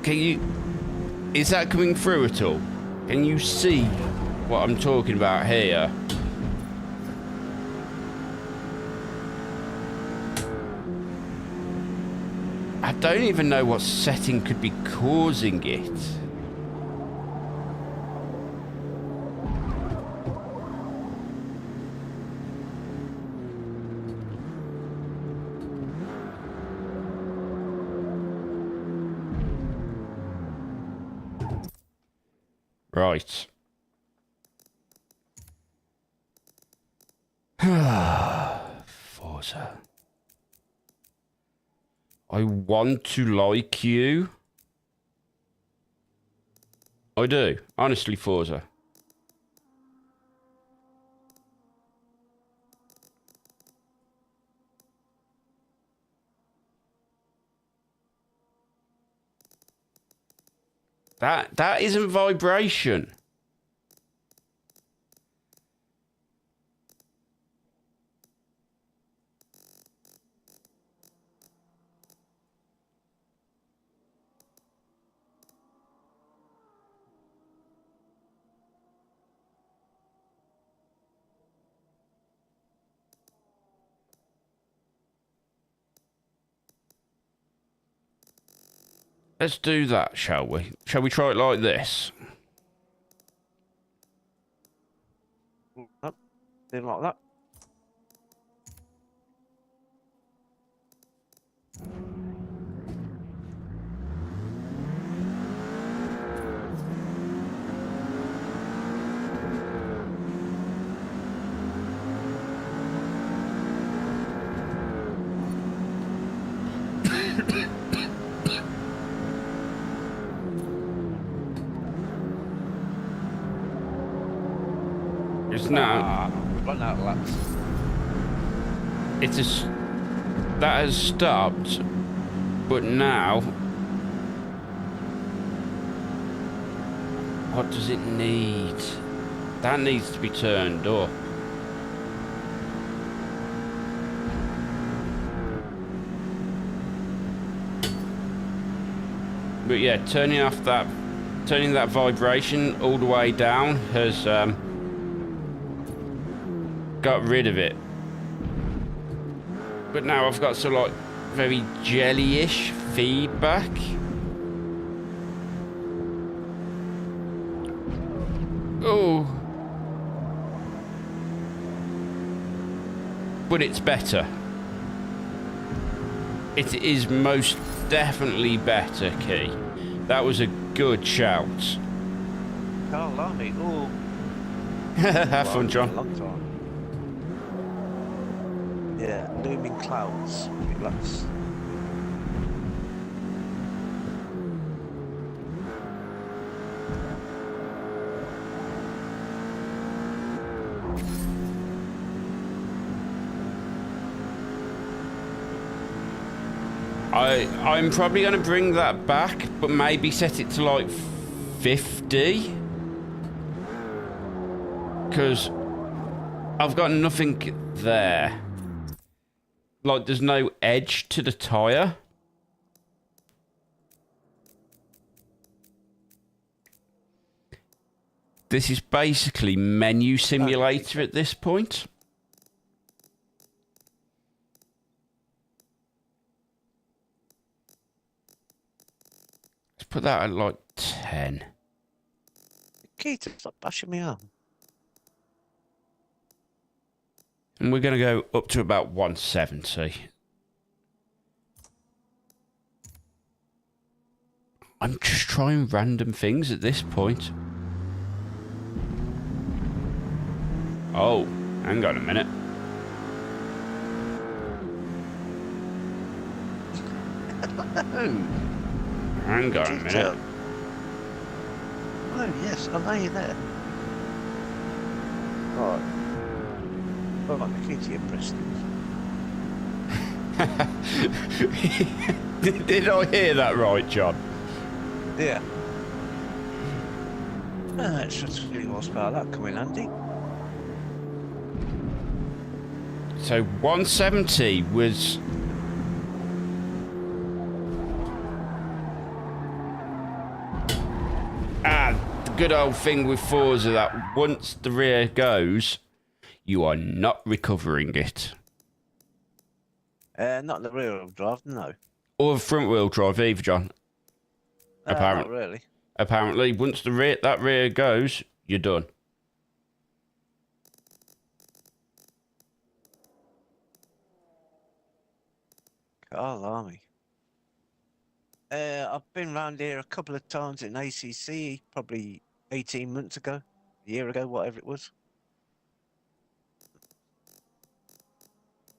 Can you... Is that coming through at all? Can you see what I'm talking about here? I don't even know what setting could be causing it. Right. Forza. I want to like you. I do. Honestly, Forza. That isn't vibration. Let's do that, shall we? Shall we try it like this? Oh, didn't like that. It's now. Run out of laps. That has stopped, but now, what does it need? That needs to be turned up. But yeah, turning that vibration all the way down has got rid of it. But now I've got some like very jelly-ish feedback. Oh. But it's better. It is most definitely better, Key. That was a good shout. Can't lie me. Oh. Have fun, John. A long time. Yeah, looming clouds. Relax. I'm probably going to bring that back, but maybe set it to like 50. Because I've got nothing there. like there's no edge to the tyre. This is basically menu simulator at this point. Let's put that at like 10. Keith, stop bashing me arm. And we're going to go up to about 170. I'm just trying random things at this point. Oh, hang on a minute. Hang on a minute. Oh, yes, I know you're there. Right. Well, I'm the key to your Preston. Did I hear that right, John? Yeah. Extra 3 horsepower, that come in handy. So 170 was... the good old thing with Forza that once the rear goes, you are not recovering it. Not the rear wheel drive, no. Or the front wheel drive either, John. Not really. Apparently, once the rear goes, you're done. Carl Army. I've been round here a couple of times in ACC, probably 18 months ago, a year ago, whatever it was.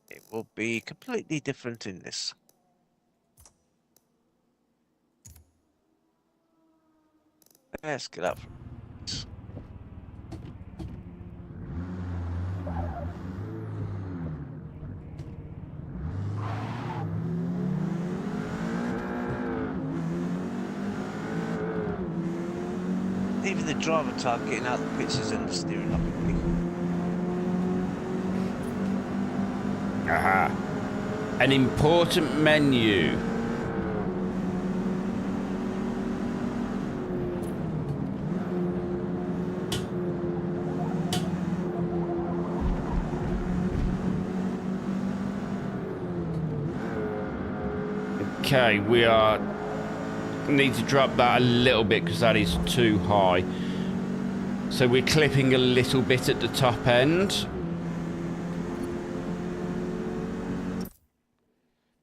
It will be completely different in this. Let's get up. Even the driver type getting out the pictures and the steering up quickly. Aha. An important menu. Okay, we need to drop that a little bit because that is too high. So we're clipping a little bit at the top end.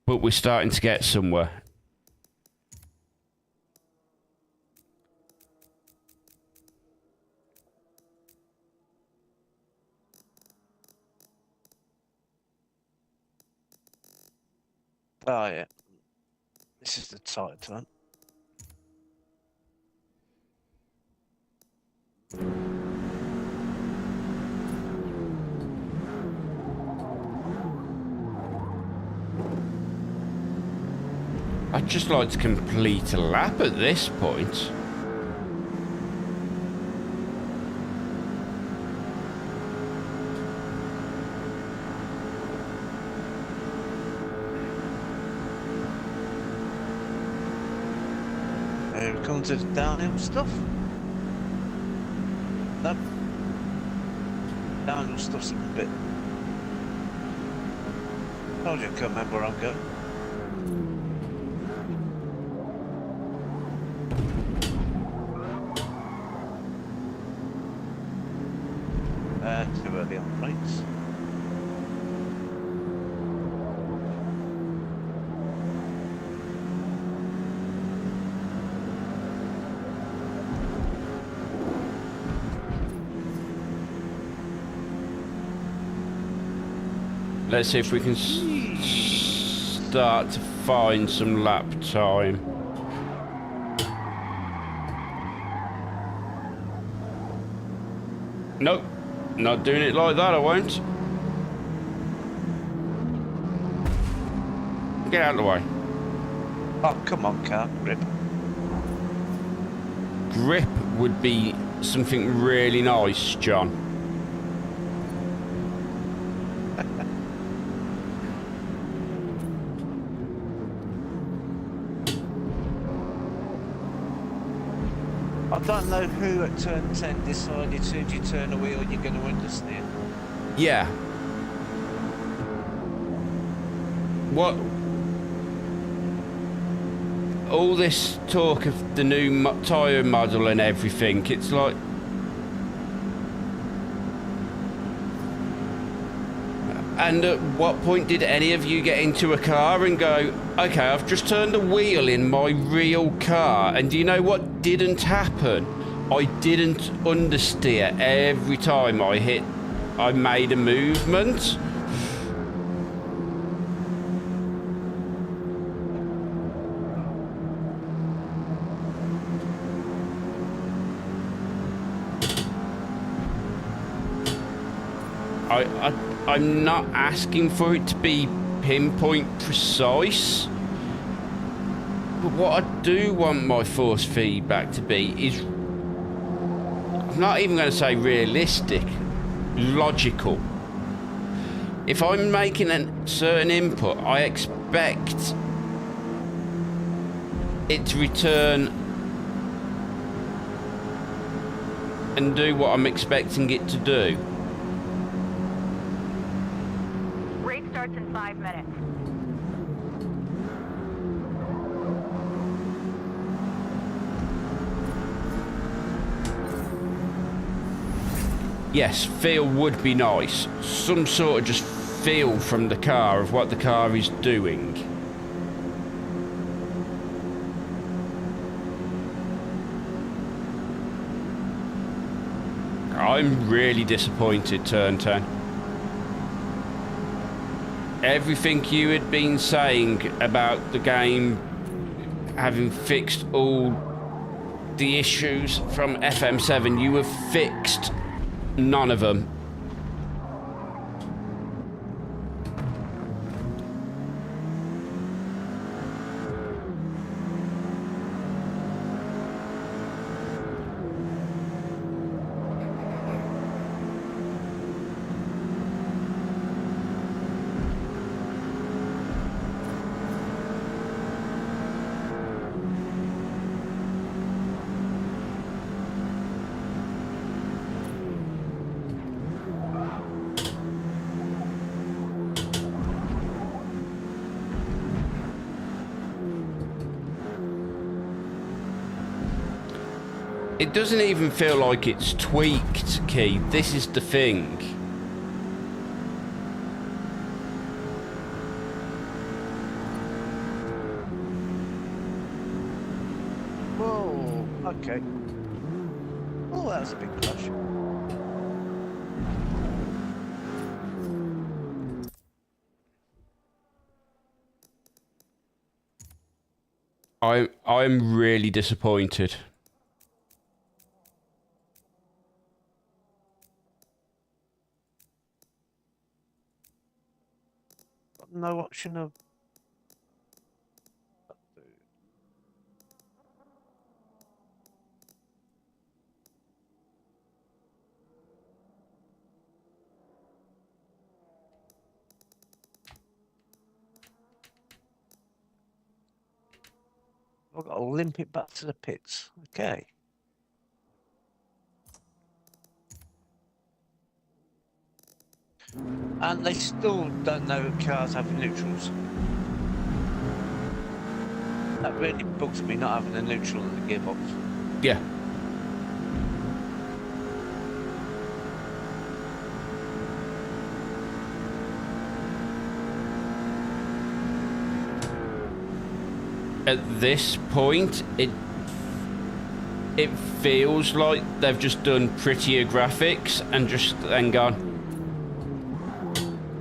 But we're starting to get somewhere. Oh yeah. This is the tight one. I'd just like to complete a lap at this point. Come to the downhill stuff. No. Downhill stuff's a bit. Told you I can't remember where I'm going. Too early on the brakes. Let's see if we can start to find some lap time. Nope, not doing it like that, I won't. Get out of the way. Oh, come on, car. Grip. Grip would be something really nice, John. I don't know who at turn 10 decided as soon as you turn a wheel you're going to understeer. Yeah. What? All this talk of the new tyre model and everything, it's like... And at what point did any of you get into a car and go, okay, I've just turned a wheel in my real car, and do you know what didn't happen? I didn't understeer every time I made a movement. I'm not asking for it to be pinpoint precise, but what I do want my force feedback to be is, I'm not even going to say realistic, logical. If I'm making a certain input, I expect it to return and do what I'm expecting it to do. Race starts in 5 minutes. Yes, feel would be nice. Some sort of just feel from the car of what the car is doing. I'm really disappointed, Turn 10. Everything you had been saying about the game having fixed all the issues from FM7, you have fixed none of them. It doesn't even feel like it's tweaked, Keith. This is the thing. Whoa, okay. Oh, that was a big crash. I'm really disappointed. No option of... I've got to limp it back to the pits. Okay. And they still don't know cars have neutrals. That really bugs me, not having a neutral in the gearbox. Yeah. At this point, it feels like they've just done prettier graphics and just then gone,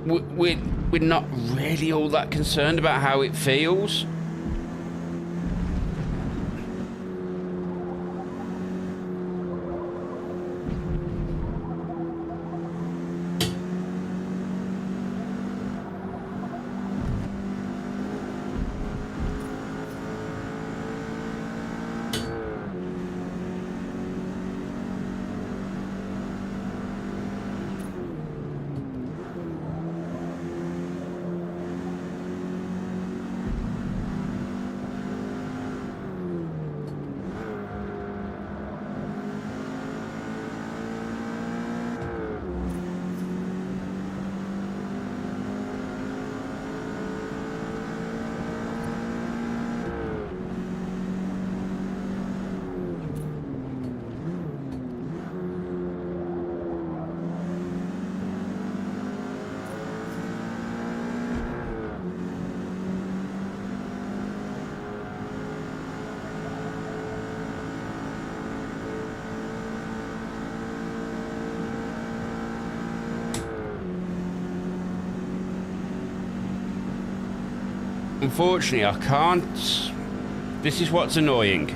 we're not really all that concerned about how it feels. unfortunately, I can't. This is what's annoying.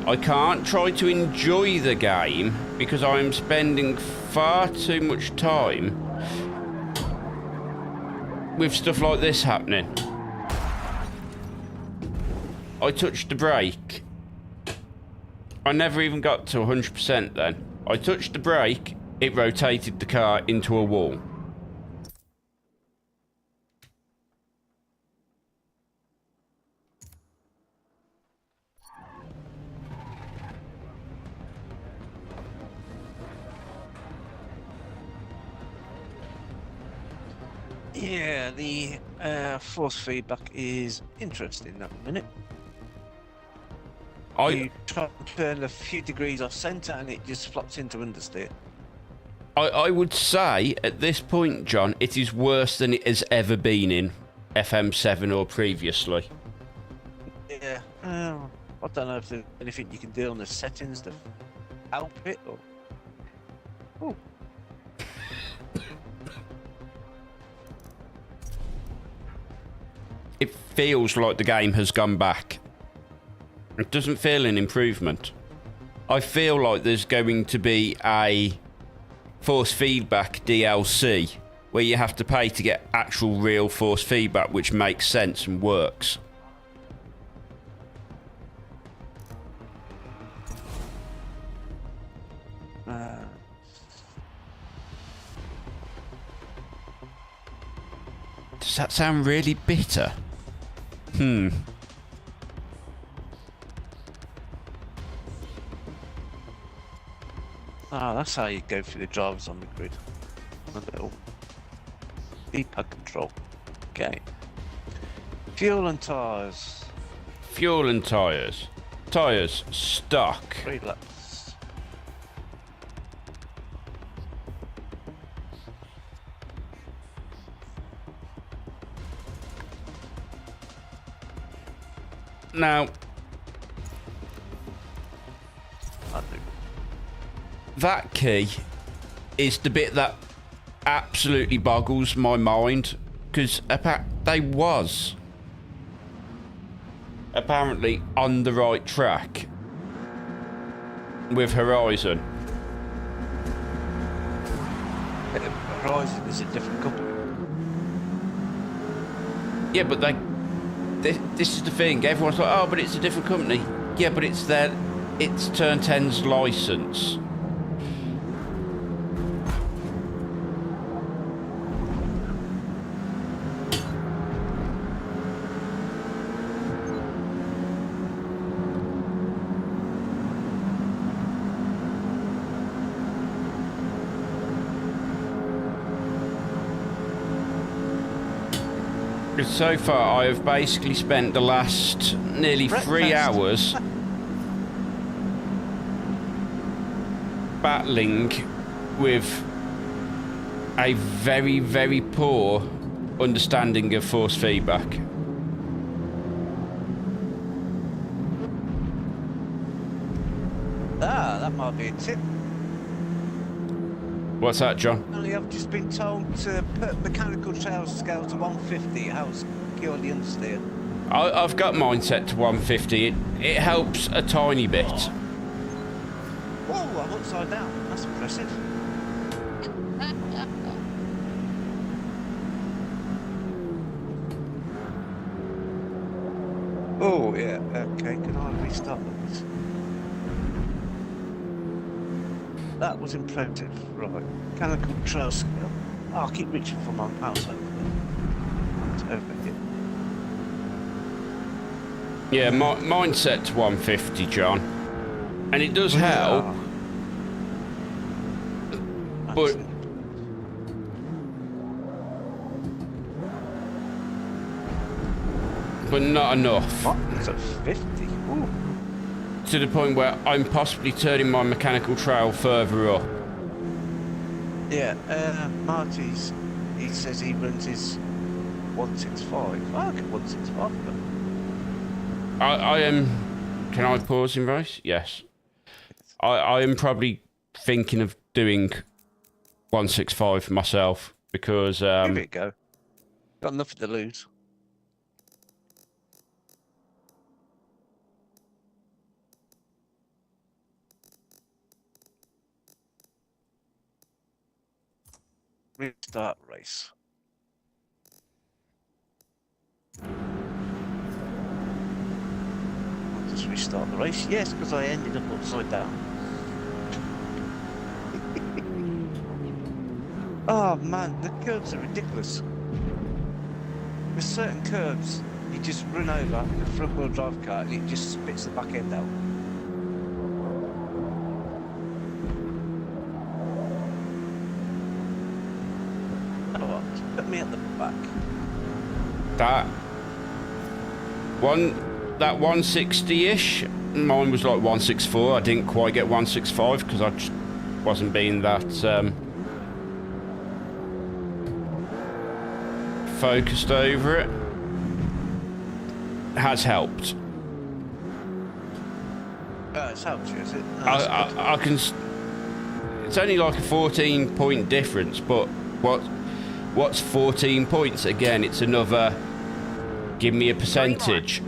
I can't try to enjoy the game because I'm spending far too much time with stuff like this happening. I touched the brake. I never even got to 100% then. I touched the brake, it rotated the car into a wall. Yeah, the force feedback is interesting at the minute. You try to turn a few degrees off centre and it just flops into understeer. I would say at this point, John, it is worse than it has ever been in FM7 or previously. Yeah, I don't know if there's anything you can do on the settings to help it or. Oh. It feels like the game has gone back. It doesn't feel an improvement. I feel like there's going to be a force feedback DLC where you have to pay to get actual real force feedback which makes sense and works. Does that sound really bitter? Ah, that's how you go through the drivers on the grid. A little D-pad control. Okay. Fuel and tyres. Fuel and tyres. Tyres, stock. 3 laps. Now, that key is the bit that absolutely boggles my mind, because they was apparently on the right track with Horizon. Horizon is a different company. Yeah, but this is the thing. Everyone's like, oh, but it's a different company. Yeah, but it's Turn 10's license. So far, I have basically spent the last nearly 3 hours battling with a very, very poor understanding of force feedback. Ah, that might be a tip. What's that, John? Only I've just been told to put mechanical trail scale to 150. It helps secure the understeer. I've got mine set to 150. It helps a tiny bit. Whoa, I'm upside down. That's impressive. Oh, yeah. Okay, can I restart this? That was impressive. Right. Mechanical trail scale. Oh, I'll keep reaching for my mouse over there. It's over here. Yeah, mine's set to 150, John. And it does help. But not enough. What? It's at 50? Ooh. To the point where I'm possibly turning my mechanical trail further up. Yeah, Marty's, he says he runs his 165. I get 165, but... I am... Can I pause in race? Yes. I am probably thinking of doing 165 myself, because... Give it a go. Got nothing to lose. Restart race. I'll just restart the race. Yes, because I ended up upside down. Oh man, the curbs are ridiculous. With certain curbs, you just run over in a front-wheel drive car and it just spits the back end out. Oh, well, just put me at the back. That 160-ish. Mine was like 164. I didn't quite get 165 because I just wasn't being that focused over it. Has helped. It's helped you, is it? No, I can. It's only like a 14-point difference, but what's 14 points? Again, it's another. Give me a percentage.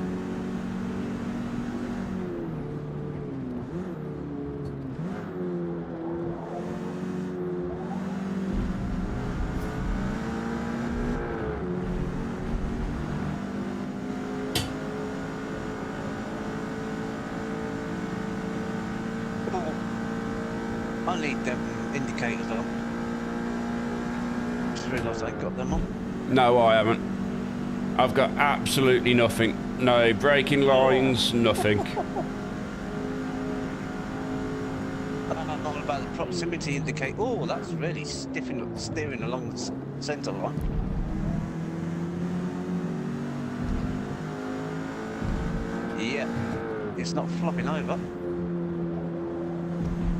I need them indicators on. Just realised I ain't got them on. No, I haven't. I've got absolutely nothing. No braking lines, nothing. I'm not about the proximity indicator. Oh, that's really stiffing up the steering along the centre line. Yeah, it's not flopping over.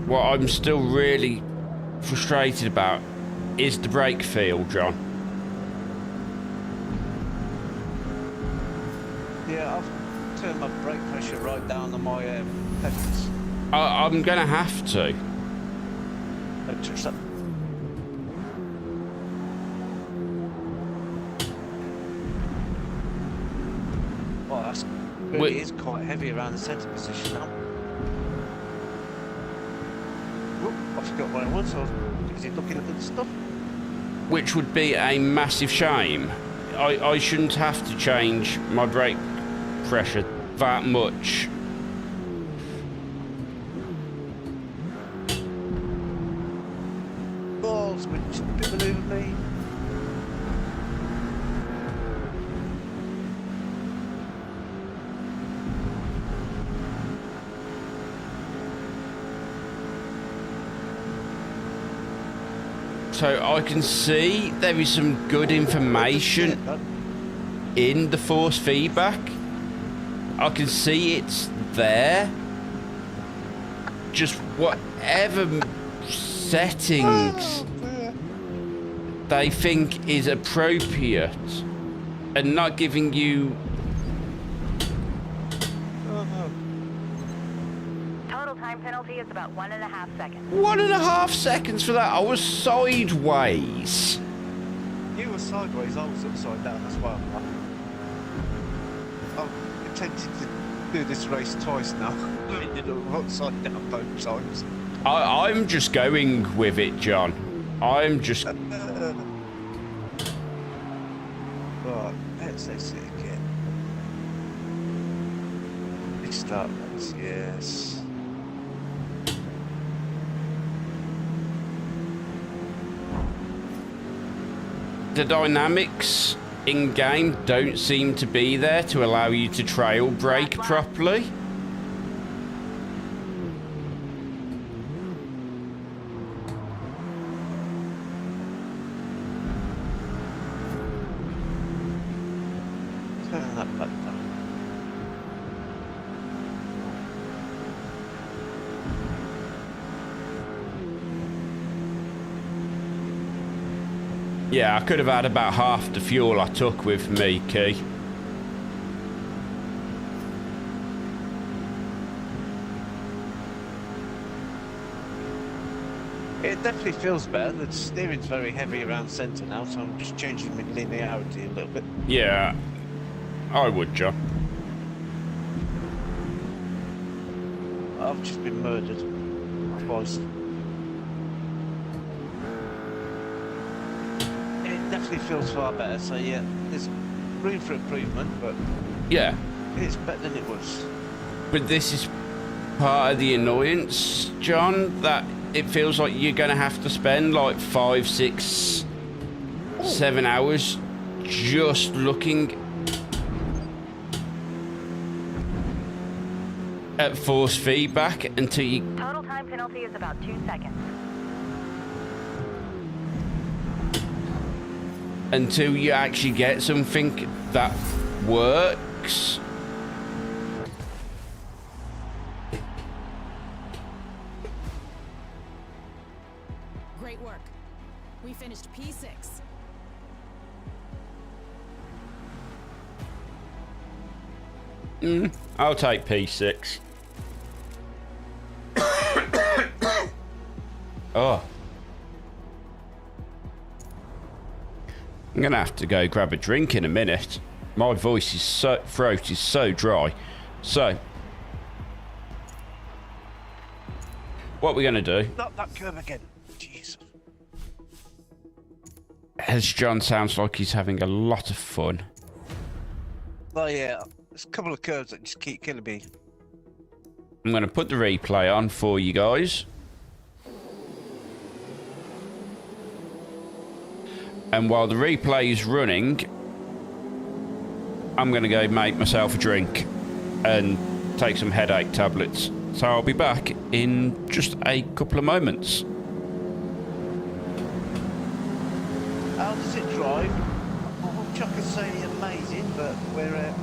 What I'm still really frustrated about is the brake feel, John. Yeah, I've turned my brake pressure right down on my pedals. I'm gonna have to. Well, that's really is quite heavy around the centre position now. Oh, I forgot where I was. I was busy looking at the stuff. Which would be a massive shame. I shouldn't have to change my brake pressure that much. Balls, which didn't believe me. So I can see there is some good information in the force feedback. I can see it's there. Just whatever settings they think is appropriate and not giving you... Total time penalty is about 1.5 seconds. 1.5 seconds for that. I was sideways. You were sideways, I was upside down as well. I'm tempted to do this race twice now. I ended up upside down both times. I'm just going with it, John. I'm just... Right, let's see again. Restart race, yes. The dynamics in-game don't seem to be there to allow you to trail brake properly. Turn that back down. Yeah, I could have had about half the fuel I took with me, Key. It definitely feels better. The steering's very heavy around centre now, so I'm just changing my linearity a little bit. Yeah, I would, John. I've just been murdered. Twice. definitely feels far better. So yeah, there's room for improvement, but Yeah, it's better than it was. but this is part of the annoyance, John, that it feels like you're going to have to spend like 5, 6, 7 hours just looking at force feedback until you... Total time penalty is about 2 seconds. until you actually get something that works. Great work. We finished P6. I'll take P6. Oh. I'm gonna have to go grab a drink in a minute. My voice is throat is so dry. So, what we're gonna do, Not that curve again. Jeez. as John sounds like he's having a lot of fun. Oh yeah, there's a couple of curves that just keep killing me. I'm gonna put the replay on for you guys. And while the replay is running, I'm going to go make myself a drink and take some headache tablets. So I'll be back in just a couple of moments. How does it drive? Well, Chuck is saying amazing, but we're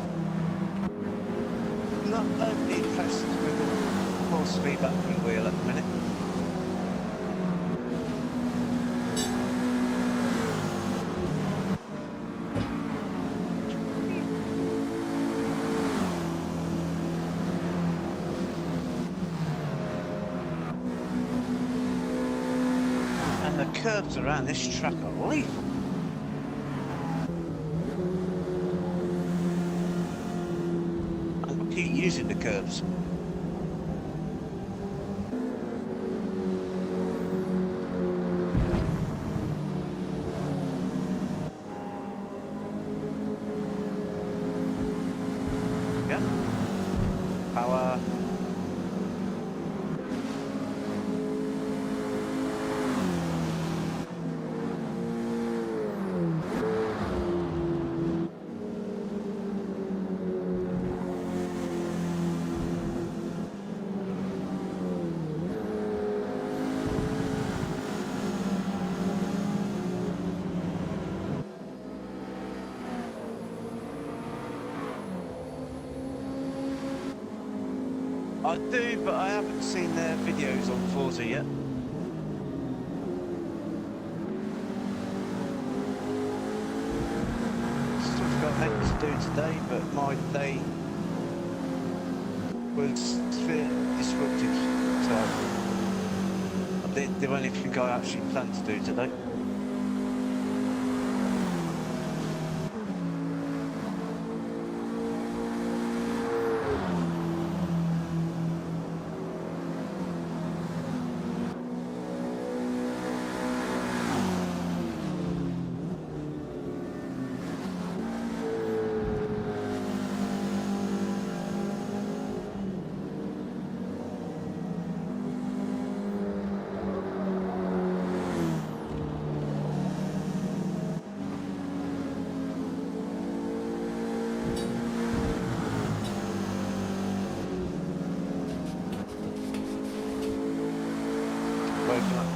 not overly impressed with the force feedback from the wheel at the minute. Curves around this track are lethal. And keep using the curves. Yeah. Power. I do, but I haven't seen their videos on Forza yet. Still got things to do today, but my day was disrupted, so I didn't do anything I actually planned to do today.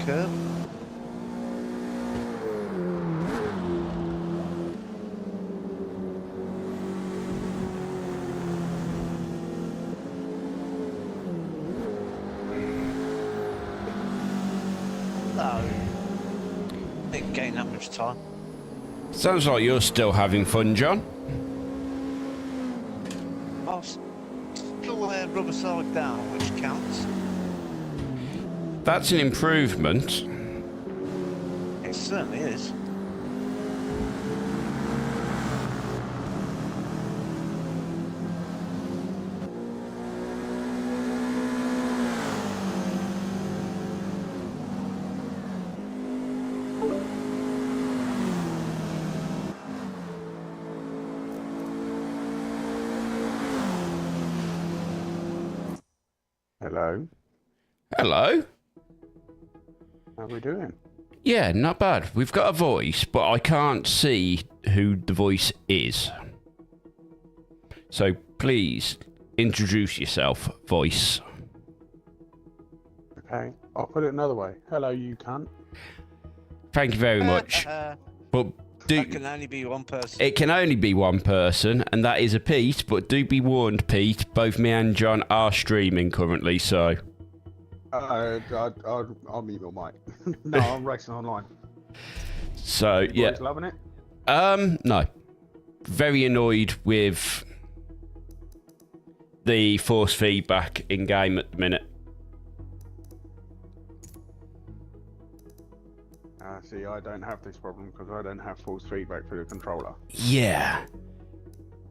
Curve. No, didn't gain that much time. Sounds like you're still having fun, John. I'll still rubber side down, which counts. That's an improvement. It certainly is. Hello. Hello. How are we doing? Yeah, not bad. We've got a voice, but I can't see who the voice is. So please introduce yourself, voice. Okay, I'll put it another way. Hello, you cunt. Thank you very much. But That can only be one person. it can only be one person, and that is a Pete. But do be warned, Pete. Both me and John are streaming currently, so. I'll mute your mic. No, I'm racing online. So You yeah. boys loving it? No. Very annoyed with the force feedback in game at the minute. See, I don't have this problem because I don't have force feedback for the controller. Yeah.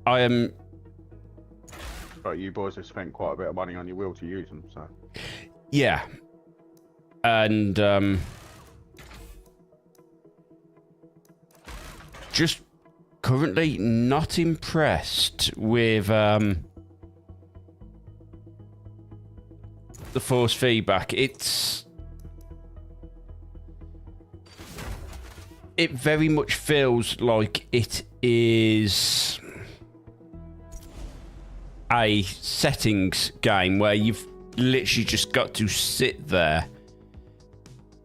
I am. But you boys have spent quite a bit of money on your wheel to use them, so. Yeah. And just currently not impressed with the force feedback. It very much feels like it is a settings game where you've literally just got to sit there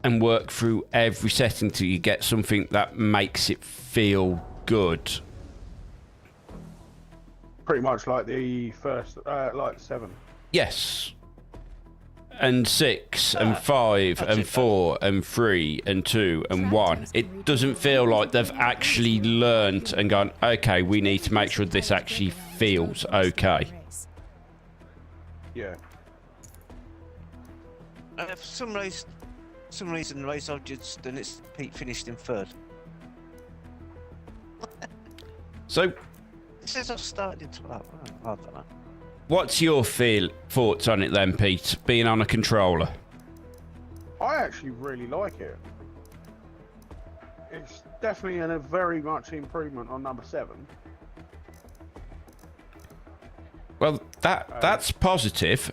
and work through every setting till you get something that makes it feel good. Pretty much like the first, like 7. Yes. And 6 and 5 and 4 and 3 and 2 and 1. It doesn't feel like they've actually learnt and gone, okay, we need to make sure this actually feels okay. Yeah. For some reason, the race I've just done, it's Pete finished in 3rd. So, It says I've started in 12th. I don't know. what's your thoughts on it then, Pete, being on a controller? I actually really like it. It's definitely a very much improvement on number 7. Well, that's positive.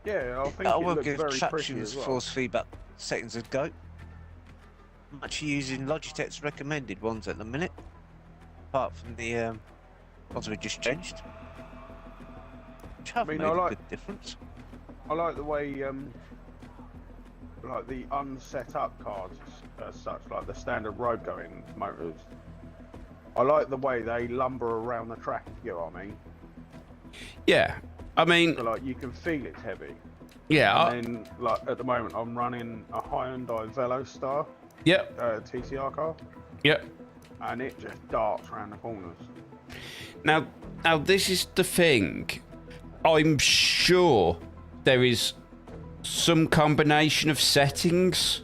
Yeah, I think I it will looks give very pretty traction as as well. force feedback settings a go. I'm actually using Logitech's recommended ones at the minute, apart from the ones we just changed. Which have made a good difference. I like the way, like the unset up cards as such, like the standard road going motors. I like the way they lumber around the track, if you know what I mean. Yeah, I mean, So, like, you can feel it's heavy. yeah, And then, like, at the moment, I'm running a Hyundai Velostar yep, TCR car, yep. and it just darts around the corners. Now this is the thing. I'm sure there is some combination of settings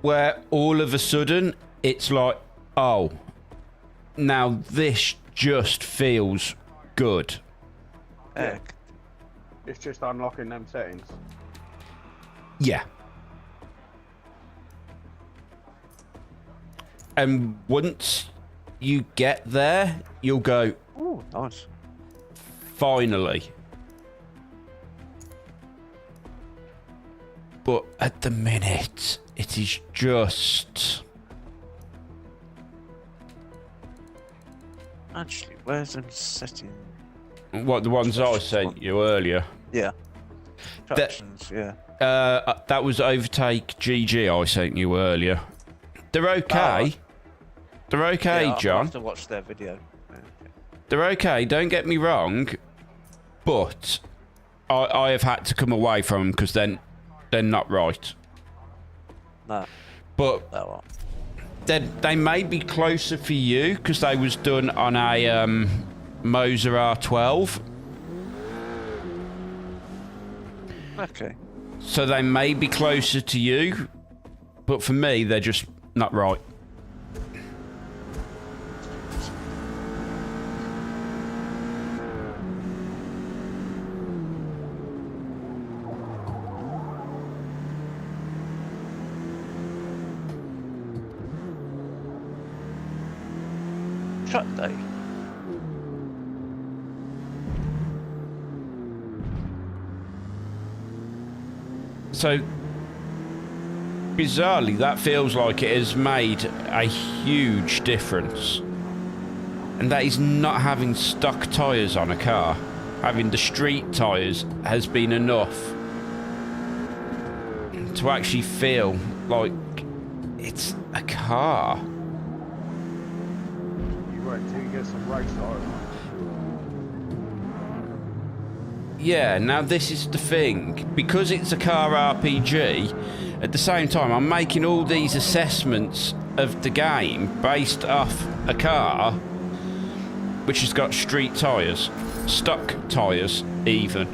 where all of a sudden it's like, oh, now this just feels good. Yeah. It's just unlocking them settings. Yeah. And once you get there, you'll go, Oh, nice. finally. But at the minute, it is just... Actually, where's them setting? What, the ones I sent you earlier? Yeah. Tractions, yeah. That was Overtake GG I sent you earlier. They're okay. They're okay, Yeah, I'll John. have to watch their video. Yeah. They're okay, don't get me wrong. But I have had to come away from them because they're not right. No. But That one. they may be closer for you because they was done on a Moser R12. Okay. So they may be closer to you. But for me, they're just not right. Truck day. So, bizarrely, that feels like it has made a huge difference. And that is not having stock tyres on a car. Having the street tyres has been enough to actually feel like it's a car. You wait till you get some race tyres. Yeah, now this is the thing. Because it's a car RPG, at the same time, I'm making all these assessments of the game based off a car which has got street tyres. Stock tyres, even.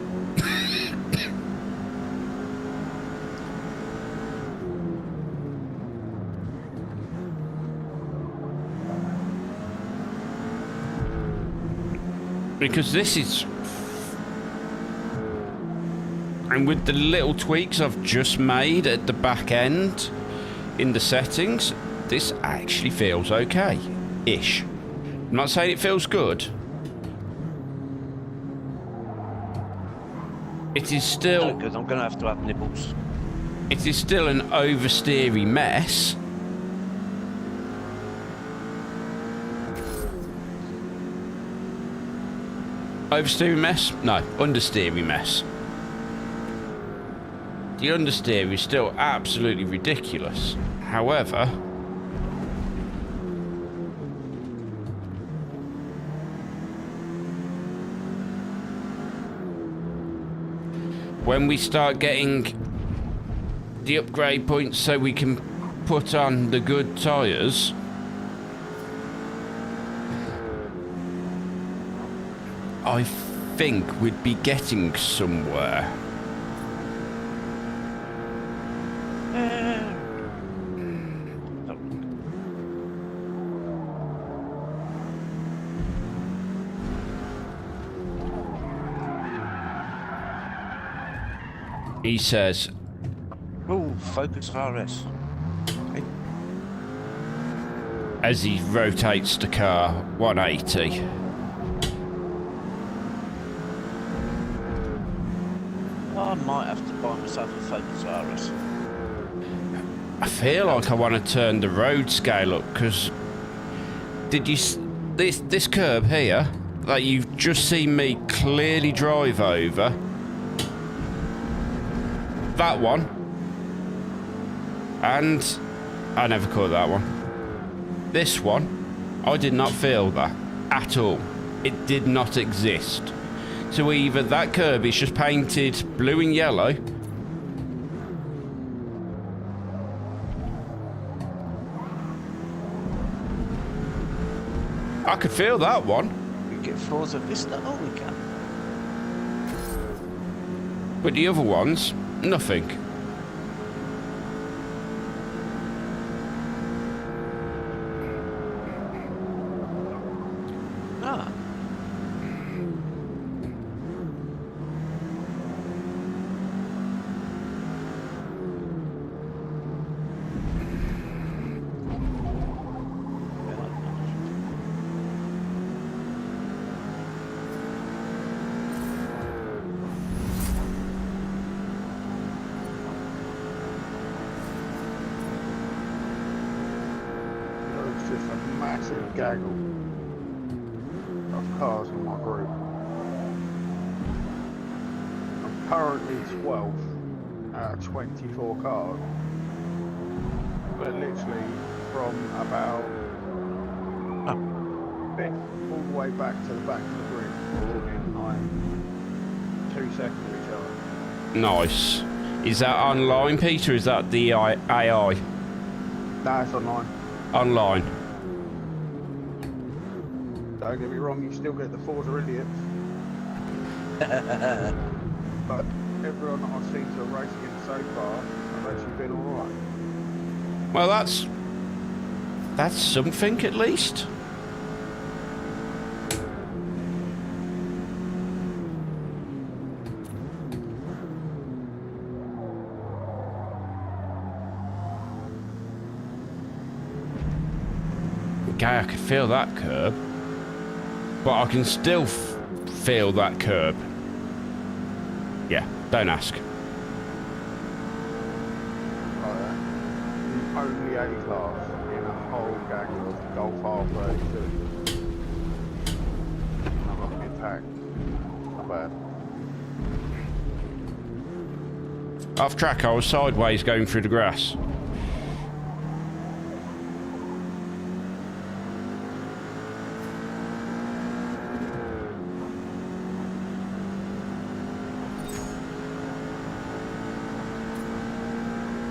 Because this is... And with the little tweaks I've just made at the back end in the settings, this actually feels okay-ish. I'm not saying it feels good. It is still... Because I'm going to have nibbles. It is still an oversteery mess. Oversteery mess? No, understeery mess. The understeer is still absolutely ridiculous. However, when we start getting the upgrade points so we can put on the good tyres, I think we'd be getting somewhere. He says, Oh, Focus RS. Okay. as he rotates the car 180. I might have to buy myself a Focus RS. I feel like I want to turn the road scale up, because did you this curb here that you've just seen me clearly drive over, that one, and I never caught that one. This one, I did not feel that at all. It did not exist. So either that curb is just painted blue and yellow, I could feel that one. We get Forza Vista. Oh, we can. But the other ones, nothing. Ah. It's just a massive gaggle of cars in my group. I'm currently 12th out of 24 cars. But literally from about fifth all the way back to the back of the grid, all in like 2 seconds of each other. Nice. Is that online, Peter? Is that the AI? Nah, it's online. Online. Don't get me wrong, you still get the Forza idiots. But everyone that I've seen to a race against so far, I've actually been alright. Well, that's something at least. Okay, I could feel that curb, but I can still feel that curb. Yeah, don't ask. class in a whole gang of Golf R32. I'm not being attacked. Not bad. Off track, I was sideways going through the grass.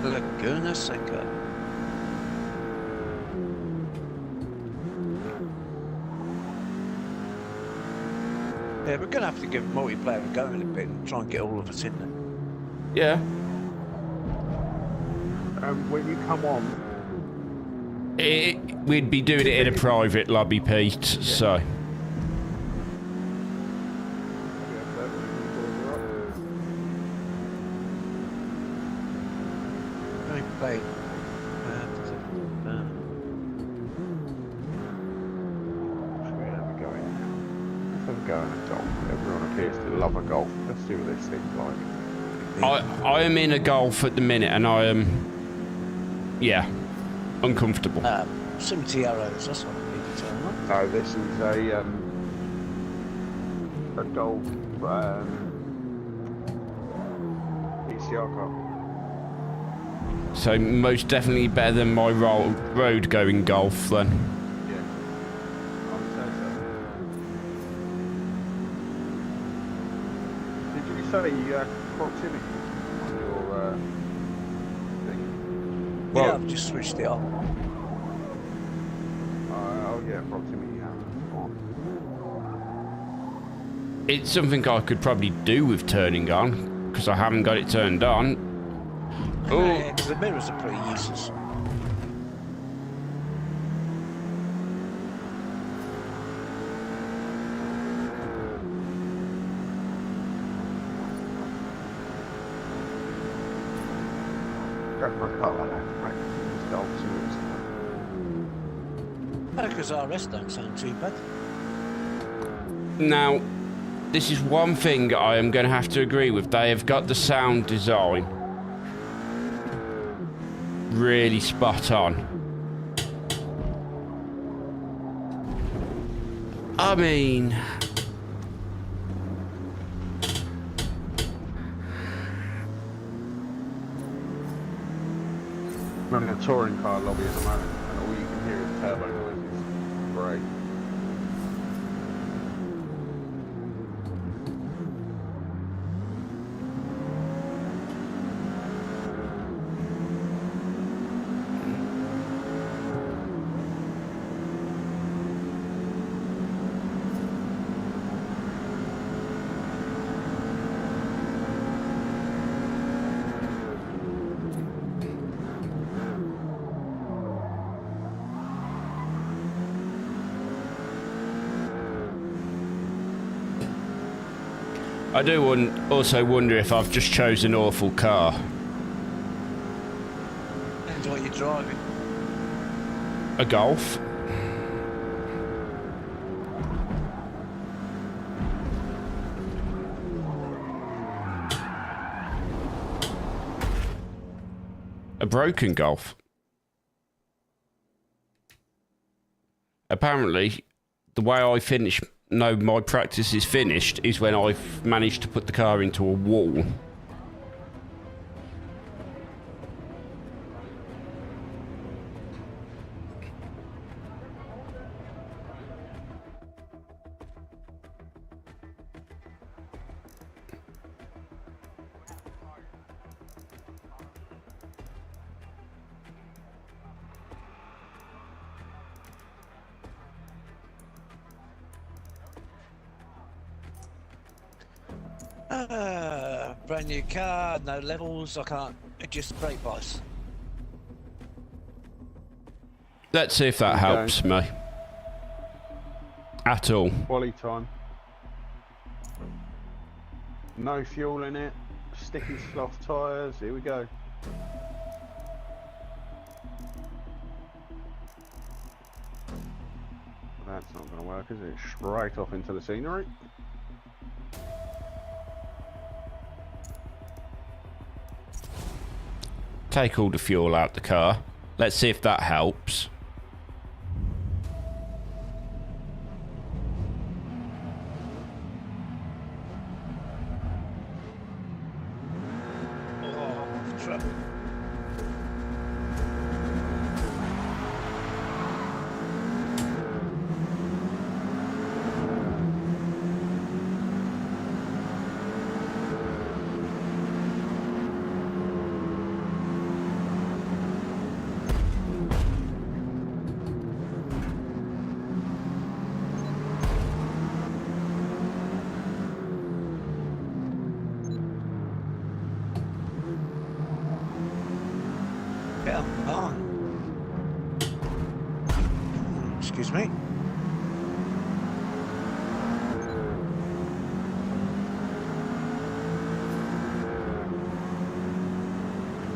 Laguna Seca. Yeah, we're gonna have to give multiplayer a go in a bit and try and get all of us in there. Yeah. When you come on, We'd be doing it in a private lobby, Pete, so... Play. where are we going? Let's go in a golf. Everyone appears to love a golf. Let's see what this thing's like. I am in a Golf at the minute, and I am... yeah. Uncomfortable. Some arrows, that's what I need to turn on. No, this is a Golf PCR car. So most definitely better than my road going Golf then. Yeah. I would say so. Did you say proximity on your thing? Well- Yeah, I've just switched it on. Oh yeah, proximity. Yeah. It's something I could probably do with turning on, because I haven't got it turned on. Oh, Yeah, 'cause the mirrors are pretty useless. Go for a car like that, right? It's Golf Series. Because RS don't sound too bad. now, this is one thing I am going to have to agree with. They have got the sound design really spot on. I mean... We're in a touring car lobby at the moment, and all you can hear is turbo noises. Great. I do also wonder if I've just chosen an awful car. Depends what you're driving. A Golf? A broken Golf? Apparently, the way I know my practice is finished is when I've managed to put the car into a wall. Brand new car, no levels, I can't adjust brake bias. Let's see if that helps me. At all. Quali time. No fuel in it. Sticky sloth tyres. Here we go. That's not going to work, is it? Straight off into the scenery. Take all the fuel out the car. Let's see if that helps. Oh, trouble. Come on. Excuse me.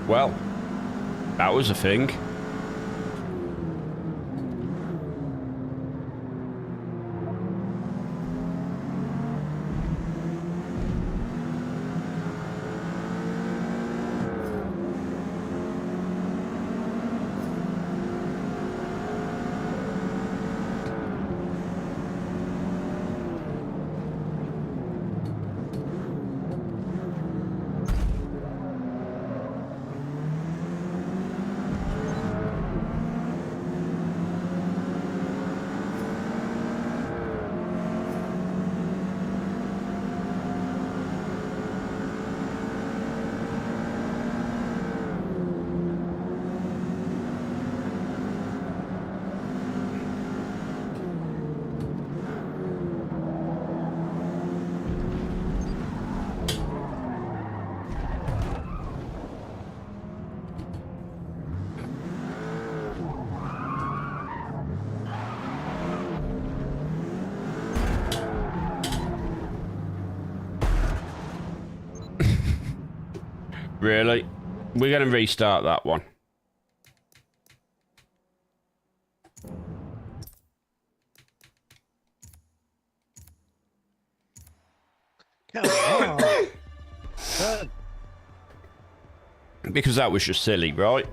Well, that was a thing. Really? We're going to restart that one. Come on. Because that was just silly, right?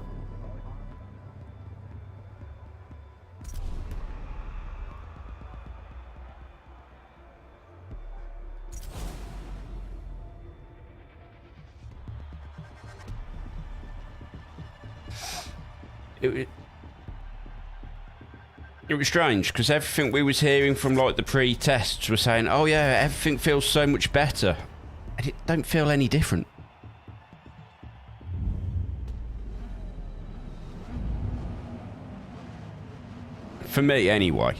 It was strange because everything we was hearing from like the pre-tests were saying, oh yeah, everything feels so much better, and it don't feel any different. For me, anyway.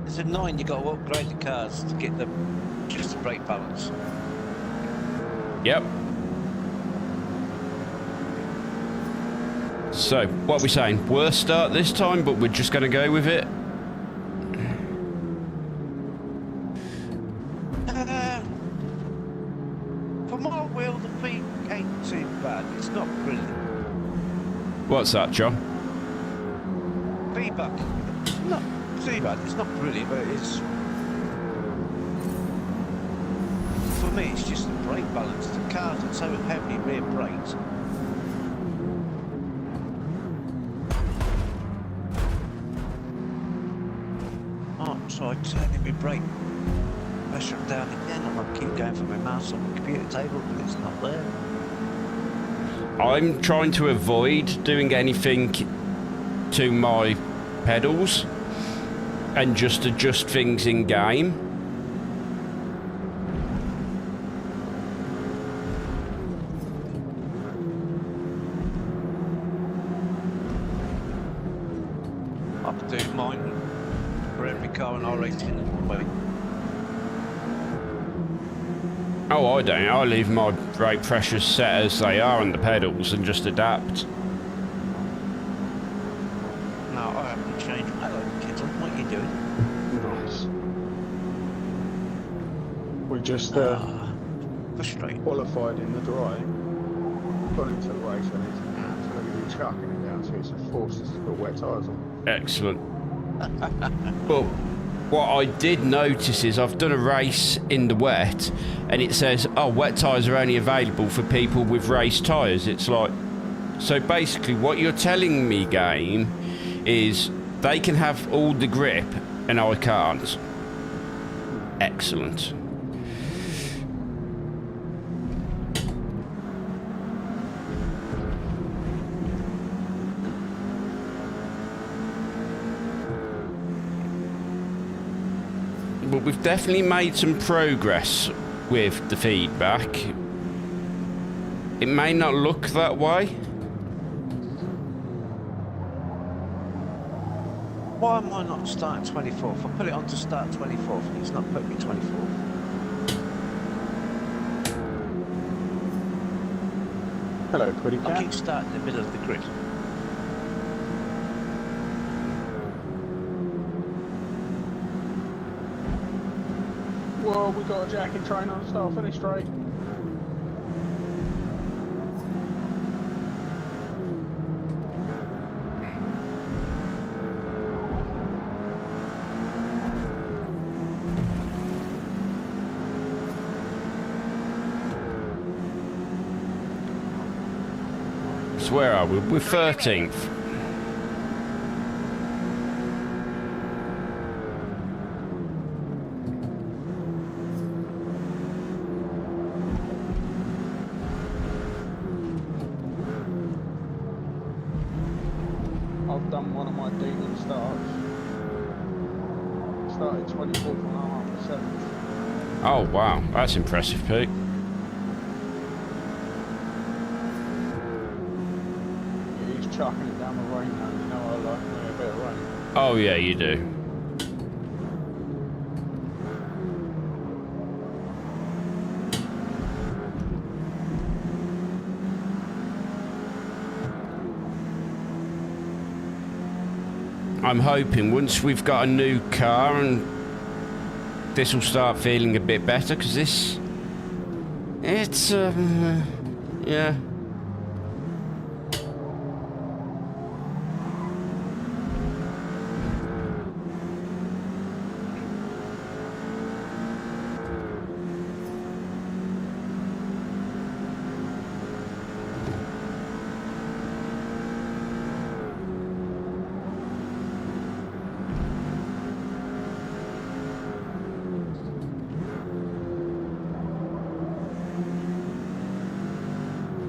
It's annoying you got to upgrade the cars to get just the brake balance. Yep. So, what are we saying? Worst start this time, but we're just going to go with it? For my wheel, the feet ain't too bad. It's not brilliant. What's that, John? Feedback. Not too bad. It's not brilliant, but it's... For me, it's just the brake balance. The cars are so heavy rear brakes. Oh, so I turn my brake pressure down again, and I keep going for my mouse on the computer table, but it's not there. I'm trying to avoid doing anything to my pedals and just adjust things in game. I do mine for every car and I rate in the way. Oh, I don't. I leave my brake pressures set as they are on the pedals and just adapt. No, I haven't changed. Hello, Kittle. What are you doing? Nice. We just Frustrating. qualified in the dry, got into the race and it's absolutely chucking it down, so it's forced us to put wet tyres on. Excellent. Well, what I did notice is I've done a race in the wet and it says, oh, wet tyres are only available for people with race tyres. It's like, so basically what you're telling me, game, is they can have all the grip and I can't. Excellent. But we've definitely made some progress with the feedback. It may not look that way. Why am I not starting 24th? I put it on to start 24th and it's not putting me 24th. Hello, Quiddy I Cat. keep starting in the middle of the grid. Whoa, we got a jacking train on start finish straight. So where are we? We're 13th. I've done one of my demon starts. Started 24th and I'm after 7th. Oh wow, that's impressive, Pete. Yeah, he's chucking it down the rain now. You know I like me a bit of rain. Oh yeah, you do. I'm hoping once we've got a new car and this will start feeling a bit better, because it's yeah.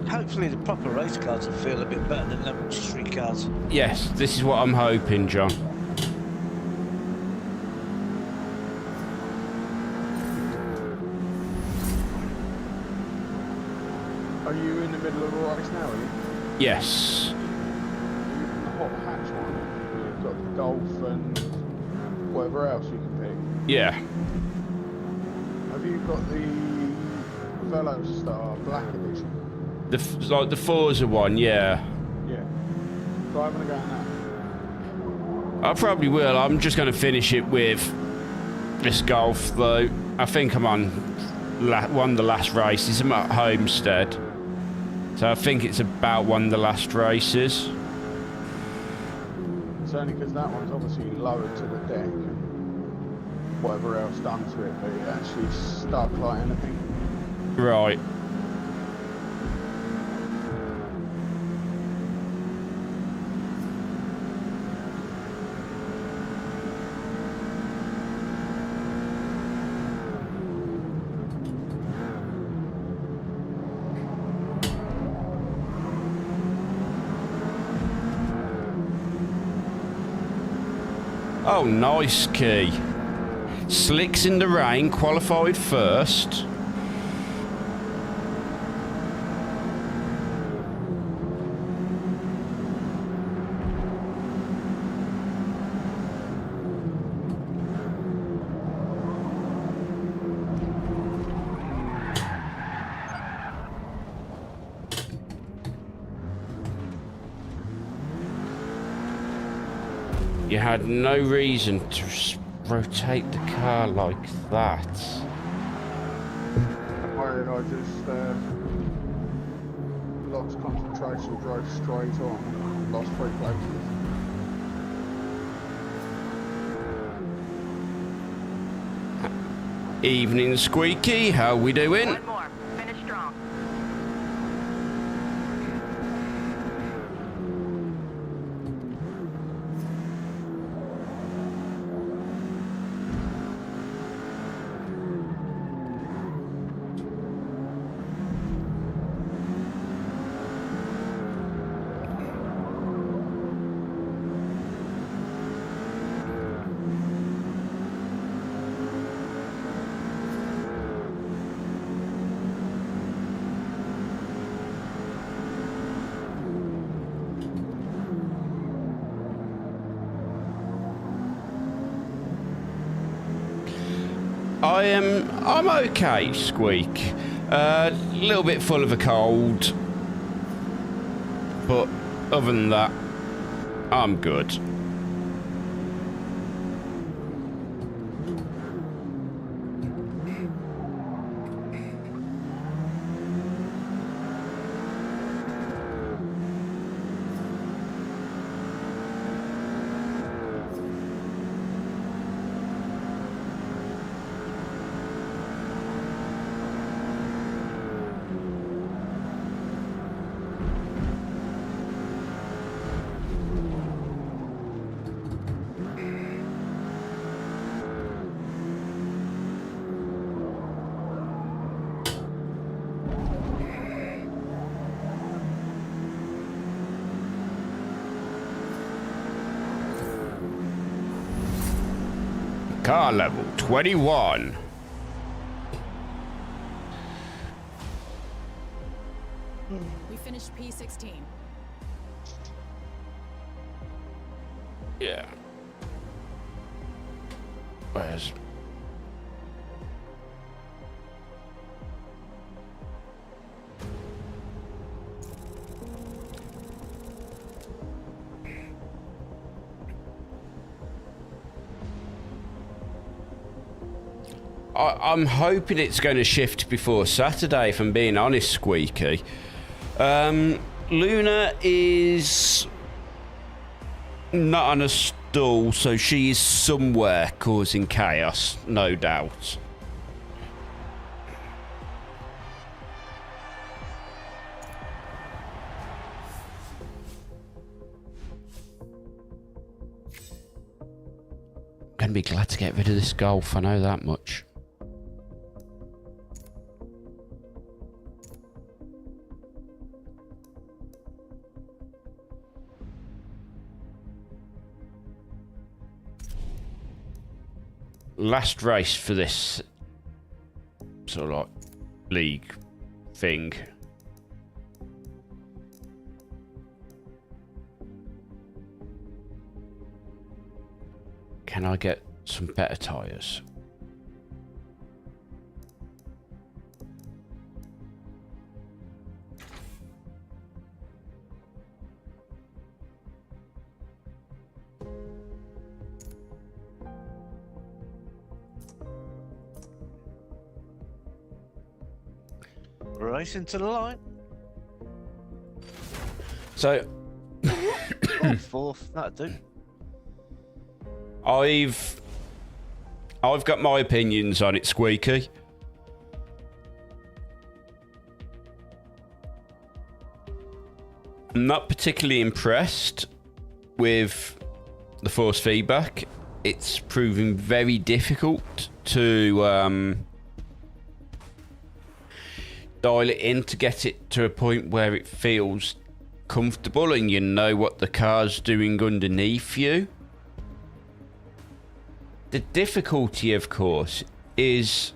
Hopefully the proper race cars will feel a bit better than level 3 cars. Yes, this is what I'm hoping, John. Are you in the middle of a race now, are you? Yes. Are you in the hot hatch one? You've got the Golf and whatever else you can pick. Yeah. Have you got the Velostar Black Edition? Like the Forza one, yeah. Yeah. So I'm gonna go in that. I probably will. I'm just going to finish it with this Golf, though. I think I'm on one of the last races. I'm at Homestead. So I think it's about one of the last races. It's only because that one's obviously lowered to the deck and whatever else done to it, but it actually stuck like anything. Right. Oh, nice, Key. Slicks in the rain, qualified first. You had no reason to rotate the car like that. Where I just lost concentration, drove straight on, lost 3 places. Evening, Squeaky. How we doing? One more. Finish strong. I'm okay, Squeak. A little bit full of a cold, but other than that, I'm good. Car level 21. We finished P16. Yeah. Where's... I'm hoping it's going to shift before Saturday, if I'm being honest, Squeaky. Luna is not on a stall, so she is somewhere causing chaos, no doubt. I'm going to be glad to get rid of this Golf, I know that much. Last race for this sort of like league thing. Can I get some better tyres? Racing to the line. So, Fourth, that'll do. I've got my opinions on it, Squeaky. I'm not particularly impressed with the force feedback. It's proving very difficult to dial it in to get it to a point where it feels comfortable and you know what the car's doing underneath you. The difficulty, of course, is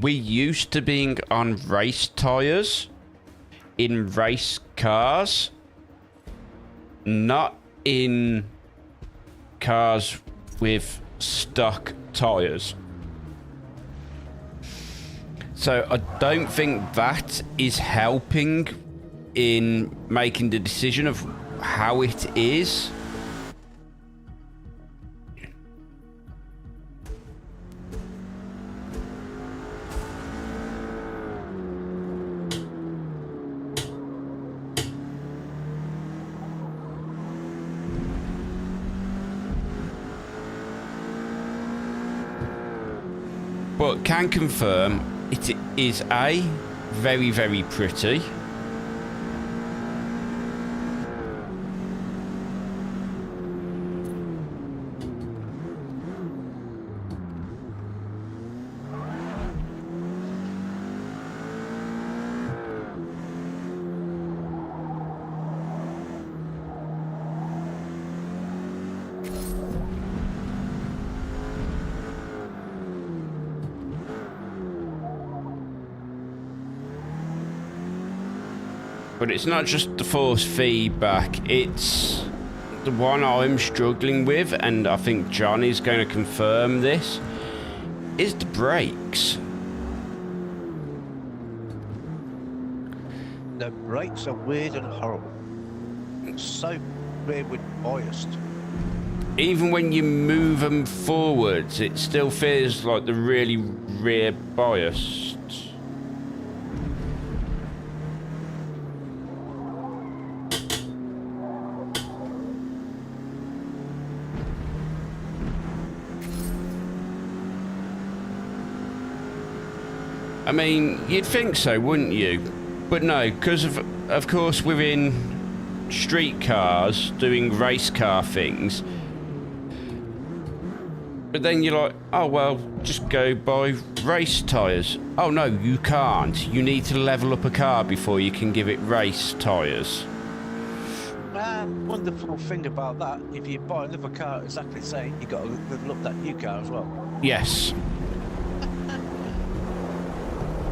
we used to being on race tyres in race cars, not in cars with stock tyres. So I don't think that is helping in making the decision of how it is. but can confirm it is A, very, very pretty. But it's not just the force feedback, it's the one I'm struggling with, and I think John is going to confirm this, is the brakes. The brakes are weird and horrible. It's so rearward biased. Even when you move them forwards, it still feels like they're really rear biased. I mean, you'd think so, wouldn't you? But no, because of course we're in street cars doing race car things. But then you're like, oh well, just go buy race tyres. Oh no, you can't. You need to level up a car before you can give it race tyres. Wonderful thing about that, if you buy another car exactly the same, you've got to level up that new car as well. Yes.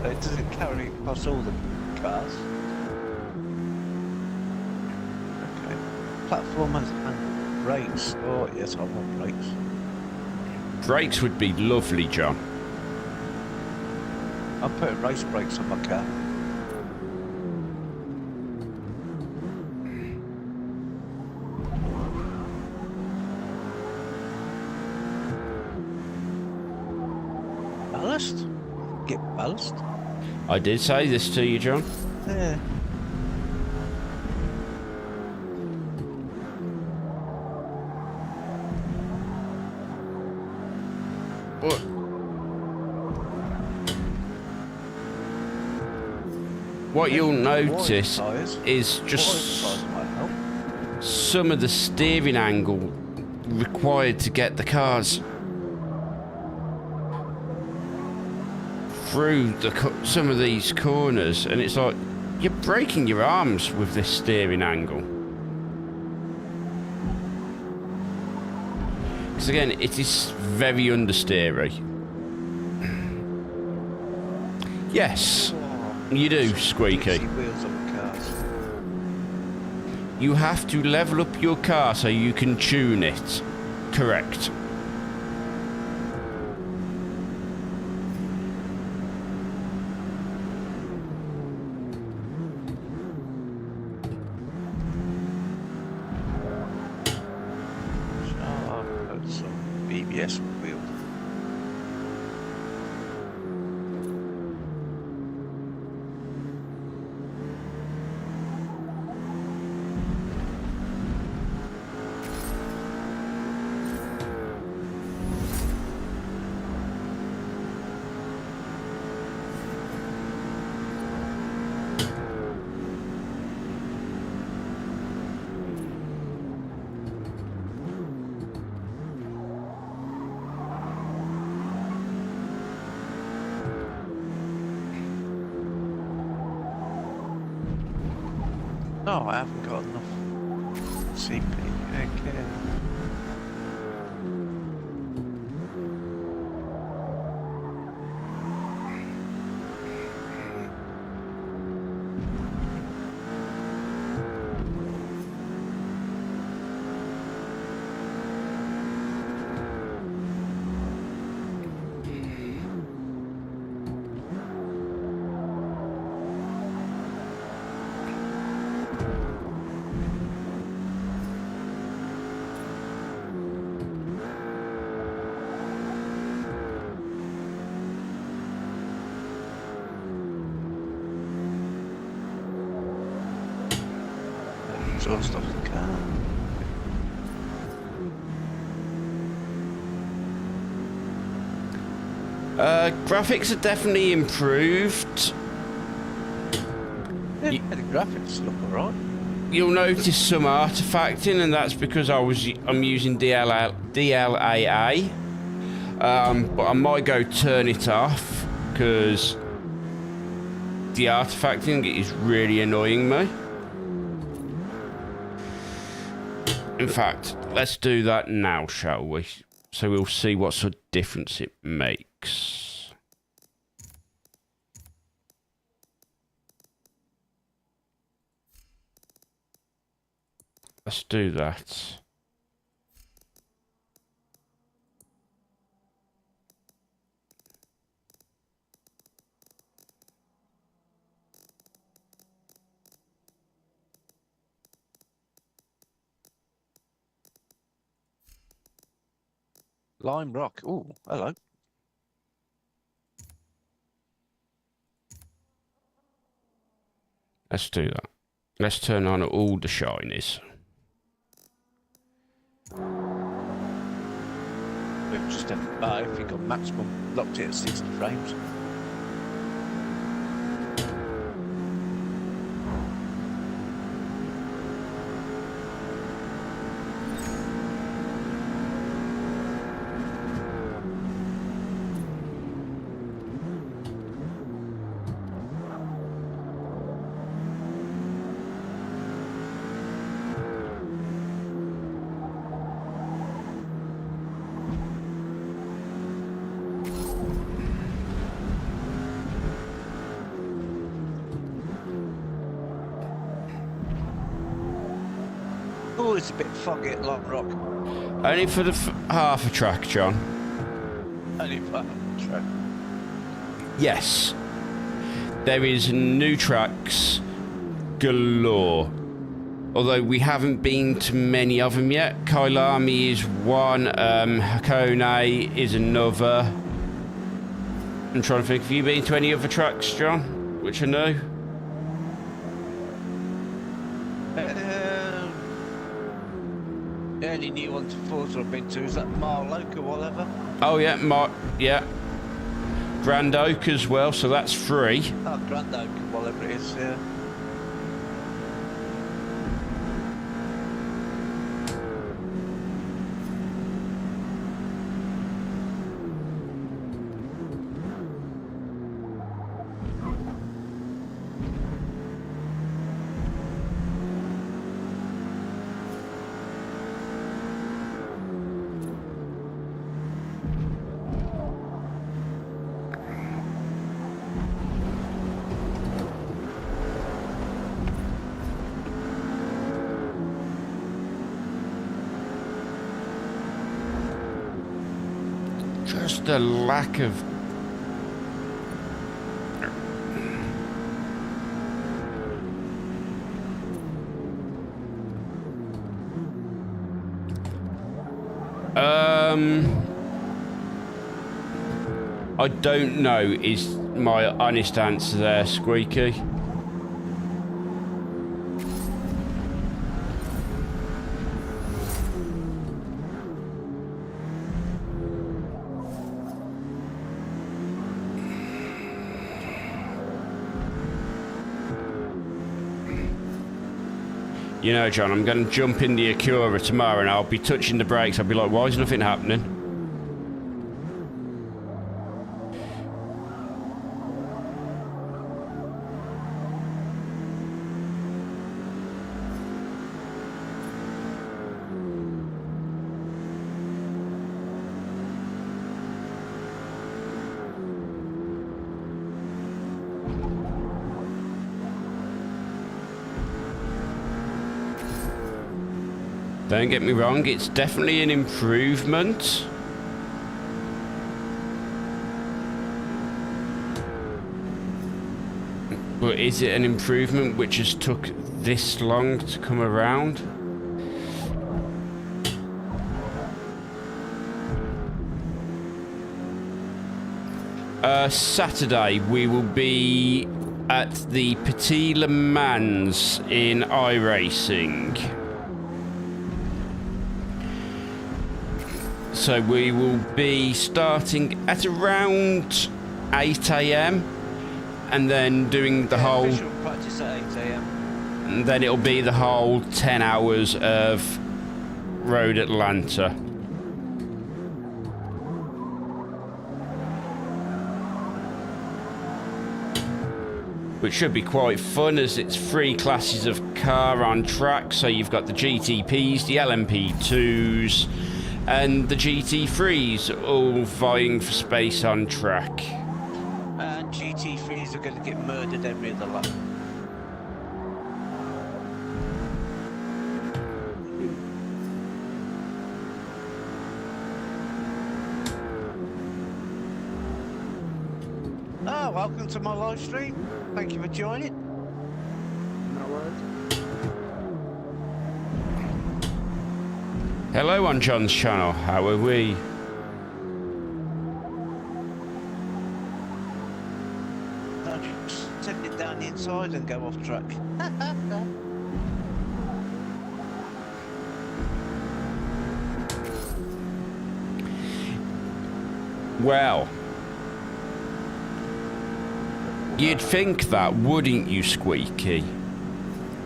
It doesn't carry across all the cars. Okay. Platformers and brakes. Oh yes, I want brakes. Brakes would be lovely, John. I'm putting race brakes on my car. Ballast? Get ballast? I did say this to you, John. Yeah. What you'll notice is just some of the steering angle required to get the cars through some of these corners, and it's like you're breaking your arms with this steering angle. Because again, it is very understeery. Yes, you do, Squeaky. You have to level up your car so you can tune it. Correct. BBS wheel. No, I haven't got enough CP. Okay. Exhaust off the car. Graphics are definitely improved. Yeah, the graphics look alright. You'll notice some artifacting, and that's because I'm using DLAA. But I might go turn it off because the artifacting is really annoying me. In fact, let's do that now, shall we? So we'll see what sort of difference it makes. Let's do that. Lime Rock. Oh, hello. Let's do that. Let's turn on all the shinies. We've just done if you got maximum locked it at 60 frames. Oh, it's a bit foggy at Lime Rock. Only for the half a track, John. Only for the track. Yes. There is new tracks galore. Although we haven't been to many of them yet. Kailami is one, Hakone is another. I'm trying to think, have you been to any other tracks, John? Which are new? The only new one to Forza I've been to is that Marloke or whatever. Oh yeah, yeah. Grand Oak as well, so that's 3. Oh, Grand Oak, whatever it is, yeah. Just the lack of... I don't know is my honest answer there, Squeaky. You know, John, I'm going to jump in the Acura tomorrow and I'll be touching the brakes. I'll be like, why is nothing happening? Don't get me wrong, it's definitely an improvement. But is it an improvement which has took this long to come around? Saturday we will be at the Petit Le Mans in iRacing. So we will be starting at around 8 a.m. and then doing the whole... Official practice at 8 a.m. And then it'll be the whole 10 hours of Road Atlanta. Which should be quite fun as it's 3 classes of car on track. So you've got the GTPs, the LMP2s and the GT3s all vying for space on track. And GT3s are going to get murdered every other lap. Oh, welcome to my live stream. Thank you for joining. No worries. Hello on John's channel, how are we? I'll just send it down the inside and go off track. Well, you'd think that, wouldn't you, Squeaky?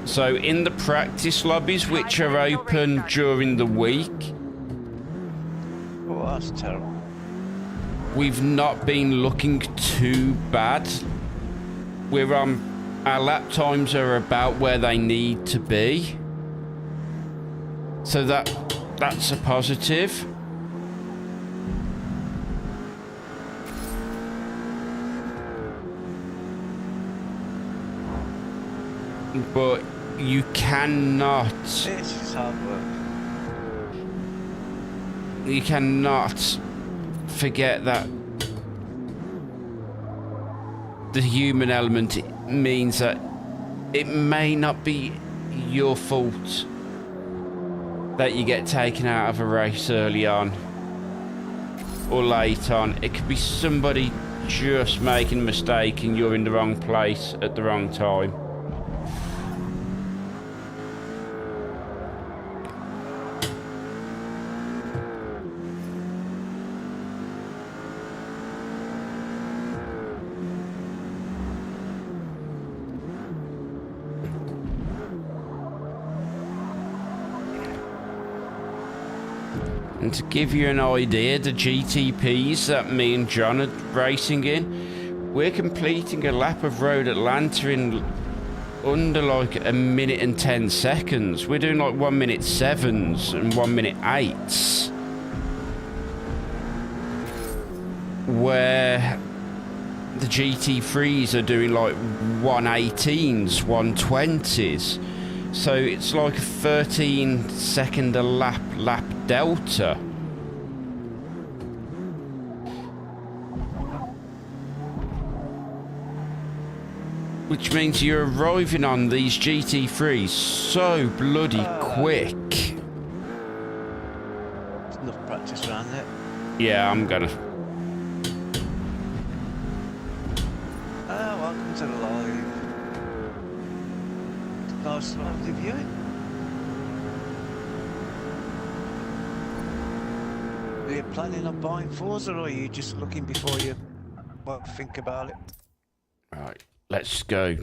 So in the practice lobbies, which are open during the week, Oh, that's terrible. we've not been looking too bad. We're our lap times are about where they need to be. So that's a positive. But you cannot... This is hard work. You cannot forget that the human element means that it may not be your fault that you get taken out of a race early on or late on. It could be somebody just making a mistake and you're in the wrong place at the wrong time. And to give you an idea, the GTPs that me and John are racing in, we're completing a lap of Road Atlanta in under like 1 minute and 10 seconds. We're doing like 1 minute 7s and 1 minute 8s. Where the GT3s are doing like 118s, 120s. So it's like a 13-second a lap delta. Which means you're arriving on these GT3s so bloody quick. There's enough practice around it. Yeah, I'm gonna... Oh, welcome to the live. Nice lovely viewing. Are you planning on buying Forza or are you just looking before you think about it? Right, let's go.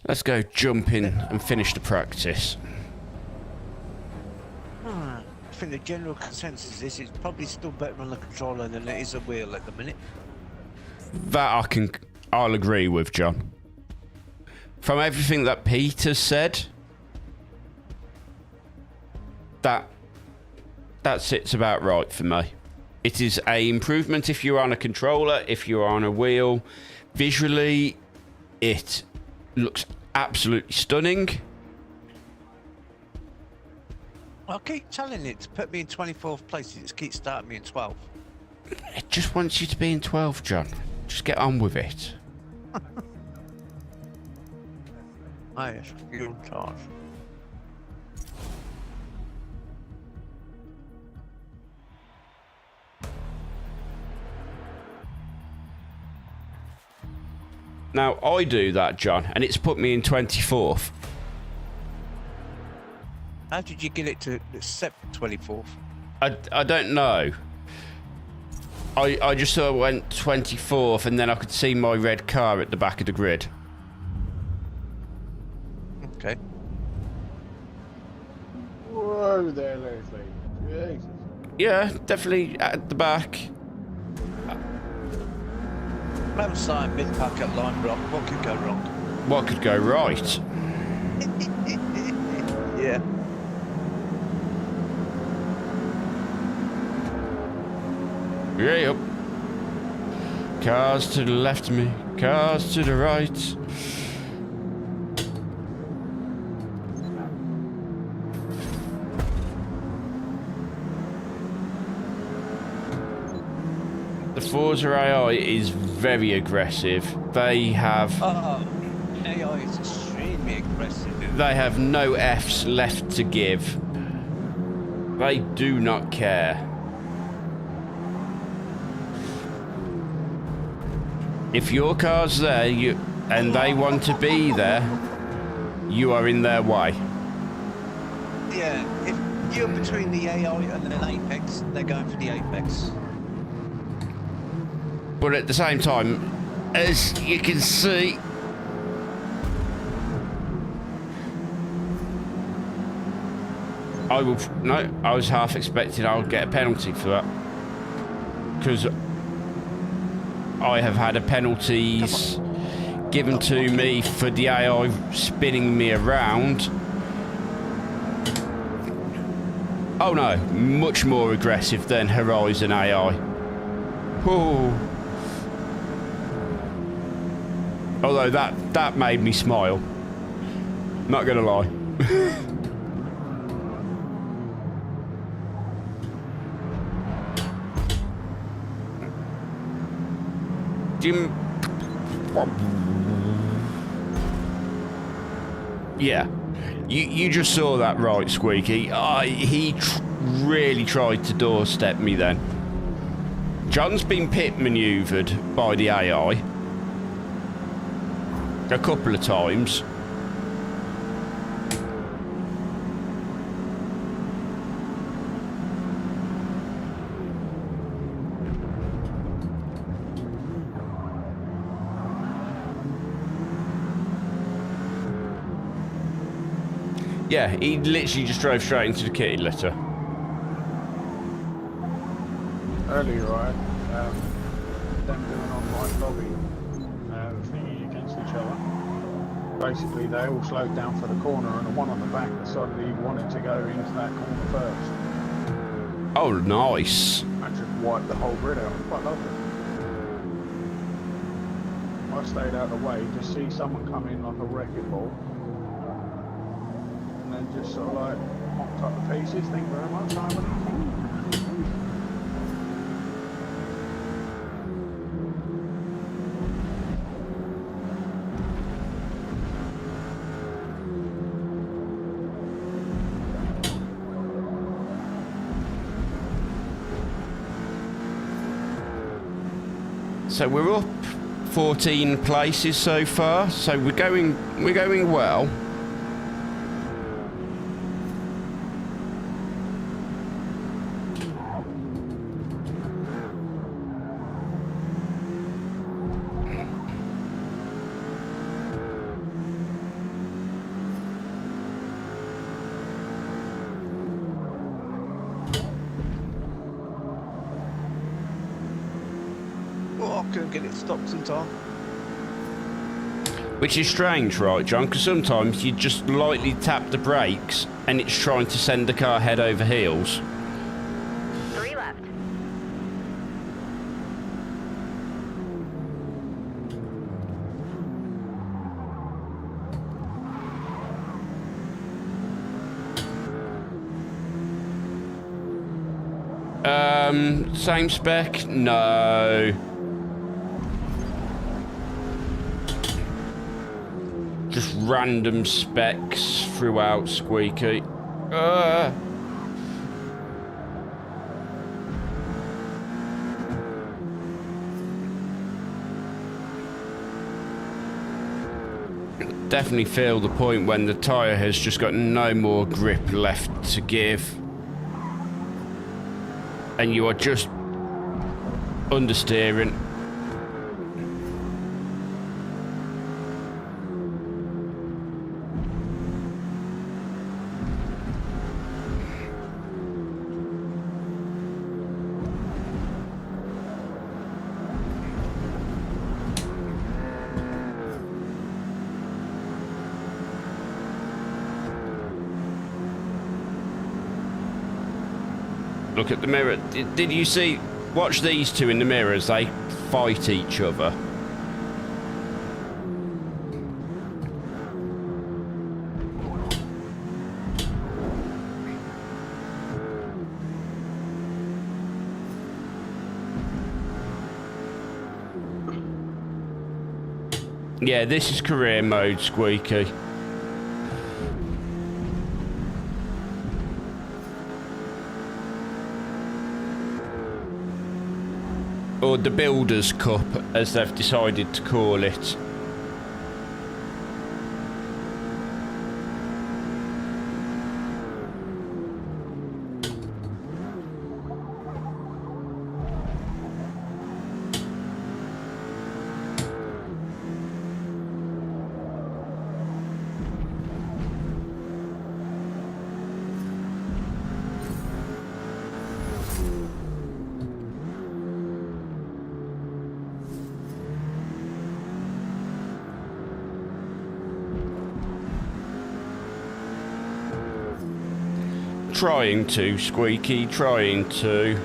Let's go jump in and finish the practice. I think the general consensus is it's probably still better on the controller than it is a wheel at the minute. That I'll agree with, John. From everything that Peter said, that sits about right for me. It is an improvement if you're on a controller, if you're on a wheel. Visually, it looks absolutely stunning. I keep telling it to put me in 24th place, it keeps starting me in 12th. It just wants you to be in 12, John. Just get on with it. Oh yes, you're in charge. Now, I do that, John, and it's put me in 24th. How did you get it to set 24th? I don't know. I just sort of went 24th, and then I could see my red car at the back of the grid. Okay. Whoa there, Leslie. Jesus. Yeah, definitely at the back. Ram sign, mid pack at Lime Rock. What could go wrong? What could go right? Yeah. Yep. Cars to the left of me, cars to the right. The Forza AI is very aggressive. They have AI is extremely aggressive. they have no Fs left to give. They do not care. If your car's there and they want to be there, you are in their way. Yeah, if you're between the AI and an apex, they're going for the apex. But at the same time, as you can see, I was half expecting I would get a penalty for that. Because I have had a penalties given to me for the AI spinning me around. Oh no, much more aggressive than Horizon AI. Whoa. Although that made me smile. Not gonna lie. Yeah, you just saw that, right, Squeaky? He really tried to doorstep me then. John's been pit manoeuvred by the AI a couple of times. Yeah, he literally just drove straight into the kitty litter. Earlier, I had them doing online lobby thingy against each other. Basically, they all slowed down for the corner, and the one on the back decided he wanted to go into that corner first. Oh, nice. And just wiped the whole grid out. Quite lovely. I stayed out of the way to see someone come in like a wrecking ball. And then just sort of like mopped up the pieces. Thank you very much, Simon. So we're up 14 places so far. So we're going well. Couldn't get it stopped in time. Which is strange, right, John? Because sometimes you just lightly tap the brakes and it's trying to send the car head over heels. 3 left. Same spec? No. Just random specs throughout, Squeaky. Definitely feel the point when the tyre has just got no more grip left to give. and you are just understeering. Look at the mirror. Did you see? Watch these two in the mirror as they fight each other. Yeah, this is career mode, Squeaky. Or the Builders' Cup, as they've decided to call it. Trying to, Squeaky, trying to.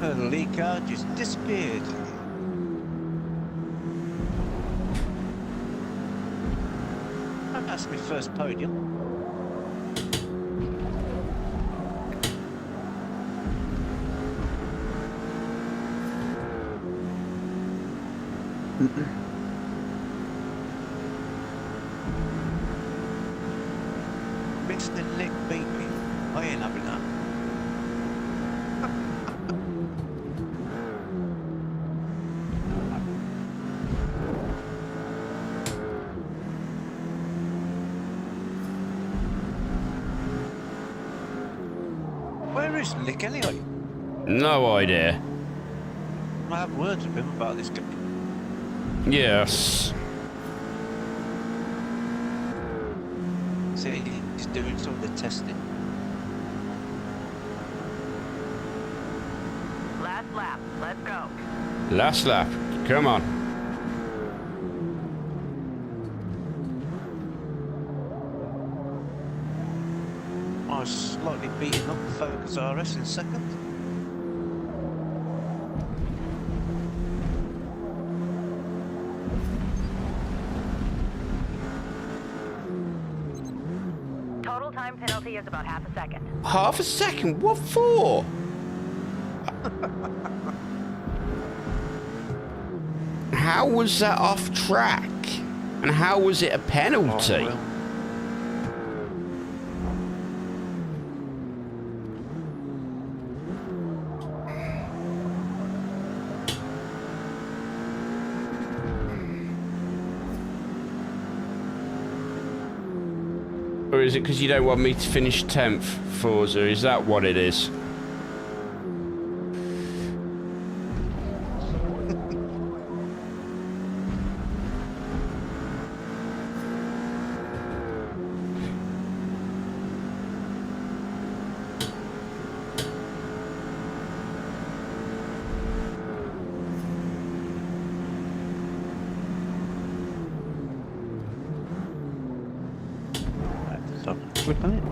The lead car just disappeared. That's my first podium. Mr. Lick beat me. I ain't having that. Where is Lick anyway? No idea. I have words with him about this game. Yes. See, he's doing some of the testing. Last lap. Let's go. Last lap. Come on. I was slightly beating up the Focus RS in second. Total time penalty is about half a second. Half a second? What for? How was that off track? And how was it a penalty? Oh, well. Or is it because you don't want me to finish 10th, Forza? Is that what it is? Click on it.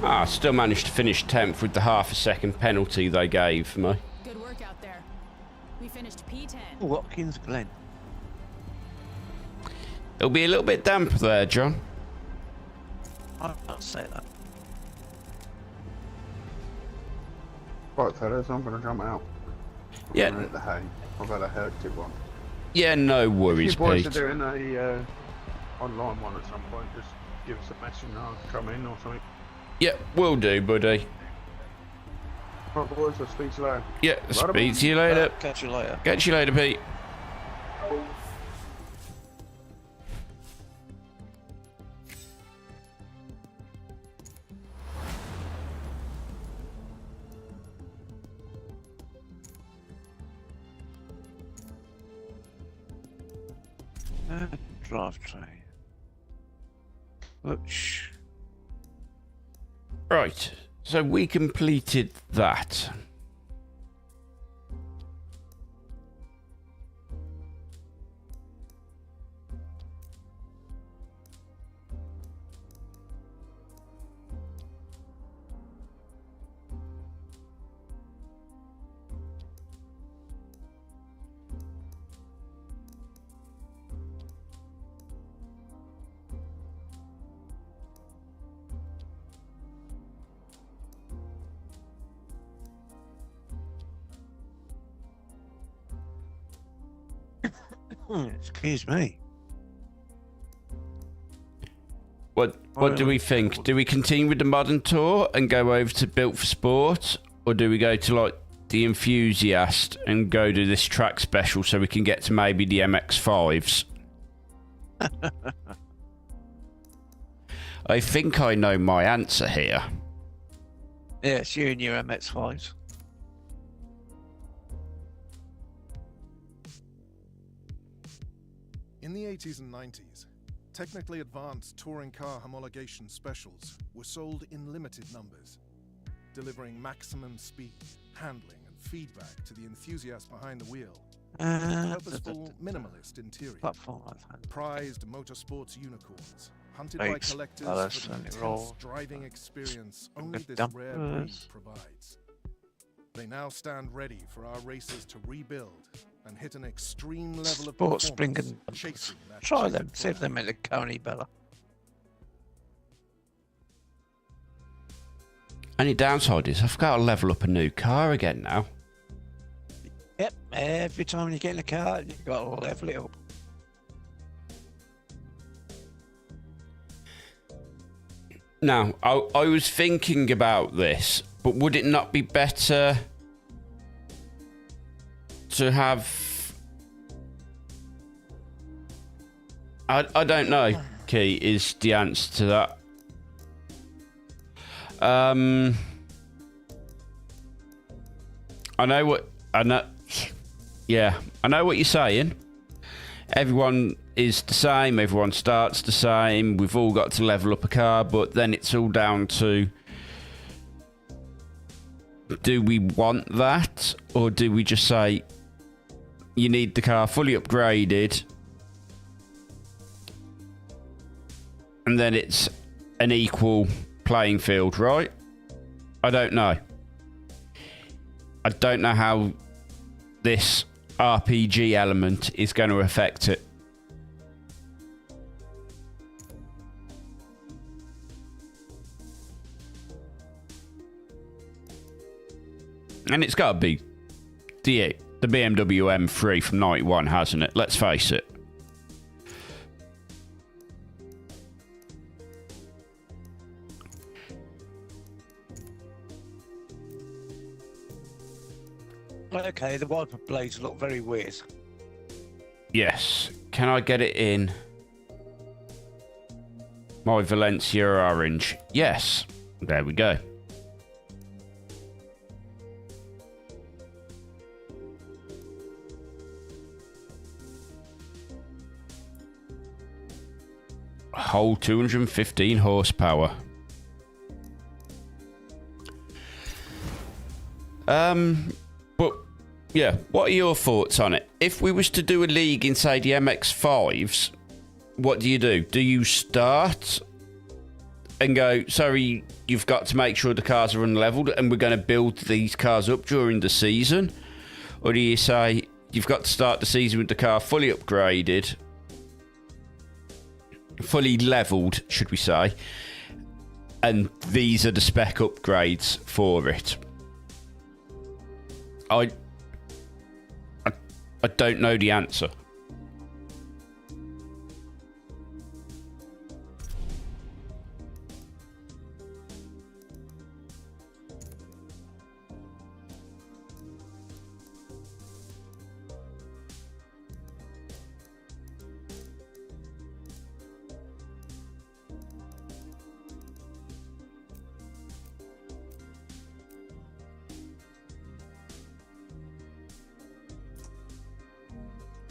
I still managed to finish 10th with the half a second penalty they gave me. Good work out there. We finished P10. Watkins Glen. It'll be a little bit damp there, John. I'll say that. Right, fellas, I'm going to jump out. Yeah. I'm gonna hit the hay. I've had a hectic one. Yeah, no worries, If you boys Pete. are doing a online one at some point, just give us a message and I'll come in or something. Yeah, will do, buddy. Right, boys, I'll speak to you later. Yeah, speak to you later. Catch you later. Catch you later, Pete. Drivetrain. Which... Right, so we completed that. Excuse me. What do we think? Do we continue with the modern tour and go over to Built for Sport, or do we go to like the Enthusiast and go to this track special so we can get to maybe the MX-5s? I think I know my answer here. Yes, you and your MX-5s. In the 80s and 90s, technically advanced touring car homologation specials were sold in limited numbers, delivering maximum speed, handling, and feedback to the enthusiast behind the wheel. Purposeful, minimalist interior. Platform, Prized motorsports unicorns, hunted Right. by collectors Oh, that's for the only intense raw. driving experience only this Dumpers. rare breed provides. They now stand ready for our racers to rebuild and hit an extreme level of Sport spring performance, and chasing that try checkered them, see if they flag. make the Coney better. Only downside is I've got to level up a new car again now. Yep, every time you get in the car, you've got to level it up. Now, I was thinking about this, but would it not be better to have... I don't know, Key, is the answer to that. I know what... Yeah, I know what you're saying. Everyone is the same, everyone starts the same, we've all got to level up a car, but then it's all down to, do we want that, or do we just say you need the car fully upgraded and then it's an equal playing field, right? I don't know. I don't know how this RPG element is going to affect it. And it's got to be the BMW M3 from 91, hasn't it? Let's face it. Okay, the wiper blades look very weird. Yes. Can I get it in my Valencia orange? Yes. There we go. Whole 215 horsepower. But yeah, what are your thoughts on it? If we was to do a league in, say, the MX-5s, what do you do? Do you start and go, sorry, you've got to make sure the cars are unleveled and we're going to build these cars up during the season? Or do you say, you've got to start the season with the car fully upgraded fully leveled, should we say. And these are the spec upgrades for it. I don't know the answer.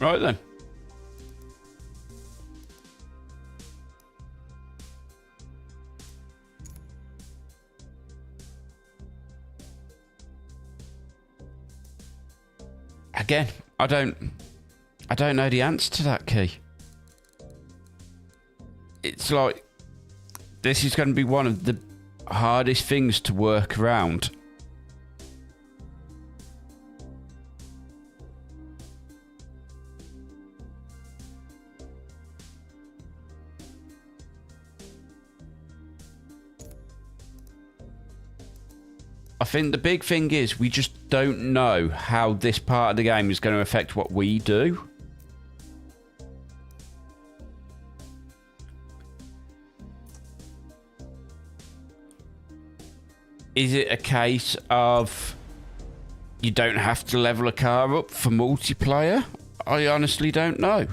Right then. Again, I don't know the answer to that key. It's like this is going to be one of the hardest things to work around. I think the big thing is we just don't know how this part of the game is going to affect what we do. Is it a case of you don't have to level a car up for multiplayer? I honestly don't know.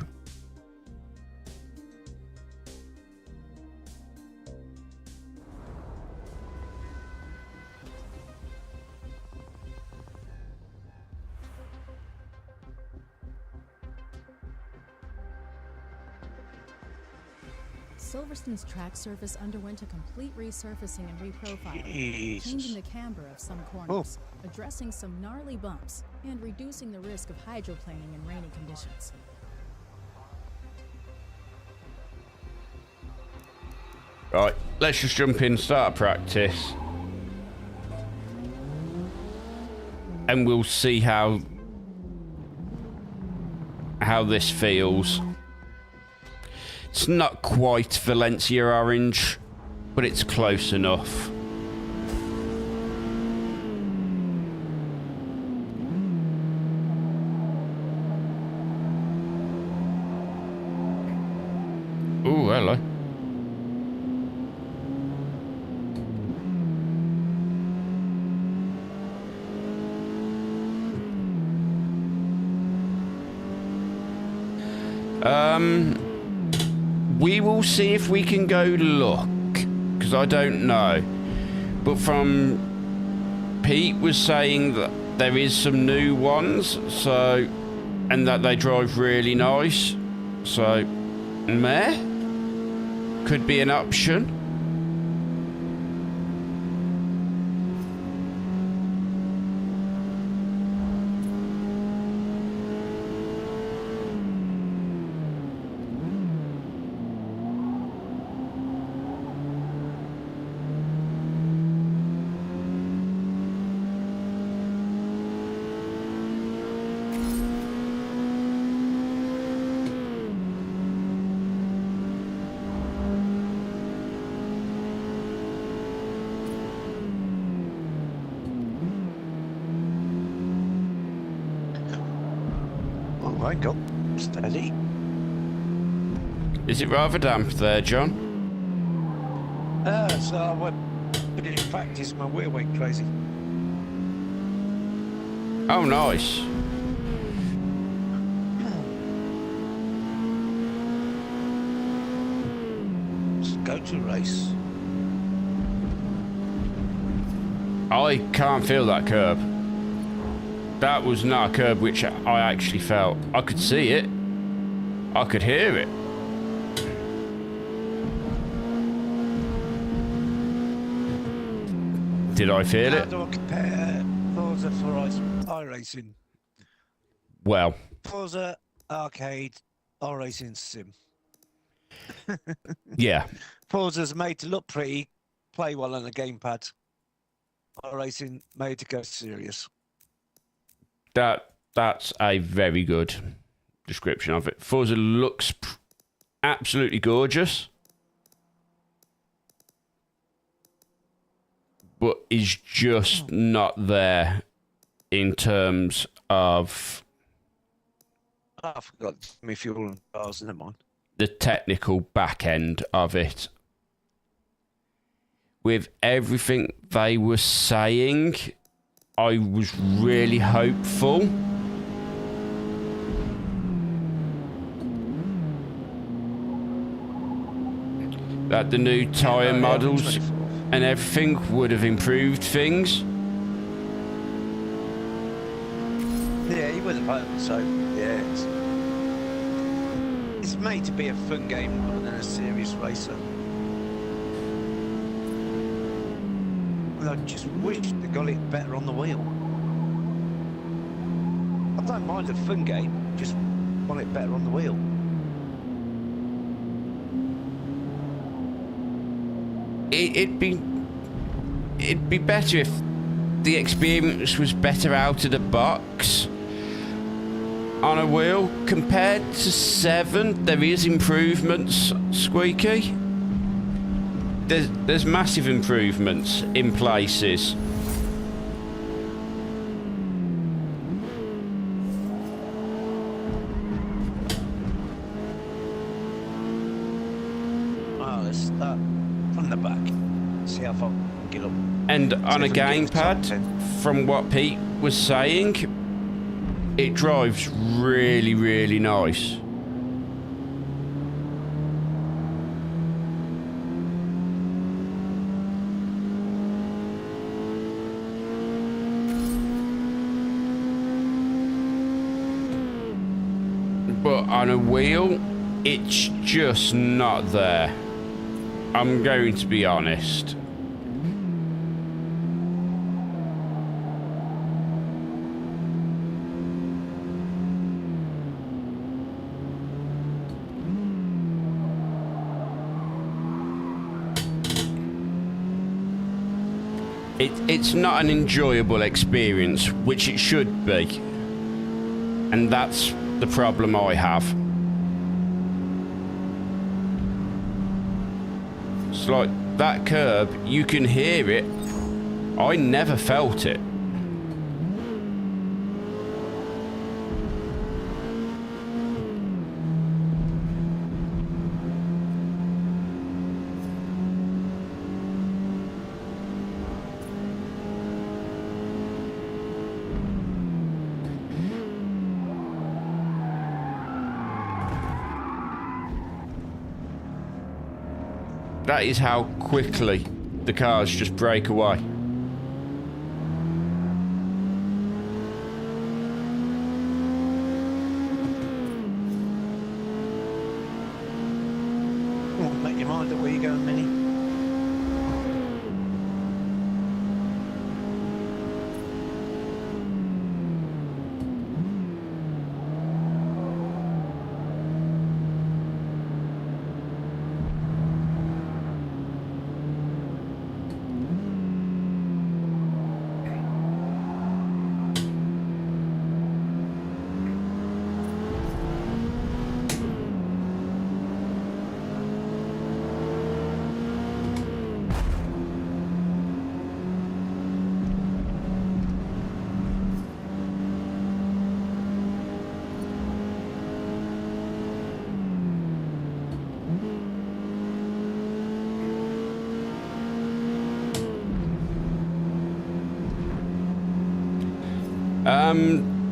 Silverstone's track surface underwent a complete resurfacing and reprofiling, Jesus. changing the camber of some corners, addressing some gnarly bumps, and reducing the risk of hydroplaning in rainy conditions. Right, let's just jump in, start practice. And we'll see how this feels. It's not quite Valencia orange, but it's close enough. Ooh, hello. We will see if we can go look, because I don't know. But from Pete was saying that there is some new ones, so, and that they drive really nice. So, meh, could be an option. I got steady. Is it rather damp there, John? So I went put it in practice. My wheel went crazy. Oh, nice. Let's go to race. I can't feel that curb. That was not a curb which I actually felt. I could see it. I could hear it. Did I feel How it? do I compare Forza for iRacing? Well, Forza Arcade iRacing Sim. yeah. Forza's made to look pretty, play well on a gamepad. iRacing made to go serious. That's a very good description of it. Forza looks absolutely gorgeous, but is just not there in terms of I forgot me fuel and cars, never mind. the technical back end of it. With everything they were saying, I was really hopeful that the new tyre models and everything would have improved things. Yeah, you would have hoped so. Yeah, it's made to be a fun game rather than a serious racer. And I just wish they got it better on the wheel. I don't mind a fun game, just want it better on the wheel. It'd be better if the experience was better out of the box on a wheel. Compared to 7, there is improvements, Squeaky. There's massive improvements in places. Oh, let's start from the back. See how far we can get up. And on a if we can get to top gamepad, 10. from what Pete was saying, it drives really, really nice. But on a wheel, it's just not there. I'm going to be honest. It's not an enjoyable experience, which it should be. And that's the problem I have. It's like that curb, you can hear it. I never felt it. That is how quickly the cars just break away. Make your mind up where you're going, Minnie.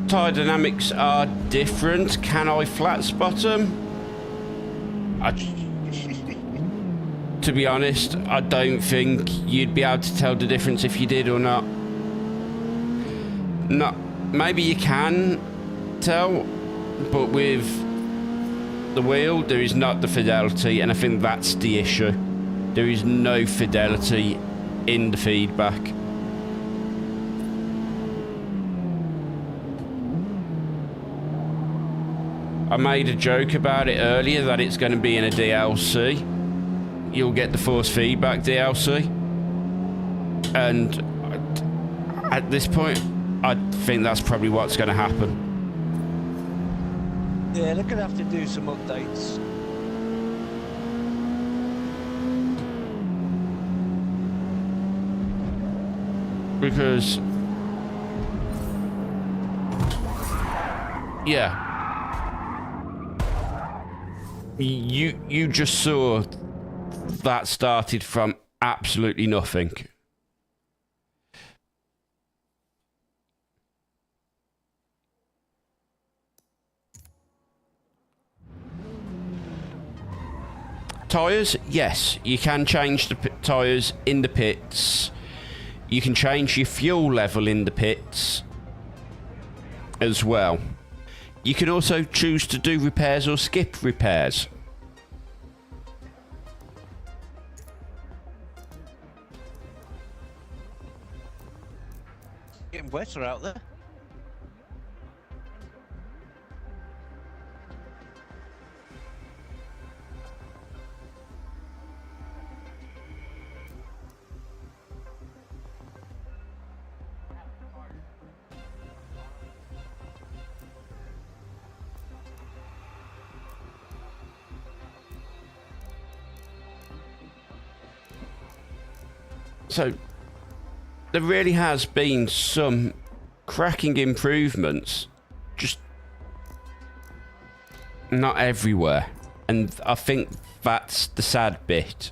Tyre dynamics are different. Can I flat spot them? To be honest, I don't think you'd be able to tell the difference if you did or not. No, maybe you can tell, but with the wheel, there is not the fidelity, and I think that's the issue. There is no fidelity in the feedback. I made a joke about it earlier that it's going to be in a DLC. You'll get the force feedback DLC. And at this point, I think that's probably what's going to happen. Yeah, they're going to have to do some updates. Because, yeah, you just saw that started from absolutely nothing. Tyres, yes, you can change the tyres in the pits. You can change your fuel level in the pits as well. You can also choose to do repairs or skip repairs. Getting wetter out there. So, there really has been some cracking improvements, just not everywhere. And I think that's the sad bit.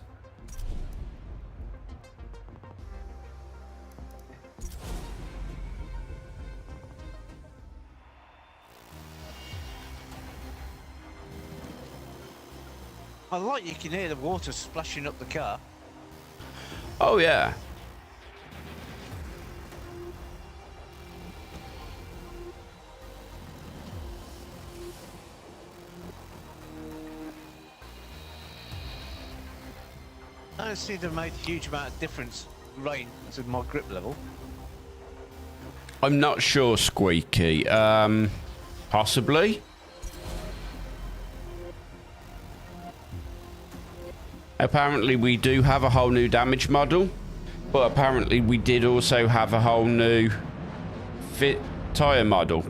I like you can hear the water splashing up the car. Oh, yeah. I don't see they made a huge amount of difference rain to my grip level. I'm not sure, Squeaky. Possibly. Apparently we do have a whole new damage model, but apparently we did also have a whole new fit tyre model.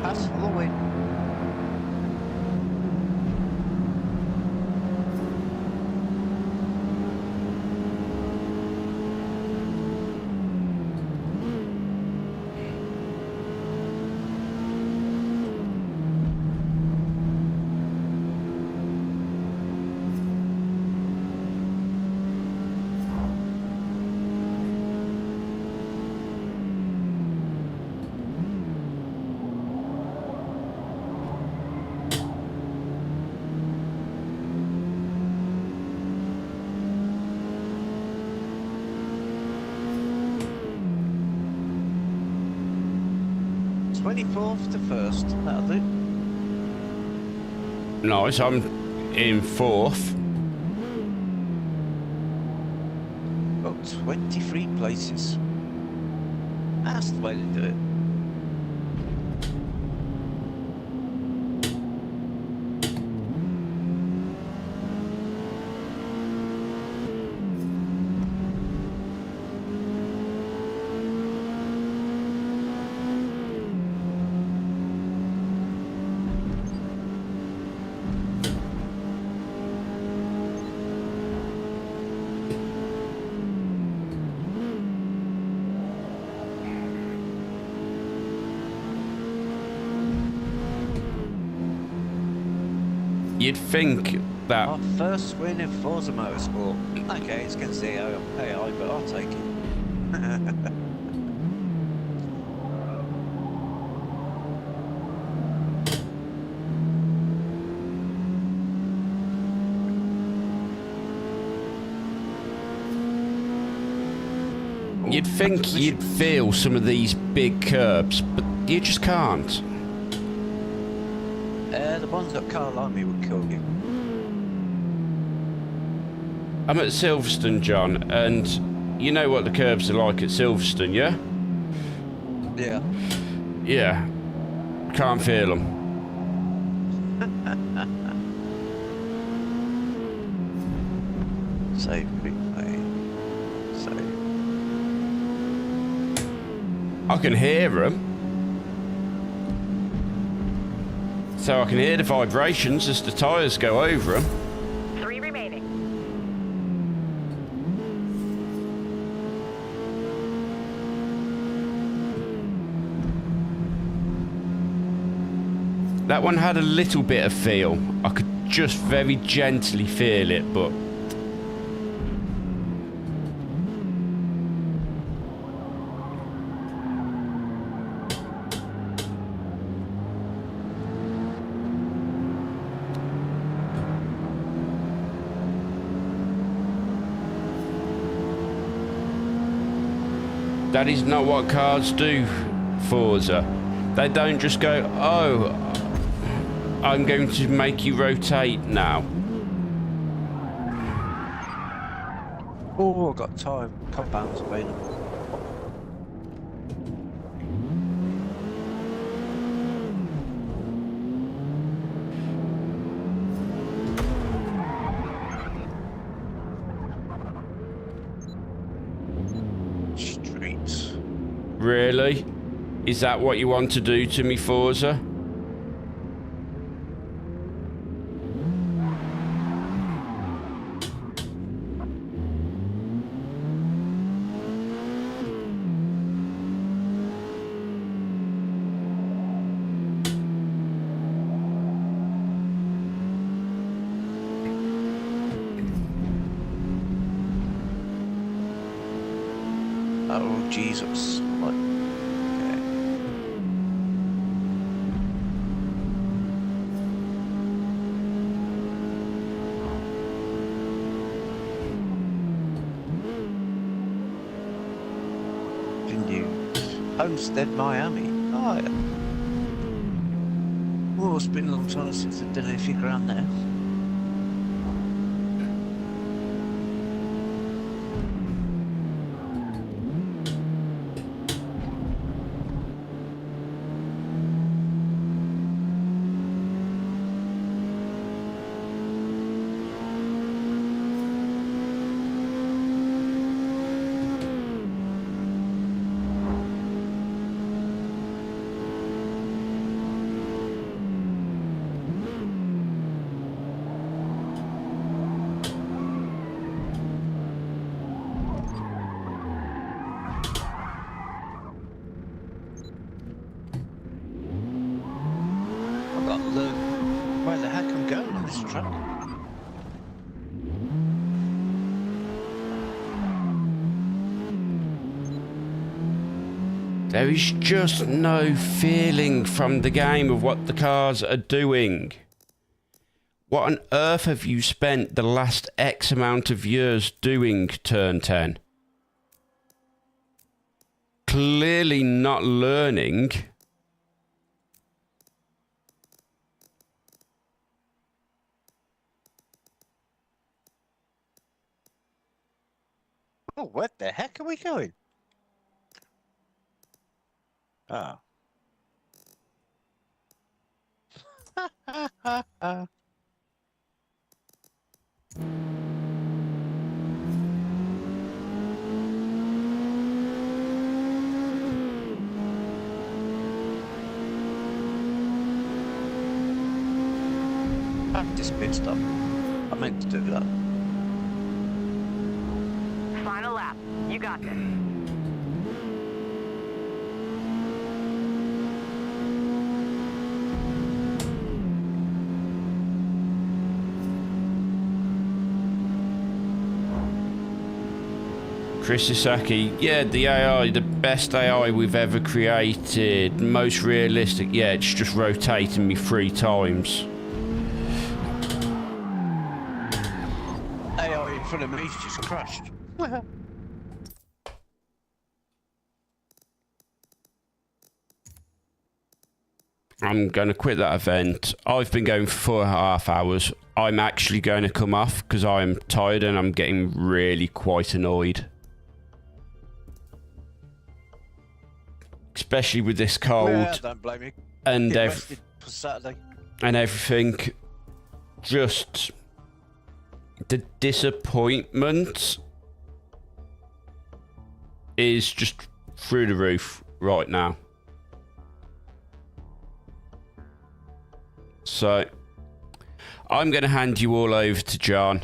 That's Halloween. Fourth to first, that'll do. Nice, I'm in fourth. Got 23 places. That's the way to do it. You'd think that... Our first win in Forza Motorsport. Okay, it's against the AI, but I'll take it. You'd think you'd feel some of these big curbs, but you just can't. The ones that car like me would kill you. I'm at Silverstone, John, and you know what the curbs are like at Silverstone, yeah? Yeah. Yeah. Can't feel them. Save replay. Save. I can hear them. So I can hear the vibrations as the tyres go over them. 3 remaining. That one had a little bit of feel. I could just very gently feel it, but... That is not what cars do, Forza. They don't just go, oh, I'm going to make you rotate now. Oh, I got time. Compounds available. Streets. Really? Is that what you want to do to me, Forza? Oh, Jesus. What? Okay. Continued. Homestead, Miami. Oh, yeah. Oh, it's been a long time since I've done anything around there. I've got to learn where the heck I'm going on this track. There is just no feeling from the game of what the cars are doing. What on earth have you spent the last X amount of years doing, Turn 10? Clearly not learning. Oh, where the heck are we going? Ah. Practice pit stop. I meant to do that. Final lap. You got this. Chris Isaki, yeah, the AI, the best AI we've ever created, most realistic. Yeah, it's just rotating me 3 times. AI in front of me's just crashed. I'm going to quit that event. I've been going for 4.5 hours. I'm actually going to come off because I'm tired and I'm getting really quite annoyed. Especially with this cold. Yeah, don't blame me. And Get rested for Saturday. and everything. Just the disappointment is just through the roof right now. So I'm going to hand you all over to John.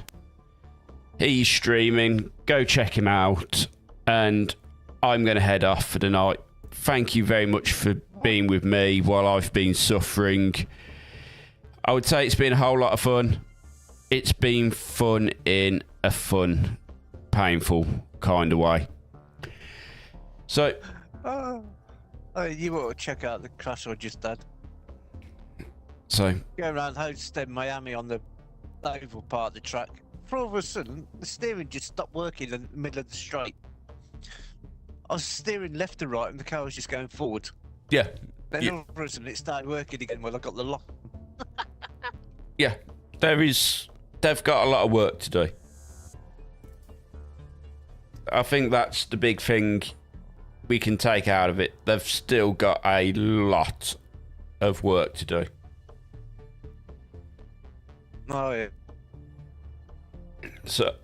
He's streaming. Go check him out. And I'm going to head off for the night. Thank you very much for being with me while I've been suffering. I would say it's been a whole lot of fun. It's been fun in a fun, painful kind of way. So, you ought to check out the crash I just had. So, Go around Homestead, Miami on the oval part of the track. For all of a sudden, the steering just stopped working in the middle of the straight. I was steering left to right and the car was just going forward. yeah. Then all of a sudden it started working again when I got the lock. Yeah. They've got a lot of work to do. I think that's the big thing we can take out of it. They've still got a lot of work to do. Oh, yeah. So,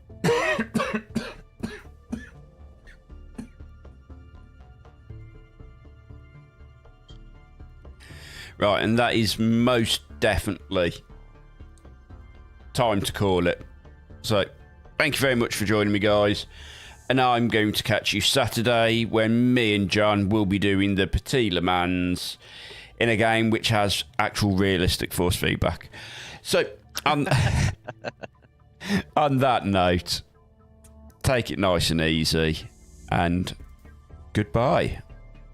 right, and that is most definitely time to call it. So, thank you very much for joining me, guys. And I'm going to catch you Saturday when me and John will be doing the Petit Le Mans in a game which has actual realistic force feedback. So, on that note, take it nice and easy, and goodbye.